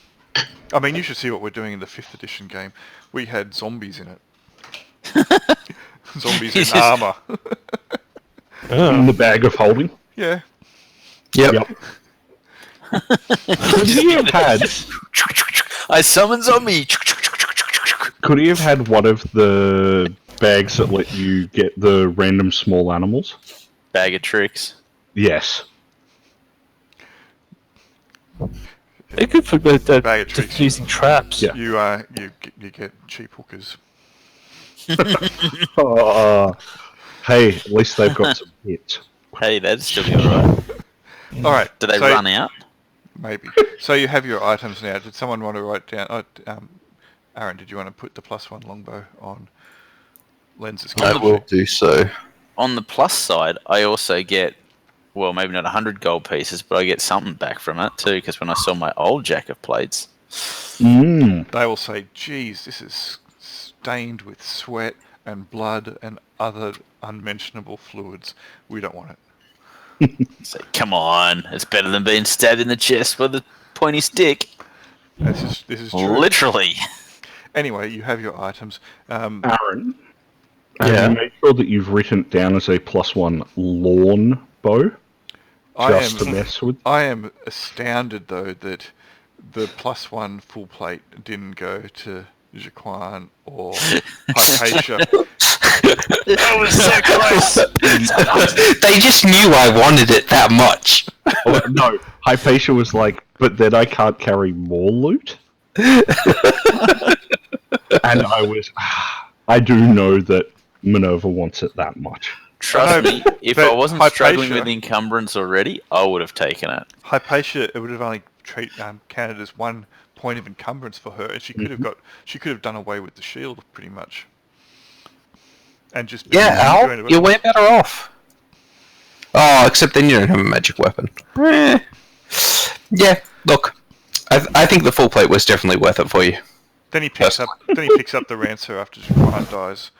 I mean, you should see what we're doing in the 5th edition game. We had zombies in it. Zombies in armor. In the bag of holding? Yeah. Yep. Could he have had... I summon zombie. Could he have had one of the bags that let you get the random small animals? Bag of tricks. Yes. They could put Bag of tricks. using traps. Yeah. You get cheap hookers. Hey, at least they've got some hits. Hey, that'd still be alright. Alright. Do they run out? Maybe. So you have your items now. Did someone want to write down... Aaron, did you want to put the plus 1 longbow on Lens's I will do so. On the plus side, I also get, well, maybe not 100 gold pieces, but I get something back from it too, because when I saw my old Jack of Plates... They will say, geez, this is stained with sweat and blood and other unmentionable fluids. We don't want it. Say, come on, it's better than being stabbed in the chest with a pointy stick. This is true. Literally. Anyway, you have your items. Aaron, have you made sure that you've written it down as a plus 1 lawn bow? Just to mess with? I am astounded, though, that the +1 full plate didn't go to Jaquan or Hypatia. That was so close. They just knew I wanted it that much. Oh, no, Hypatia was like, but then I can't carry more loot. And I do know that Minerva wants it that much. Trust me, if I wasn't Hypatia- struggling with encumbrance already, I would have taken it. Hypatia, it would have only counted as 1 point of encumbrance for her, and she could have done away with the shield pretty much. And just Yeah, Al, you're way better off. Oh, except then you don't have a magic weapon. Yeah, look, I think the full plate was definitely worth it for you. Then he picks up the Rancer after Jaquan dies.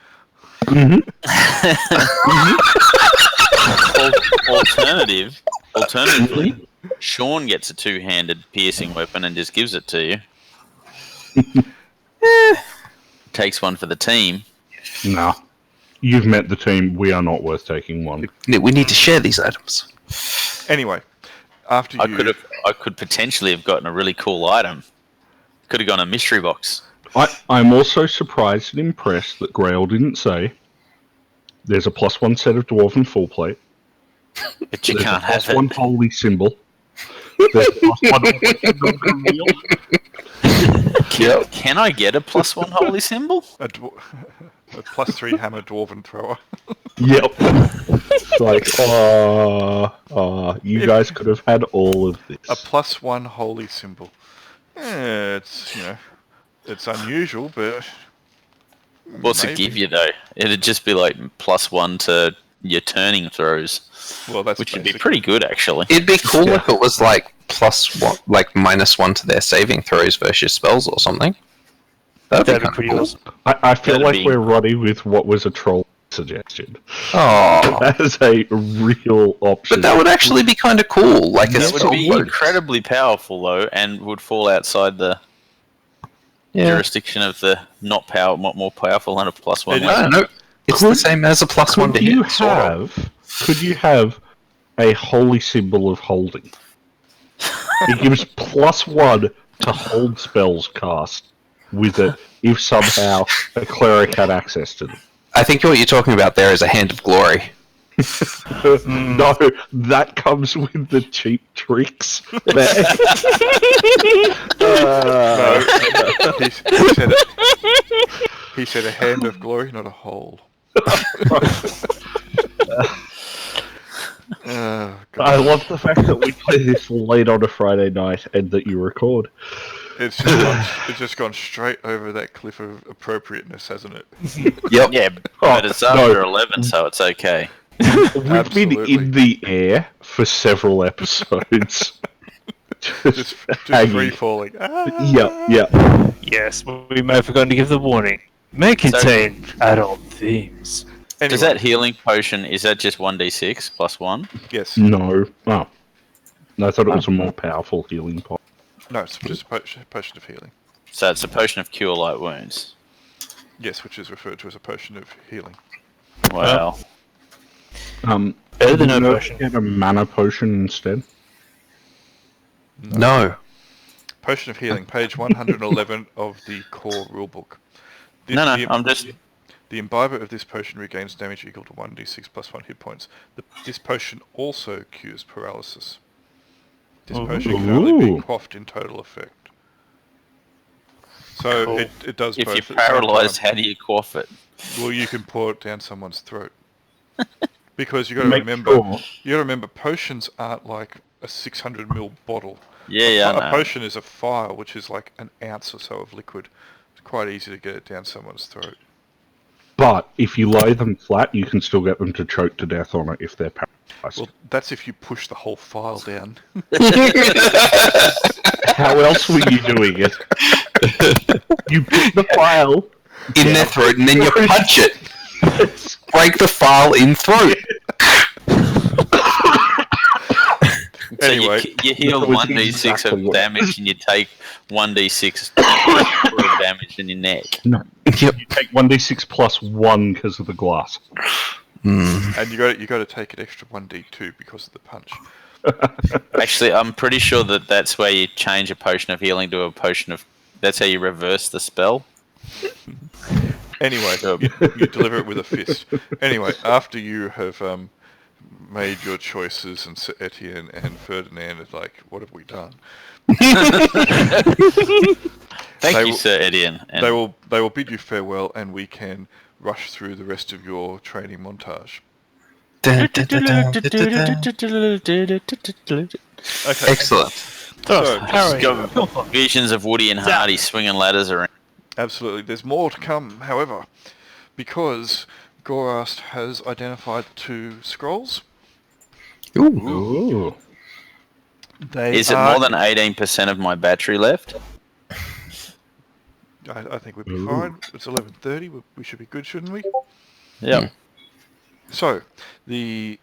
Alternatively, Sean gets a 2-handed piercing weapon and just gives it to you. Takes one for the team. No. You've met the team. We are not worth taking one. We need to share these items. Anyway, after I could potentially have gotten a really cool item. Could have gone a mystery box. I'm also surprised and impressed that Grail didn't say there's a +1 set of Dwarven full plate. But you There's can't a have +1 it. holy symbol. There's a +1 real. Can I get a +1 holy symbol? a +3 hammer Dwarven thrower. Yep. It's like, you guys could have had all of this. A +1 holy symbol. It's it's unusual, but What's it give you though? It'd just be like +1 to your turning throws, well, that's which would be basic. pretty good actually. It'd be cool if it was like +1, like -1 to their saving throws versus spells or something. That'd be That'd be kind pretty of cool. awesome. I feel That'd like be- we're running with what was a troll suggestion. Oh, That is a real option. but that would actually be kind of cool. Like a That would spell be boat. incredibly powerful though, and would fall outside the jurisdiction of the not more powerful than a +1. It is. I don't know. It's the same as a +1 to Could you hit. Sort of. could you have a holy symbol of holding? It gives +1 to hold spells cast with it if somehow a cleric had access to them. I think what you're talking about there is a hand of glory. No, that comes with the cheap tricks. No, he said a hand of glory, not a hole. Oh, God. I love the fact that we play this late on a Friday night and that you record. It's just gone straight over that cliff of appropriateness, hasn't it? Yep. Yeah, but it's after 11, so it's okay. We've been Absolutely. in the air for several episodes. Just hanging. free falling. Yeah. Yes, we may have forgotten to give the warning. May contain adult themes. Anyway, Does that healing potion, is that just 1d6 +1? yes. No. Oh. No, I thought it was a more powerful healing pot. No, it's just a potion of healing. So it's a potion of cure light wounds. Yes, which is referred to as a potion of healing. Wow. Better than did you no know potion. Get a mana potion instead. No. Potion of healing, page 111 of the core rulebook. No, I'm just... The imbiber of this potion regains damage equal to 1d6 plus 1 hit points. This potion also cures paralysis. This potion can only be Ooh. quaffed in total effect. So Cool. it does If both you're at the same paralysed, time. how do you quaff it? Well, you can pour it down someone's throat. Because you got to Make remember, potions aren't like a 600ml bottle. Yeah, A I know. potion is a phial, which is like an ounce or so of liquid. It's quite easy to get it down someone's throat. But if you lay them flat, you can still get them to choke to death on it if they're paralyzed. Well, that's if you push the whole phial down. How else were you doing it? You put the file In their throat, and then you punch it. Break the file in throat. So Anyway, you heal That was 1d6 exactly of what- damage and you take 1d6 of damage in your neck. No. Yep. You take 1d6 plus 1 because of the glass. and you got to take an extra 1d2 because of the punch. Actually, I'm pretty sure that that's where you change a potion of healing to a potion of. That's how you reverse the spell. Anyway, Yep. you deliver it with a fist. Anyway, after you have made your choices, and Etienne and Ferdinand are like, what have we done? Thank They you, will- Sir Etienne. And They will bid you farewell, and we can rush through the rest of your training montage. Okay. Excellent. So, Harry, go- go for it. Visions of Woody and Hardy swinging ladders around. absolutely. There's more to come, however, because Gorast has identified 2 scrolls. Ooh. Ooh. They Is it are- more than 18% of my battery left? I think we'd be Ooh. fine. It's 11:30. We should be good, shouldn't we? Yeah. So, the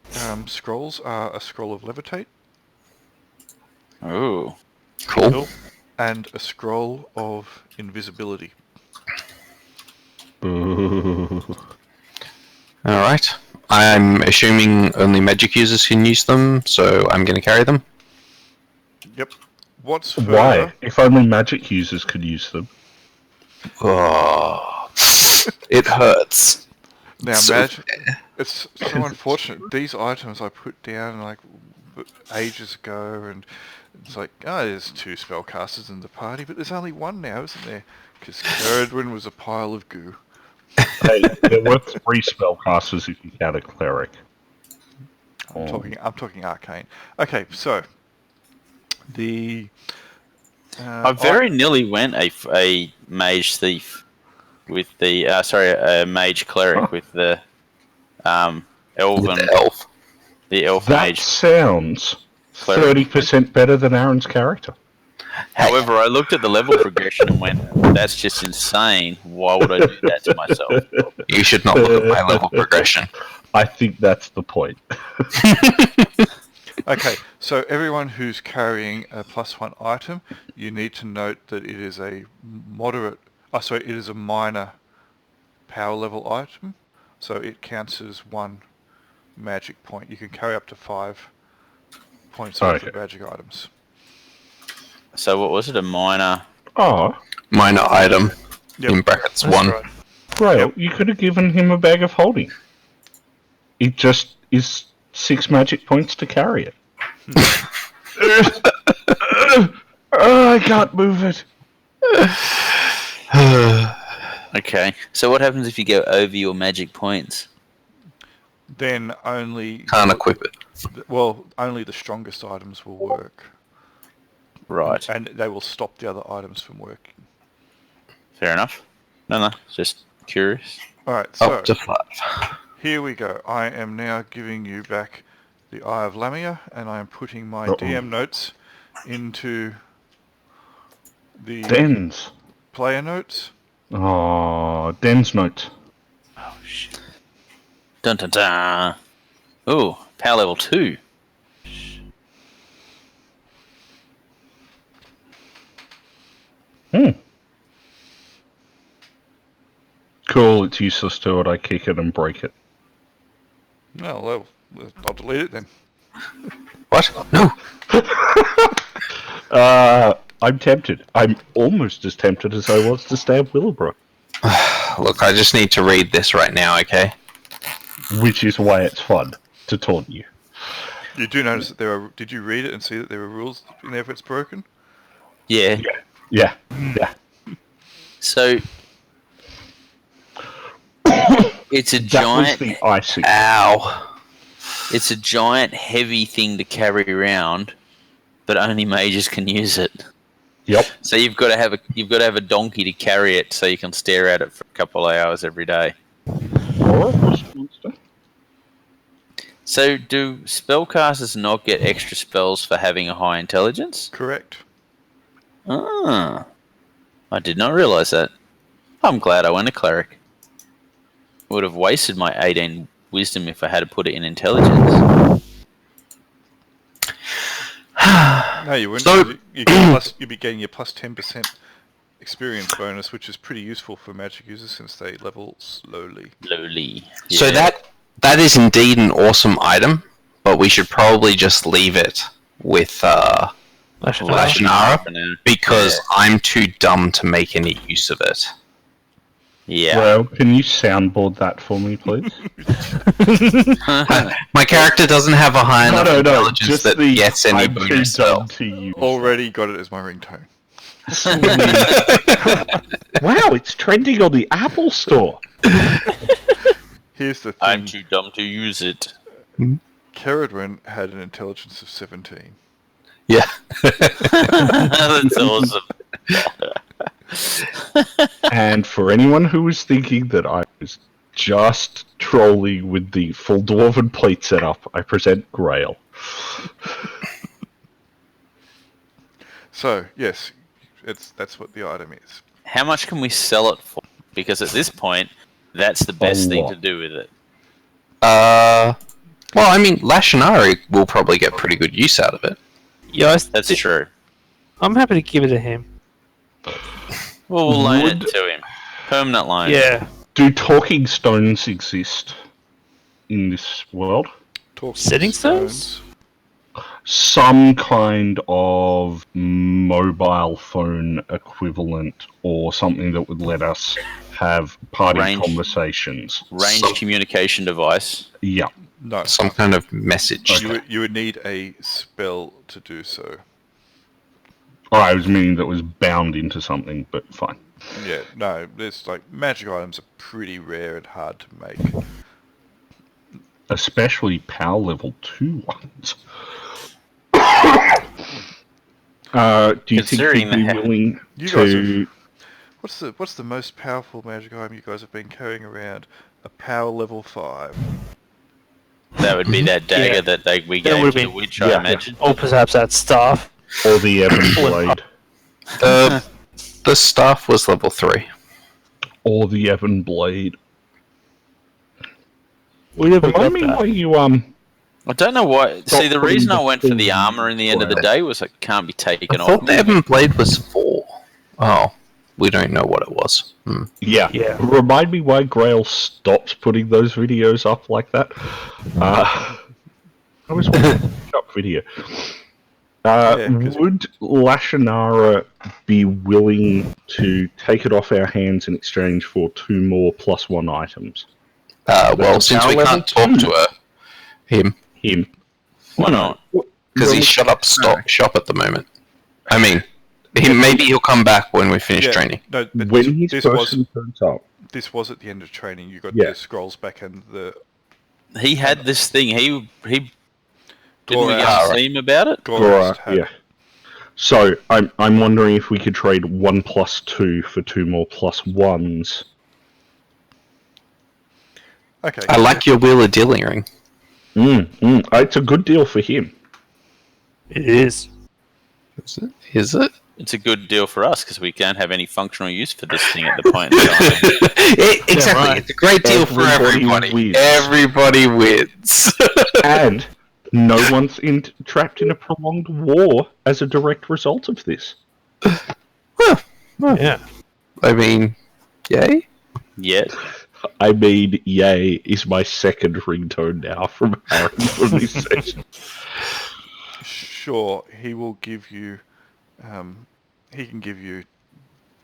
scrolls are a scroll of levitate Ooh. Cool. and a scroll of invisibility. Ooh. All right. I'm assuming only magic users can use them, so I'm going to carry them. Yep. What's further? Why? If only magic users could use them. Oh, it hurts. Now, So- it's so unfortunate. These items I put down like ages ago, and it's like, oh, there's 2 spellcasters in the party, but there's only 1 now, isn't there? Because Caradwin was a pile of goo. Hey, there were 3 spellcasters if you count a cleric. I'm talking arcane. Okay, so the I very nearly went a mage thief with the a mage cleric with the elven With the elf. the elf That mage. sounds Cleric. 30% better than Aaron's character. However, I looked at the level progression and went, "That's just insane. Why would I do that to myself?" You should not look at my level progression. I think that's the point. Okay, so everyone who's carrying a +1 item, you need to note that it is a it is a minor power level item, so it counts as 1 magic point. You can carry up to 5 points worth of Okay. magic items. So what was it? A minor? Oh, Minor item, Yep. in brackets That's 1. right. Grail, you could have given him a bag of holding. It just is 6 magic points to carry it. I can't move it. Okay. So what happens if you go over your magic points? Then only Can't equip it. only the strongest items will work, Right. and they will stop the other items from working. Fair enough. No, just curious. All right, so Up to 5. here we go. I am now giving you back the Eye of Lamia, and I am putting my DM notes into the Den's. player notes. Oh, Den's notes. Oh shit. Dun dun dun. Ooh, power level 2. Cool, it's useless to it. I kick it and break it. Well, I'll delete it then. What? No. I'm tempted. I'm almost as tempted as I was to stab Willowbrook, Look, I just need to read this right now, okay? which is why it's fun to taunt you. You do notice that there are. Did you read it and see that there are rules in there if it's broken? Yeah. Yeah. So it's a That was giant. the icing. Ow. It's a giant, heavy thing to carry around, but only mages can use it. Yep. So you've got to have a donkey to carry it, so you can stare at it for a couple of hours every day. Or a ghost monster. So do spellcasters not get extra spells for having a high intelligence? Correct. Ah, I did not realize that. I'm glad I went a cleric. Would have wasted my 18 wisdom if I had to put it in intelligence. No, you wouldn't. So- 'Cause you'd be getting your plus 10% experience bonus, which is pretty useful for magic users since they level slowly. Lowly. So Yeah. that is indeed an awesome item, but we should probably just leave it with Lashinara For now. because I'm too dumb to make any use of it. Yeah. Well, can you soundboard that for me, please? My character doesn't have a high enough intelligence just that the gets any I'm too bonus dumb spell. to use. Already got it as my ringtone. Wow, it's trending on the Apple Store. Here's the thing. I'm too dumb to use it. Caradwin had an intelligence of 17. Yeah. That's awesome. And for anyone who was thinking that I was just trolling with the full Dwarven plate setup, I present Grail. So, yes, that's what the item is. How much can we sell it for? Because at this point, that's the best thing lot. to do with it. Well, I mean, Lashinari will probably get pretty good use out of it. Yeah, That's true. I'm happy to give it to him. Well, we'll loan Would- it to him. Permanent loan. Yeah. Do talking stones exist in this world? Talk Setting stones? Some kind of mobile phone equivalent or something that would let us have party Range. conversations. Range So- communication device. Yeah. No. Some kind of message. You would need a spell to do so. Oh, I was meaning that was bound into something, but fine. Yeah, no, there's like magic items are pretty rare and hard to make. Especially power level 2 ones. Do you think Considering you'd be the willing You guys to... What's the most powerful magic item you guys have been carrying around? A power level 5. That would be that dagger Yeah. that we That gave would've to the been- witch, yeah. I imagine. Or perhaps that staff. Or the Ebon Blade. The staff was level 3. Or the Ebon Blade. We never got Remind me that. why you, I don't know why. See, the putting reason I the went for the full armor in the end of the blade. day was it can't be I taken thought off. the Ebon Blade was 4. Oh, we don't know what it was. Yeah. Yeah. Remind me why Grail stopped putting those videos up like that. I was watching up video. Yeah, 'cause- Would Lashinara be willing to take it off our hands in exchange for 2 more +1 items? Well, That's since power we level can't talk 2. to her, him, Him. Why not? because he's shut up shop at the moment. I mean, maybe he'll come back when we finish training. No, but When his this was person turns up. this was at the end of training. You got Yeah. the scrolls back and the He had this thing. He didn't we Gorak. go see him about it? Gorak had. Yeah. So I'm wondering if we could trade 1 +2 for 2 more +1s. Okay. I like your Wheel of Dealing ring. It's a good deal for him. It is. Is it? It's a good deal for us because we can't have any functional use for this thing at the point in time. Exactly. right. It's a great deal for Everybody everybody. wins. Everybody wins. And no one's trapped in a prolonged war as a direct result of this. Yeah. I mean, yay? Yet. I mean, yay is my second ringtone now from Aaron for this session. Sure, he will give you. He can give you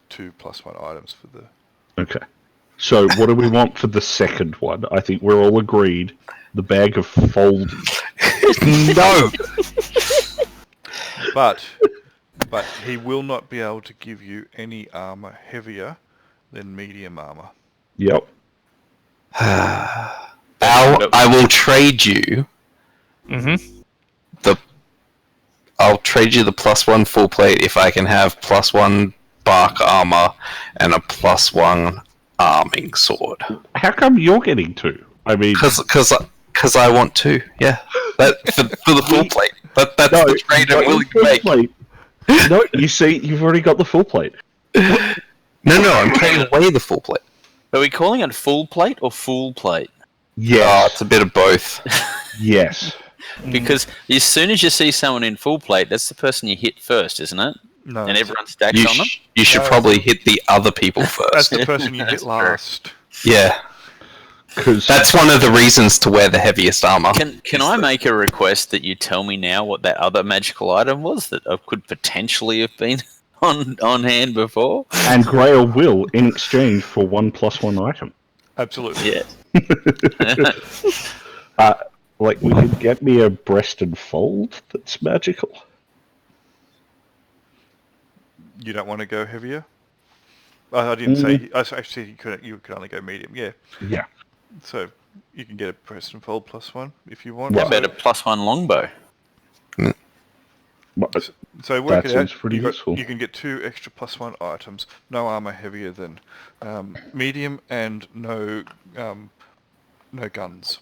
2 +1 items for the. Okay. So what do we want for the second one? I think we're all agreed. The bag of fold. No. But he will not be able to give you any armor heavier than medium armor. Yep. I will trade you Mm-hmm. I'll trade you the +1 full plate if I can have +1 bark armor and a +1 arming sword. How come you're getting 2? I mean, Because I want to. Yeah. That for the full plate. That's the trade I'm willing to make. Plate. No, you see, you've already got the full plate. No, I'm trading away the full plate. Are we calling it full plate or full plate? Oh, Yes. it's a bit of both. Yes. Because as soon as you see someone in full plate, that's the person you hit first, isn't it? No, And everyone stacks on them? You should probably hit the other people that's first. the person you That's hit last. Yeah. Because That's one of the reasons to wear the heaviest armor. Can I make a request that you tell me now what that other magical item was that could potentially have been on hand before? and Grail will in exchange for 1+1 item. Absolutely. Yeah. Like we could get me a breasted fold that's magical. You don't want to go heavier? I didn't say. Actually, you could only go medium. Yeah. Yeah. So you can get a Preston Fold +1 if you want. How about a +1 longbow? But So work that it out. seems pretty You useful. can get 2 extra +1 items. No armor heavier than medium, and no guns.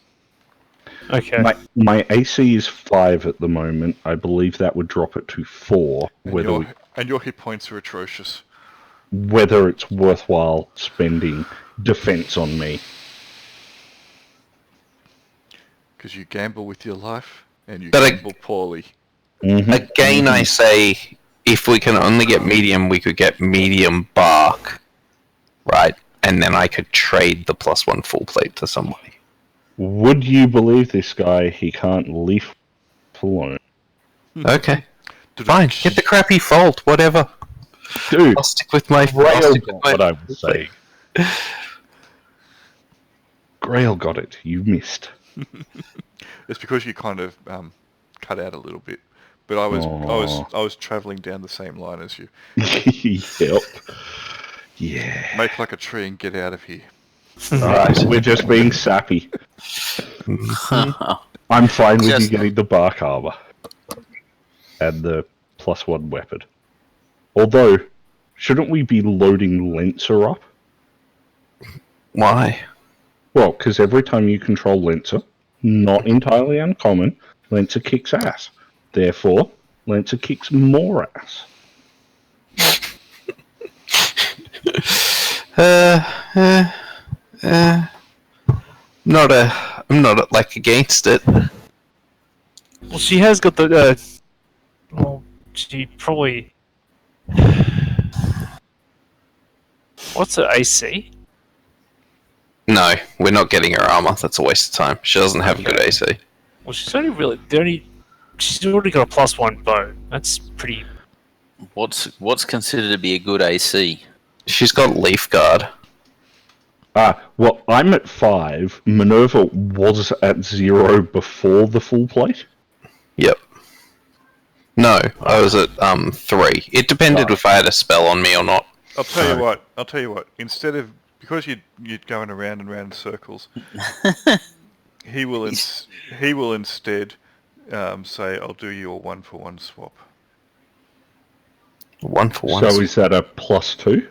Okay. My AC is 5 at the moment. I believe that would drop it to 4. And your hit points are atrocious. Whether it's worthwhile spending defense on me. Because you gamble with your life, and you But gamble poorly. Again, I say, if we can only get medium, we could get medium bark, right? And then I could trade the +1 full plate to somebody. Would you believe this guy? He can't leave alone. Okay, fine. Get the crappy fold, whatever. Dude, I'll stick with my. Grail got what I was saying. Grail got it. You missed. It's because you kind of cut out a little bit, but I was travelling down the same line as you. Yep. Yeah. Make like a tree and get out of here. Alright, we're just being sappy. I'm fine with you getting the bark armor. And the +1 weapon. Although, shouldn't we be loading Lancer up? Why? Well, because every time you control Lancer, not entirely uncommon, Lancer kicks ass. Therefore, Lancer kicks more ass. I'm not like against it. Well, she has got the. Well, she probably. What's her AC? No, we're not getting her armor. That's a waste of time. She doesn't have a good AC. Well, she's only really. She's already got a +1 bow. That's pretty. What's considered to be a good AC? She's got Leaf Guard. Well, I'm at 5. Minerva was at 0 before the full plate. Yep. No, I was at 3. It depended if I had a spell on me or not. I'll tell you what. Instead of because you're going around and round in circles, he will instead say, "I'll do you a 1-for-1 swap." 1-for-1. So is that a +2?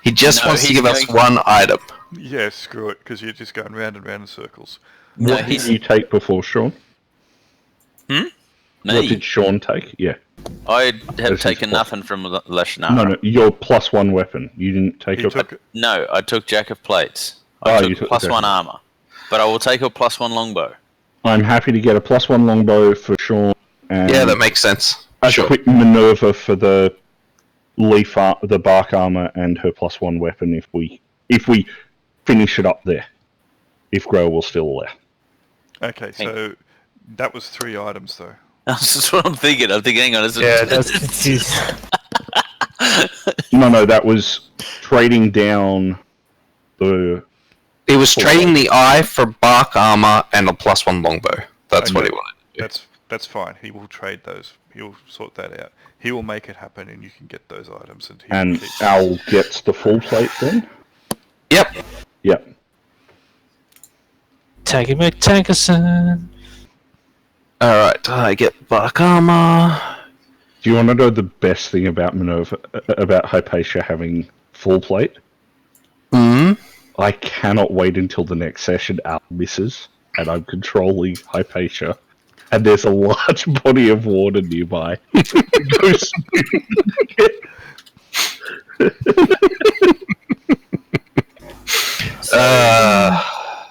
He just wants to give us one item. Yeah, screw it, because you're just going round and round in circles. What did you take before, Sean? What Me? did Sean take? Yeah. I have This taken is nothing from Lashnara. No, your +1 weapon. You didn't take He a... took it. No, I took Jack of Plates. Oh, I you took took the +1 Jack of- armor. But I will take a +1 longbow. I'm happy to get a +1 longbow for Sean. And Yeah, that makes sense. a Sure. quick Minerva for the the bark armor and her +1 weapon if we finish it up there. If Grail will still allow. Okay, so that was 3 items though. That's what I'm thinking. I'm thinking, hang on. Yeah, that's confused. No, that was trading down the... It was trading the eye for bark armor and a +1 longbow. That's what he wanted to do. That's fine. He will trade those. He'll sort that out. He will make it happen, and you can get those items. And Owl gets the full plate then? Yep. Yep. Taggy McTankerson. Alright, I get bark armor. Do you want to know the best thing about Minerva, about Hypatia having full plate? I cannot wait until the next session Owl misses, and I'm controlling Hypatia, and there's a large body of water nearby. Go swimming.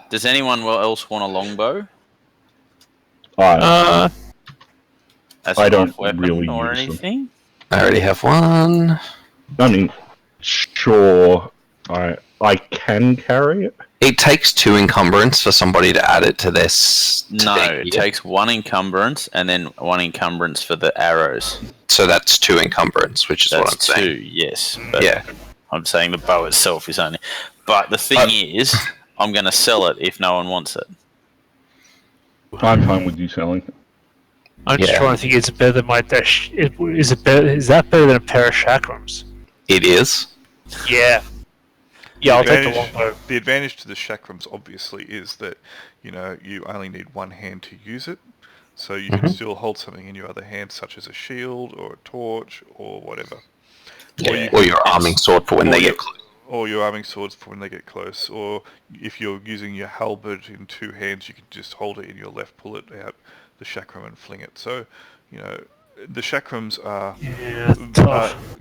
Does anyone else want a longbow? I As I a don't knife weapon really or use them. anything? I already have one. mean, sure, I can carry it. It takes 2 encumbrance for somebody to add it to their. No, it takes 1 encumbrance and then 1 encumbrance for the arrows. So that's 2 encumbrance, which is what I'm That's saying. 2, yes. But Yeah. I'm saying the bow itself is only. But the thing is, I'm going to sell it if no one wants it. I'm fine with you selling it. I'm just Yeah. trying to think. Is it better than my dash? Is that better than a pair of chakrams? It is. Yeah. Yeah, I'll take the longbow. The advantage to the chakrams obviously is that, you only need one hand to use it, so you can still hold something in your other hand, such as a shield or a torch or whatever. Or your arming sword for when they get close. Or your arming swords for when they get close. Or if you're using your halberd in 2 hands, you can just hold it in your left, pull it out the chakram and fling it. So, the chakrams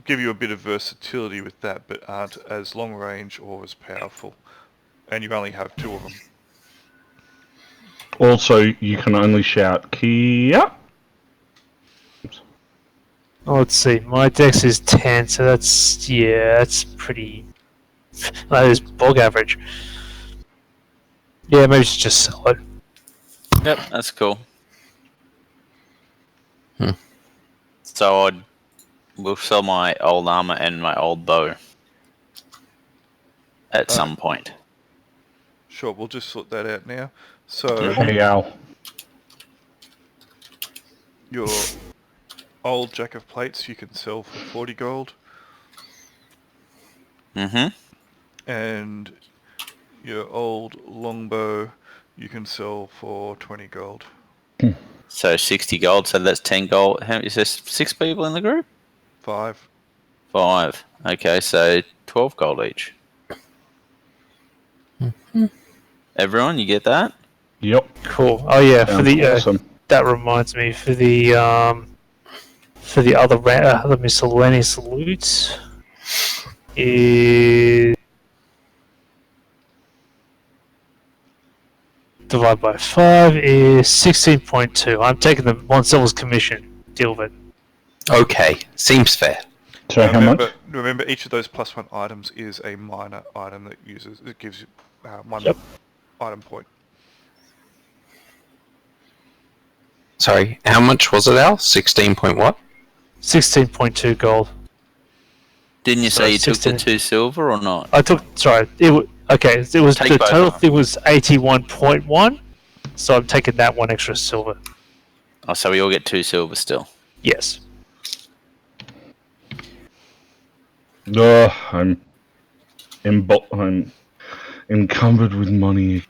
give you a bit of versatility with that, but aren't as long range or as powerful. And you only have 2 of them. Also, you can only shout Kia. Oh, let's see. My dex is 10, so that's pretty. That is bog average. Yeah, maybe just sell it. Yep, that's cool. So we'll sell my old armor and my old bow at some point. Sure, we'll just sort that out now. So, Hey, Al. your old Jack of Plates you can sell for 40 gold. Mm-hmm. And your old longbow you can sell for 20 gold. So 60 gold, so that's 10 gold. How is there 6 people in the group? 5. 5. Okay, so 12 gold each. Everyone, you get that? Yep. Cool. Oh yeah, for the Awesome. that reminds me for the other miscellaneous loot is divided by 5 is 16.2. I'm taking the 1 silver's commission. Deal with it. Okay, seems fair. So how much? Remember, each of those +1 items is a minor item that gives you 1 item point. Sorry, how much was it, Al? 16 point what? 16.2 gold. Didn't you say you took the 16. 2 silver or not? I took. Sorry. It was Take the both total of them. thing was 81.1. So I'm taking that 1 extra silver. Oh, so we all get 2 silver still. Yes. I'm encumbered with money.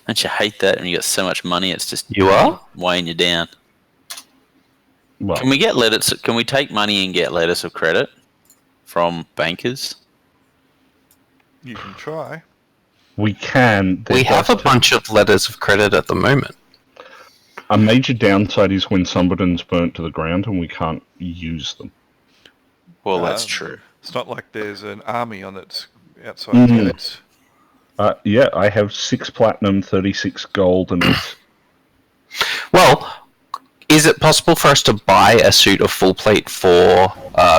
Don't you hate that when you got so much money? It's just You are? weighing you down. Well, Can we get letters? Can we take money and get letters of credit from bankers? You can try. we can. We have a bunch of letters of credit at the moment. A major downside is when somebody's burnt to the ground and we can't use them. Well, that's true. It's not like there's an army on its outside the gates. Yeah, I have 6 platinum, 36 gold, and it's... Well, is it possible for us to buy a suit of full plate for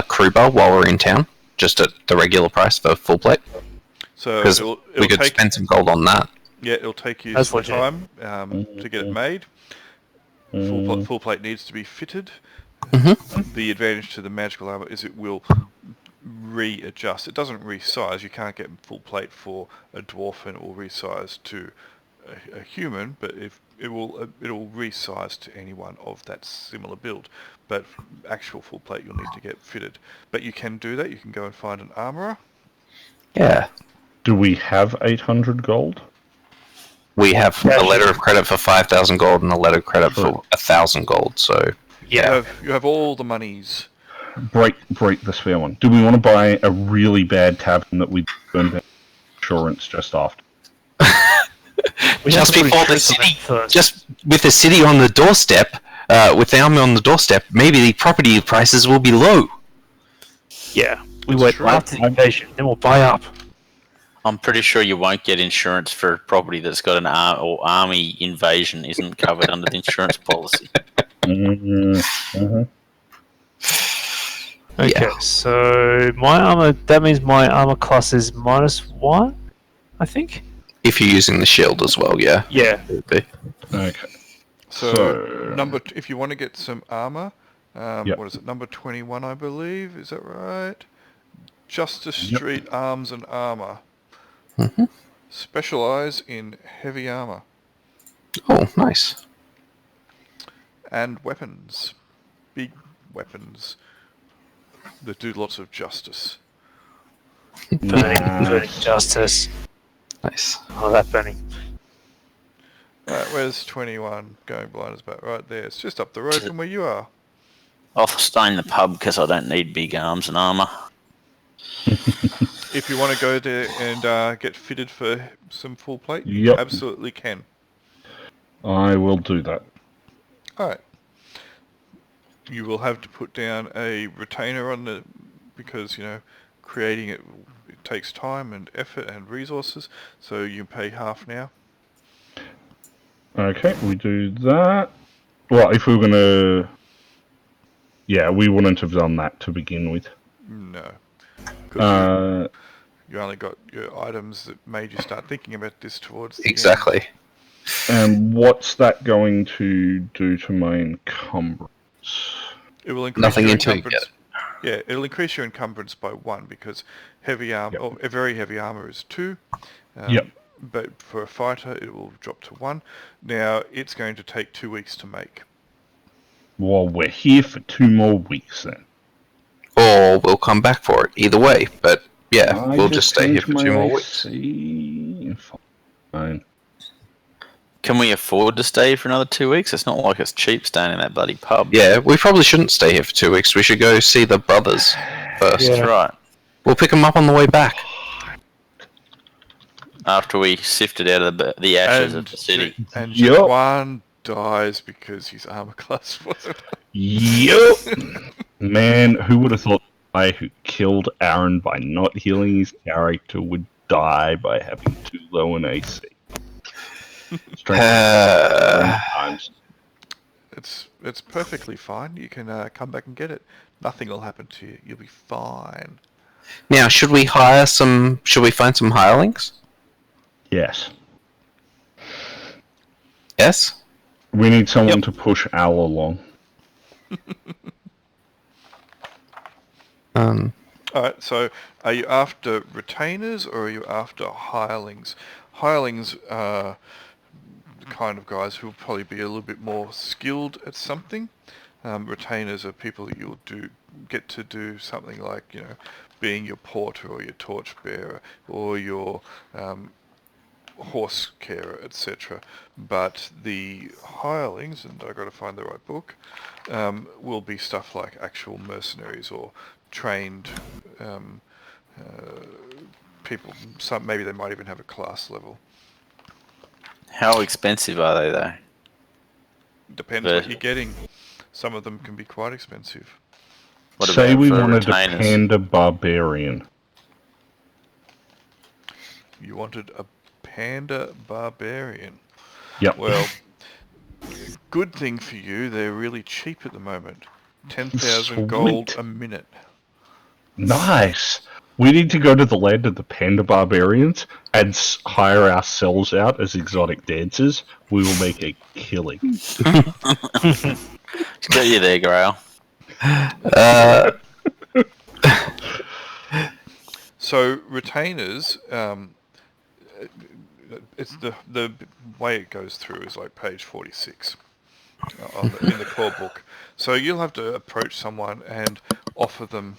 Kruber while we're in town? Just at the regular price for full plate? So Because it'll we could take, spend some gold on that. yeah, it'll take you That's some legit. time to get it made. Full plate needs to be fitted. The advantage to the magical armor is it will readjust. It doesn't resize. You can't get full plate for a dwarfen or resize to a human, but it'll resize to anyone of that similar build. But actual full plate you'll need to get fitted. But you can do that. You can go and find an armorer. Yeah. Do we have 800 gold? We have a letter of credit for 5,000 gold and a letter of credit for 1,000 gold, so... Yeah. You have all the monies. Break this fair one. Do we want to buy a really bad tavern that we burn down insurance just after? Just before the city, just with the city on the doorstep, with the army on the doorstep, maybe the property prices will be low. Yeah. We wait true. after the invasion, then we'll buy up. I'm pretty sure you won't get insurance for a property that's got an army invasion isn't covered under the insurance policy. Okay, Yeah. so my armor, that means my armor class is -1, I think? If you're using the shield as well, yeah. Yeah. It would be. Okay. So, if you want to get some armor, Yep. what is it, number 21, I believe, is that right? Justice Yep. Street Arms and Armor. Mhm. Specialize in heavy armor Oh, nice. and weapons. Big weapons that do lots of justice. Burning justice. Nice. Oh, that burning. Right, where's 21? Going blind is about right there. It's just up the road from where you are. I'll stay in the pub because I don't need big arms and armour. If you want to go there and get fitted for some full plate, you Yep. absolutely can. I will do that. Alright. You will have to put down a retainer on the, because, creating it takes time and effort and resources, so you pay half now. Okay, we do that. Well, if we were gonna... Yeah, we wouldn't have done that to begin with. No. Because Uh, you only got your items that made you start thinking about this towards the end. Exactly. and what's that going to do to my encumbrance? It will increase Nothing your until you encumbrance. Yeah, it'll increase your encumbrance by 1 because heavy armor, Yep. or a very heavy armor is 2. Yep. But for a fighter, it will drop to 1. Now, it's going to take 2 weeks to make. Well, we're here for 2 more weeks then. Or we'll come back for it. Either way. But yeah, I we'll just stay here changed for my 2 more weeks. AC. Fine. Can we afford to stay for another 2 weeks? It's not like it's cheap staying in that bloody pub. Yeah, we probably shouldn't stay here for 2 weeks. We should go see the brothers first. Yeah. That's right. We'll pick them up on the way back. After we sifted out of the ashes of the city. And Yup. Juan dies because his armor class wasn't. Yup! Man, who would have thought the guy who killed Aaron by not healing his character would die by having too low an AC? Strength times. It's perfectly fine. You can come back and get it. Nothing will happen to you. You'll be fine. Now, should we find some hirelings? Yes. Yes? We need someone Yep. to push Al along. Alright, so are you after retainers or are you after hirelings? Hirelings are the kind of guys who will probably be a little bit more skilled at something. Retainers are people that you'll get to do something like, being your porter or your torchbearer or your horse carer, etc. But the hirelings, and I've got to find the right book, will be stuff like actual mercenaries or trained people. Some maybe they might even have a class level. How expensive are they, though? Depends what you're getting. Some of them can be quite expensive. What Say about we for wanted retainers? a panda barbarian. You wanted a panda barbarian. Yep. Well, good thing for you, they're really cheap at the moment. 10,000 gold Sweet. a minute. Nice. We need to go to the land of the panda barbarians and hire ourselves out as exotic dancers. We will make a killing. Got you there, Grail. So retainers, it's the way it goes through is like page 46 in the core book. So you'll have to approach someone and offer them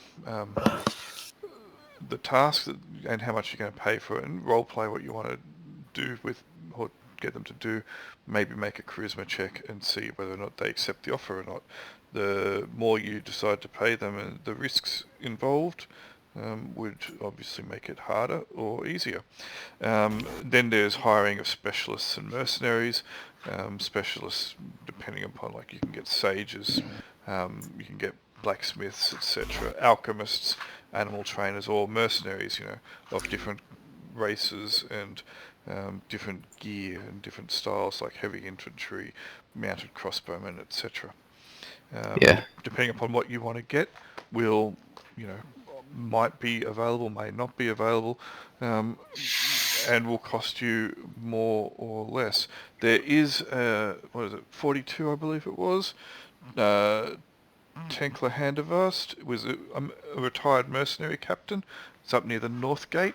the task and how much you're going to pay for it, and role play what you want to do with, or get them to do. Maybe make a charisma check and see whether or not they accept the offer or not. The more you decide to pay them and the risks involved would obviously make it harder or easier. Then there's hiring of specialists and mercenaries. Specialists, depending upon, like, you can get sages, you can get blacksmiths, etc., alchemists, animal trainers, or mercenaries, of different races and different gear and different styles, like heavy infantry, mounted crossbowmen, etc. Yeah. Depending upon what you want to get, we'll might be available, may not be available, and will cost you more or less. There is, 42, I believe it was, Tenkler Handevast was a retired mercenary captain. It's up near the North Gate,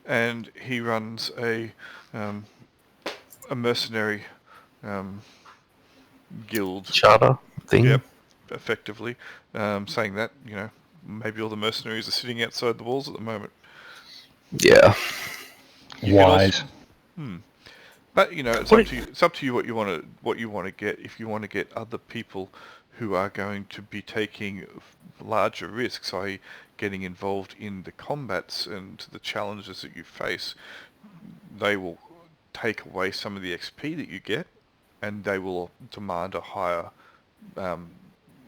and he runs a mercenary guild. Charter thing. Yep, effectively. Saying that, maybe all the mercenaries are sitting outside the walls at the moment. Yeah. Wise. But it's up to you what you want to get. If you want to get other people who are going to be taking larger risks, i.e. getting involved in the combats and the challenges that you face, they will take away some of the XP that you get, and they will demand a higher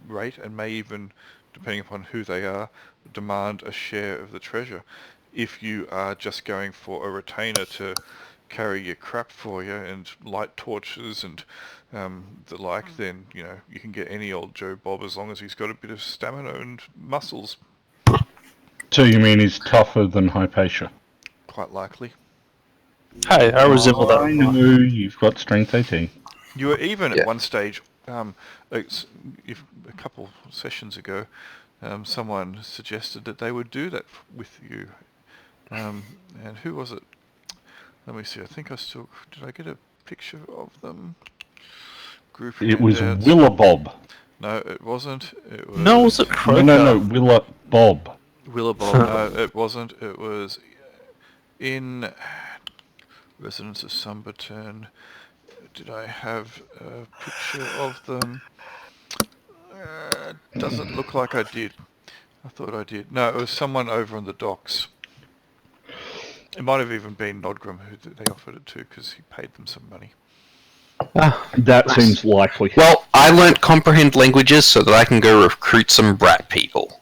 rate, and may even, depending upon who they are, demand a share of the treasure. If you are just going for a retainer to carry your crap for you and light torches and the like, then you can get any old Joe Bob as long as he's got a bit of stamina and muscles. So you mean he's tougher than Hypatia? Quite likely. Hey, I resemble that. I know you've got strength 18. You were even Yeah. at one stage, a couple sessions ago, someone suggested that they would do that with you. And who was it? Let me see. I think did I get a picture of them? Group It was handouts. Willabob. No, it wasn't. It was No, was it Croker? No, Willabob. Willabob. No, it wasn't. It was in Residence of Sumberton. Did I have a picture of them? Doesn't look like I did. I thought I did. No, it was someone over on the docks. It might have even been Nodgrim who they offered it to, because he paid them some money. That seems likely. Well, I learnt comprehend languages so that I can go recruit some brat people.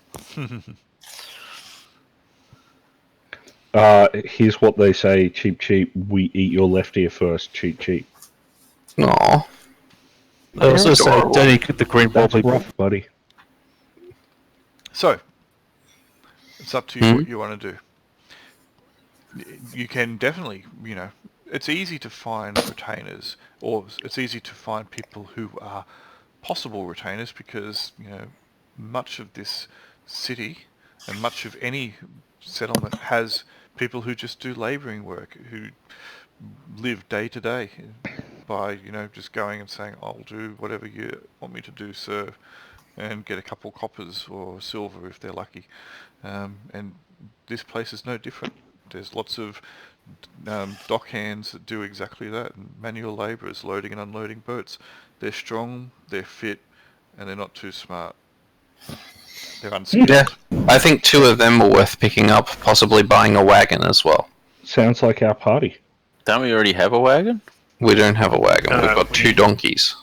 Here's what they say, cheap, cheap, we eat your left ear first, cheap, cheap. Aw. I also say, Adorable. don't eat the green That's wobbly. rough, buddy. So, it's up to you what you want to do. You can definitely, it's easy to find retainers, or it's easy to find people who are possible retainers, because, much of this city and much of any settlement has people who just do labouring work, who live day to day by, just going and saying, I'll do whatever you want me to do, sir, and get a couple coppers or silver if they're lucky. And this place is no different. There's lots of dock hands that do exactly that, and manual labourers loading and unloading boats. They're strong, they're fit, and they're not too smart. They're unskilled. Yeah. I think 2 of them are worth picking up, possibly buying a wagon as well. Sounds like our party. Don't we already have a wagon? We don't have a wagon. No, We've got 2 donkeys.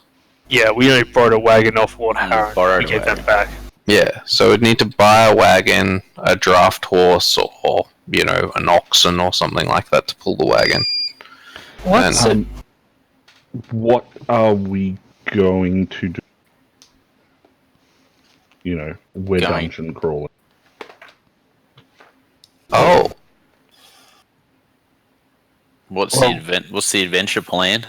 Yeah, we only borrowed a wagon off Lord Harron. borrowed We a gave that wagon. back. Yeah, so we'd need to buy a wagon, a draft horse, or an oxen or something like that to pull the wagon. What's And- it? What are we going to do? We're Going. dungeon crawling. Oh, What's Well- the adventure plan?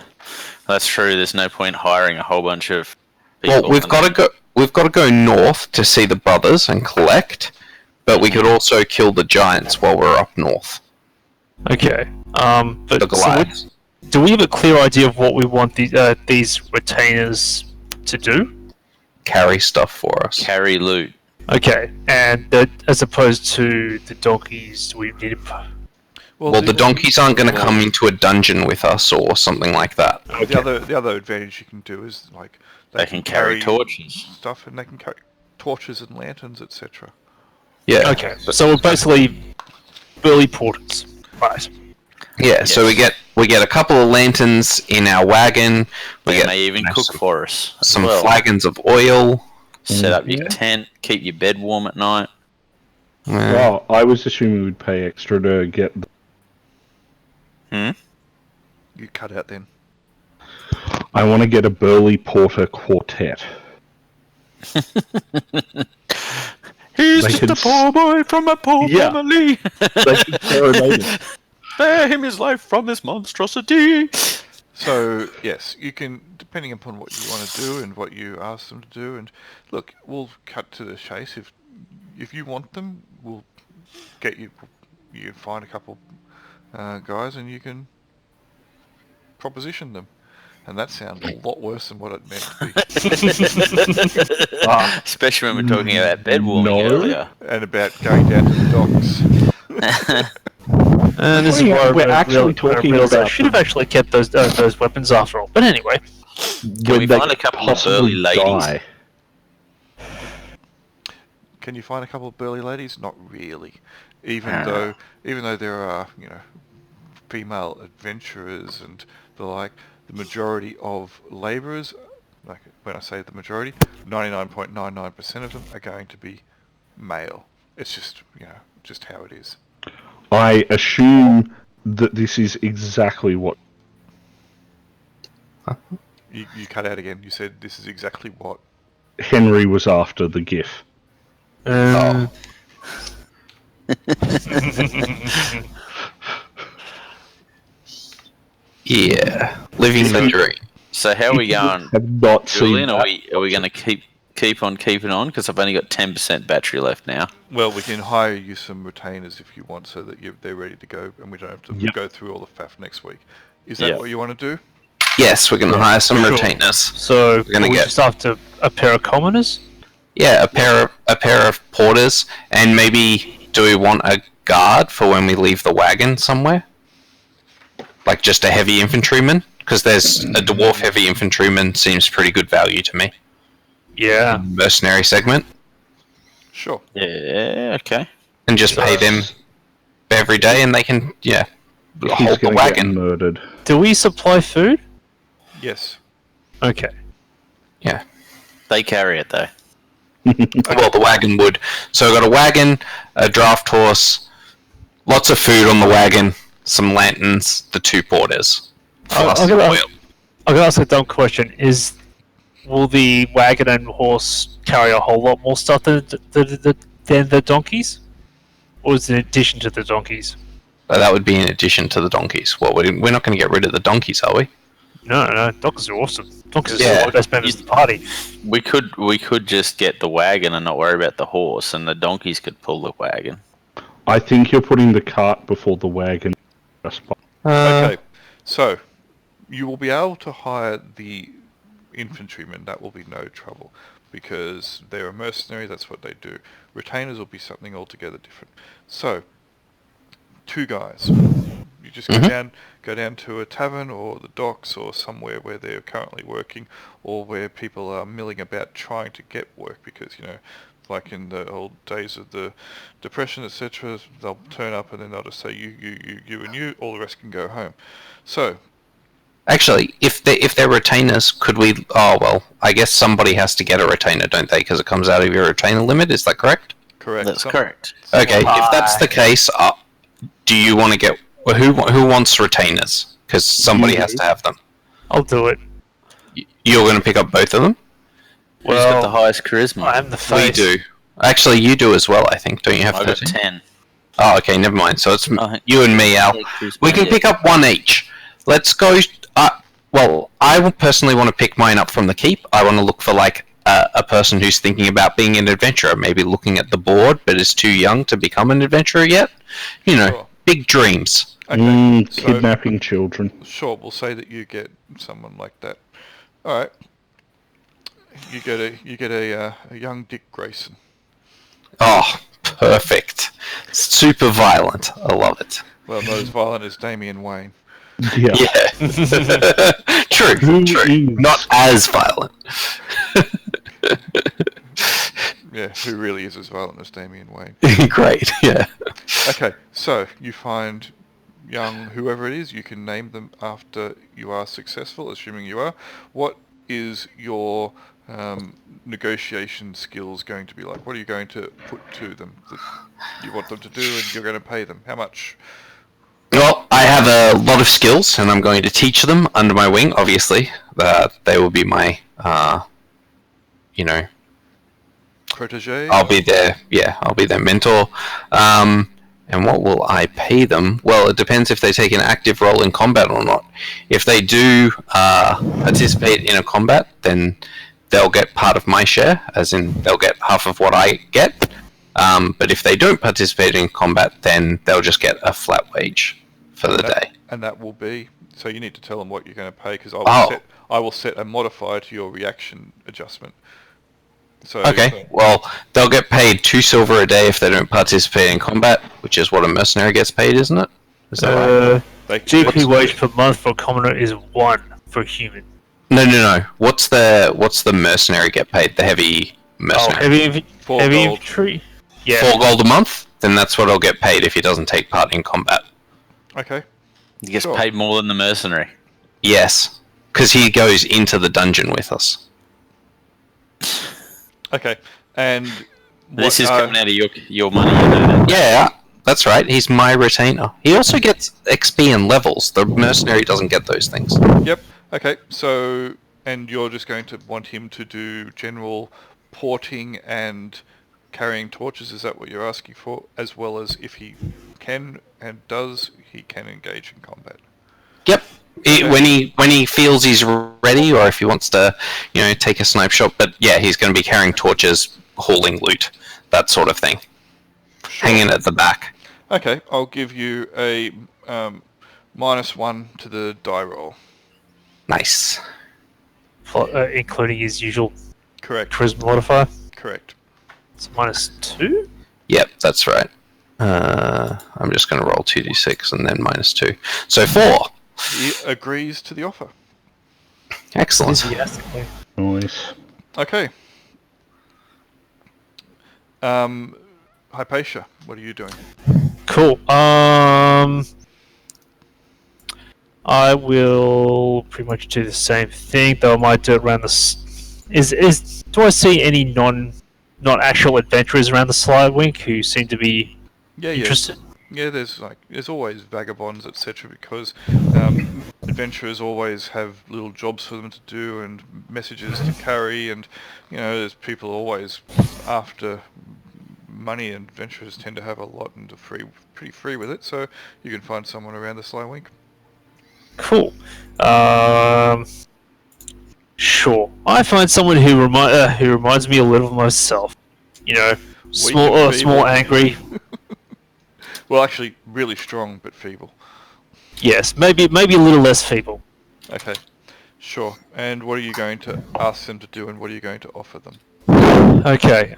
That's true. There's no point hiring a whole bunch of people. well, we've got to go. We've got to go north to see the brothers and collect, but we could also kill the giants while we're up north. Okay. The But so Goliaths. do we have a clear idea of what we want these retainers to do? Carry stuff for us. carry loot. Okay, and that, as opposed to the donkeys, we need. Well, the donkeys aren't going to come into a dungeon with us or something like that. The other advantage you can do is They can carry torches. stuff, and they can carry torches and lanterns, etc. Yeah. Okay, so we're basically burly porters, right? Yeah. So we get a couple of lanterns in our wagon. We They get may even cook for us. as some well. flagons of oil. Set up your Yeah. tent, keep your bed warm at night. Yeah. Well, I was assuming we'd pay extra to get... You cut out then. I want to get a burly porter quartet. He's They just can a poor boy from a poor Yeah. family. They can serenade him. Spare him his life from this monstrosity. So yes, you can, depending upon what you want to do and what you ask them to do. And look, we'll cut to the chase. If you want them, we'll get you. You can find a couple guys, and you can proposition them. And that sounds a lot worse than what it meant to be. Especially when we're talking about bed warming No. earlier. And about going down to the docks. And this is We're why we're actually talking I about should have actually kept those weapons after all. But anyway, Can we find a couple of burly ladies? Can you find a couple of burly ladies? Not really. Even though there are, female adventurers and the like, the majority of labourers, like when I say the majority, 99.99% of them are going to be male. It's just, just how it is. I assume that this is exactly what... You cut out again. You said this is exactly what. Henry was after the GIF. Yeah, living the dream. So how are we going, Have not Julian? seen Are we going to keep on keeping on? Because I've only got 10% battery left now. Well, we can hire you some retainers if you want, so that they're ready to go, and we don't have to go through all the faff next week. Is that what you want to do? Yes, we're going to hire some retainers. so We're gonna we get- just after a pair of commoners. Yeah, a pair of porters, and maybe do we want a guard for when we leave the wagon somewhere? Like just a heavy infantryman? Because there's a dwarf heavy infantryman seems pretty good value to me. Yeah. Mercenary segment. Sure. Yeah, okay. And just pay them every day, and they can He's hold the going to get wagon. murdered. Do we supply food? Yes. Okay. Yeah. They carry it though. Well, the wagon would. So I got a wagon, a draft horse, lots of food on the wagon, some lanterns, the 2 porters. I'll gonna ask a dumb question. Will the wagon and horse carry a whole lot more stuff than the donkeys? Or is it in addition to the donkeys? That would be in addition to the donkeys. Well, we're not going to get rid of the donkeys, are we? No, donkeys are awesome. Donkeys are Yeah. the best members of the party. We could just get the wagon and not worry about the horse, and the donkeys could pull the wagon. I think you're putting the cart before the wagon. Okay. So, you will be able to hire the infantrymen. That will be no trouble, because they're a mercenary. That's what they do. Retainers will be something altogether different. So, 2 guys. You just go down to a tavern or the docks or somewhere where they're currently working, or where people are milling about trying to get work, because like in the old days of the Depression, etc., they'll turn up and then they'll just say you and you, all the rest can go home. So, Actually, if they're retainers, could we... Oh, well, I guess somebody has to get a retainer, don't they? Because it comes out of your retainer limit, is that correct? correct. That's correct. Okay, if that's the case, do you want to get... Well, who wants retainers? Because somebody has to have them. I'll do it. You're going to pick up both of them? Who's got the highest charisma? I am the face. We do. Actually, you do as well, I think. Don't you have I got 13? 10. Oh, okay, never mind. So it's Oh, you and me, Al. yeah, charisma, We can yeah. pick up one each. Let's go... well, I would personally want to pick mine up from the keep. I want to look for, like, a person who's thinking about being an adventurer, maybe looking at the board, but is too young to become an adventurer yet. Sure. Big dreams. Okay. So, Kidnapping children. sure, we'll say that you get someone like that. All right. You get a young Dick Grayson. Oh, perfect. Super violent. I love it. Well, not as violent as Damian Wayne. Yeah. Yeah. True. Who True. is- Not as violent. Yeah, who really is as violent as Damian Wayne. Great. Yeah. Okay, so you find young whoever it is. You can name them after you are successful, assuming you are. What is your negotiation skills going to be like? What are you going to put to them that you want them to do, and you're going to pay them? How much? Well, I have a lot of skills, and I'm going to teach them under my wing, obviously. They will be my, Protege? I'll be their I'll be their mentor. And what will I pay them? Well, it depends if they take an active role in combat or not. If they do participate in a combat, then they'll get part of my share, as in they'll get half of what I get. But if they don't participate in combat, then they'll just get a flat wage for the day. And that will be... So you need to tell them what you're going to pay, because I will set a modifier to your reaction adjustment. So, Okay, well, they'll get paid 2 silver a day if they don't participate in combat, which is what a mercenary gets paid, isn't it? Is that right? GP wage per month for a commoner is 1 for a human. No. What's the mercenary get paid? The heavy mercenary. Heavy gold. infantry? Yeah. 4 gold a month? Then that's what he'll get paid if he doesn't take part in combat. Okay. He gets paid more than the mercenary. Yes, because he goes into the dungeon with us. Okay, and... This is coming out of your money, you know that? Yeah, that's right. He's my retainer. He also gets XP and levels. The mercenary doesn't get those things. Yep, okay, so... And you're just going to want him to do general porting and carrying torches, is that what you're asking for? As well as if he can and does, he can engage in combat. Yep. When he feels he's ready, or if he wants to, take a snipe shot. But yeah, he's going to be carrying torches, hauling loot, that sort of thing, hanging at the back. Okay, I'll give you a -1 to the die roll. Nice. Including his usual Correct. charisma modifier. Correct. It's -2? Yep, that's right. I'm just going to roll 2d6 and then -2. So 4. He agrees to the offer. Excellent. Enthusiastically. Nice. Okay. Hypatia, what are you doing? Cool. I will pretty much do the same thing, though I might do it around the... Do I see any not actual adventurers around the Sly Wink who seem to be interested? Yeah, there's always vagabonds, etc. Because adventurers always have little jobs for them to do and messages to carry, and there's people always after money, and adventurers tend to have a lot and are pretty free with it. So you can find someone around the Sly Wink. Cool. Sure. I find someone who reminds me a little of myself. Small, angry. Well, actually, really strong but feeble. Yes, maybe a little less feeble. Okay, sure. And what are you going to ask them to do, and what are you going to offer them? Okay.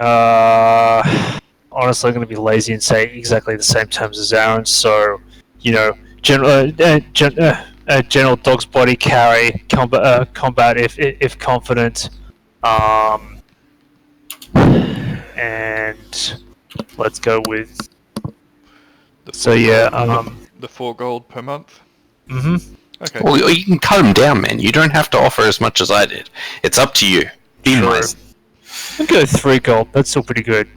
Honestly, I'm going to be lazy and say exactly the same terms as Aaron. So, general dog's body carry, combat if confident, and let's go with. The 4 gold per month. Mm-hmm. Okay. Well, you can cut him down, man. You don't have to offer as much as I did. It's up to you. Be nice. I'll go 3 gold. That's still pretty good.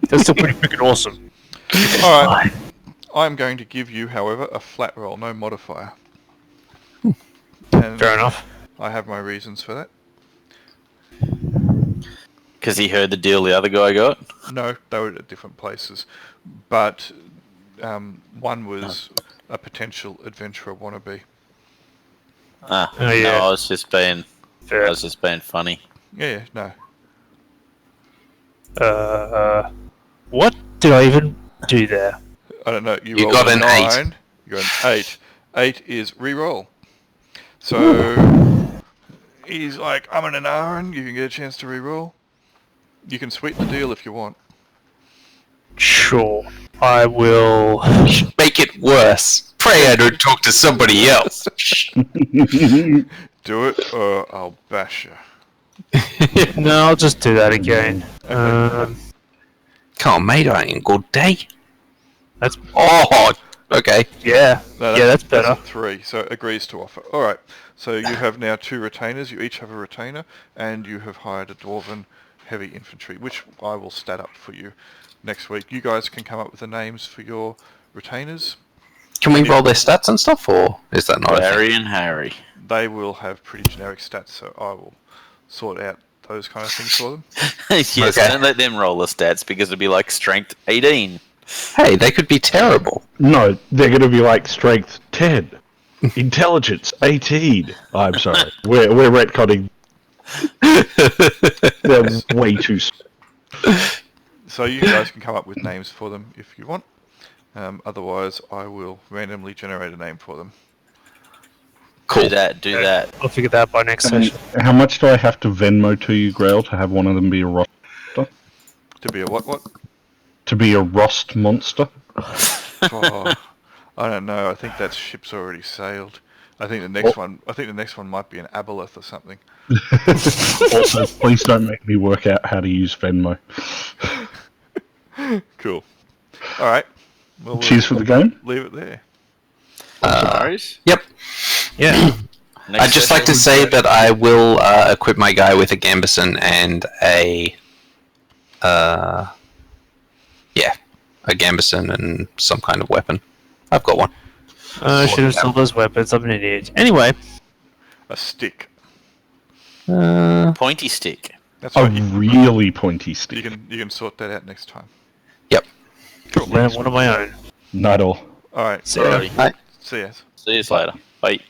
That's still pretty freaking awesome. All right. I'm going to give you, however, a flat roll, no modifier. And Fair enough. I have my reasons for that. Because he heard the deal the other guy got? No, they were at different places. But one was a potential adventurer wannabe. Ah, Oh, yeah. no, I was just being funny. Yeah, no. What did I even do there? I don't know. You rolled got a an 9. You got an 8. 8 is re-roll. So he's like, I'm an Aaron. You can get a chance to re-roll. You can sweeten the deal if you want. Sure. I will... Make it worse. Pray I don't talk to somebody else. Do it, or I'll bash you. No, I'll just do that again. Come on, mate. I ain't a good day. That's... Oh, okay. Yeah. No, That's better. That's a 3, so agrees to offer. All right, so you have now 2 retainers. You each have a retainer, and you have hired a dwarven heavy infantry, which I will stat up for you next week. You guys can come up with the names for your retainers. Can we roll their stats and stuff, or is that not a thing? Larry and Harry. They will have pretty generic stats, so I will sort out those kind of things for them. Yes, Okay. don't let them roll the stats because it'd be like strength 18. Hey, they could be terrible. No, they're going to be like strength 10, intelligence 18. I'm sorry, we're retconning. They're way too. So you guys can come up with names for them if you want. Otherwise, I will randomly generate a name for them. Cool. Do that. I'll figure that out by next session. How much do I have to Venmo to you, Grail, to have one of them be a rost? To be a what? To be a rost monster? Oh, I don't know. I think that ship's already sailed. I think the next one. I think the next one might be an aboleth or something. Also, please don't make me work out how to use Venmo. Cool. All right. Well, Cheers for the game. Leave it there. Yep. Yeah. I'd just like to say that I will equip my guy with a Gambison and a Gambison and some kind of weapon. I've got one. I should have sold those weapons. I'm an idiot. Anyway. A stick. Pointy stick. That's A right. really pointy You stick. can sort that out next time. Yep. Cool. Learn one of my own. Not all. All right. See ya. Bye. See ya. See you later. Bye.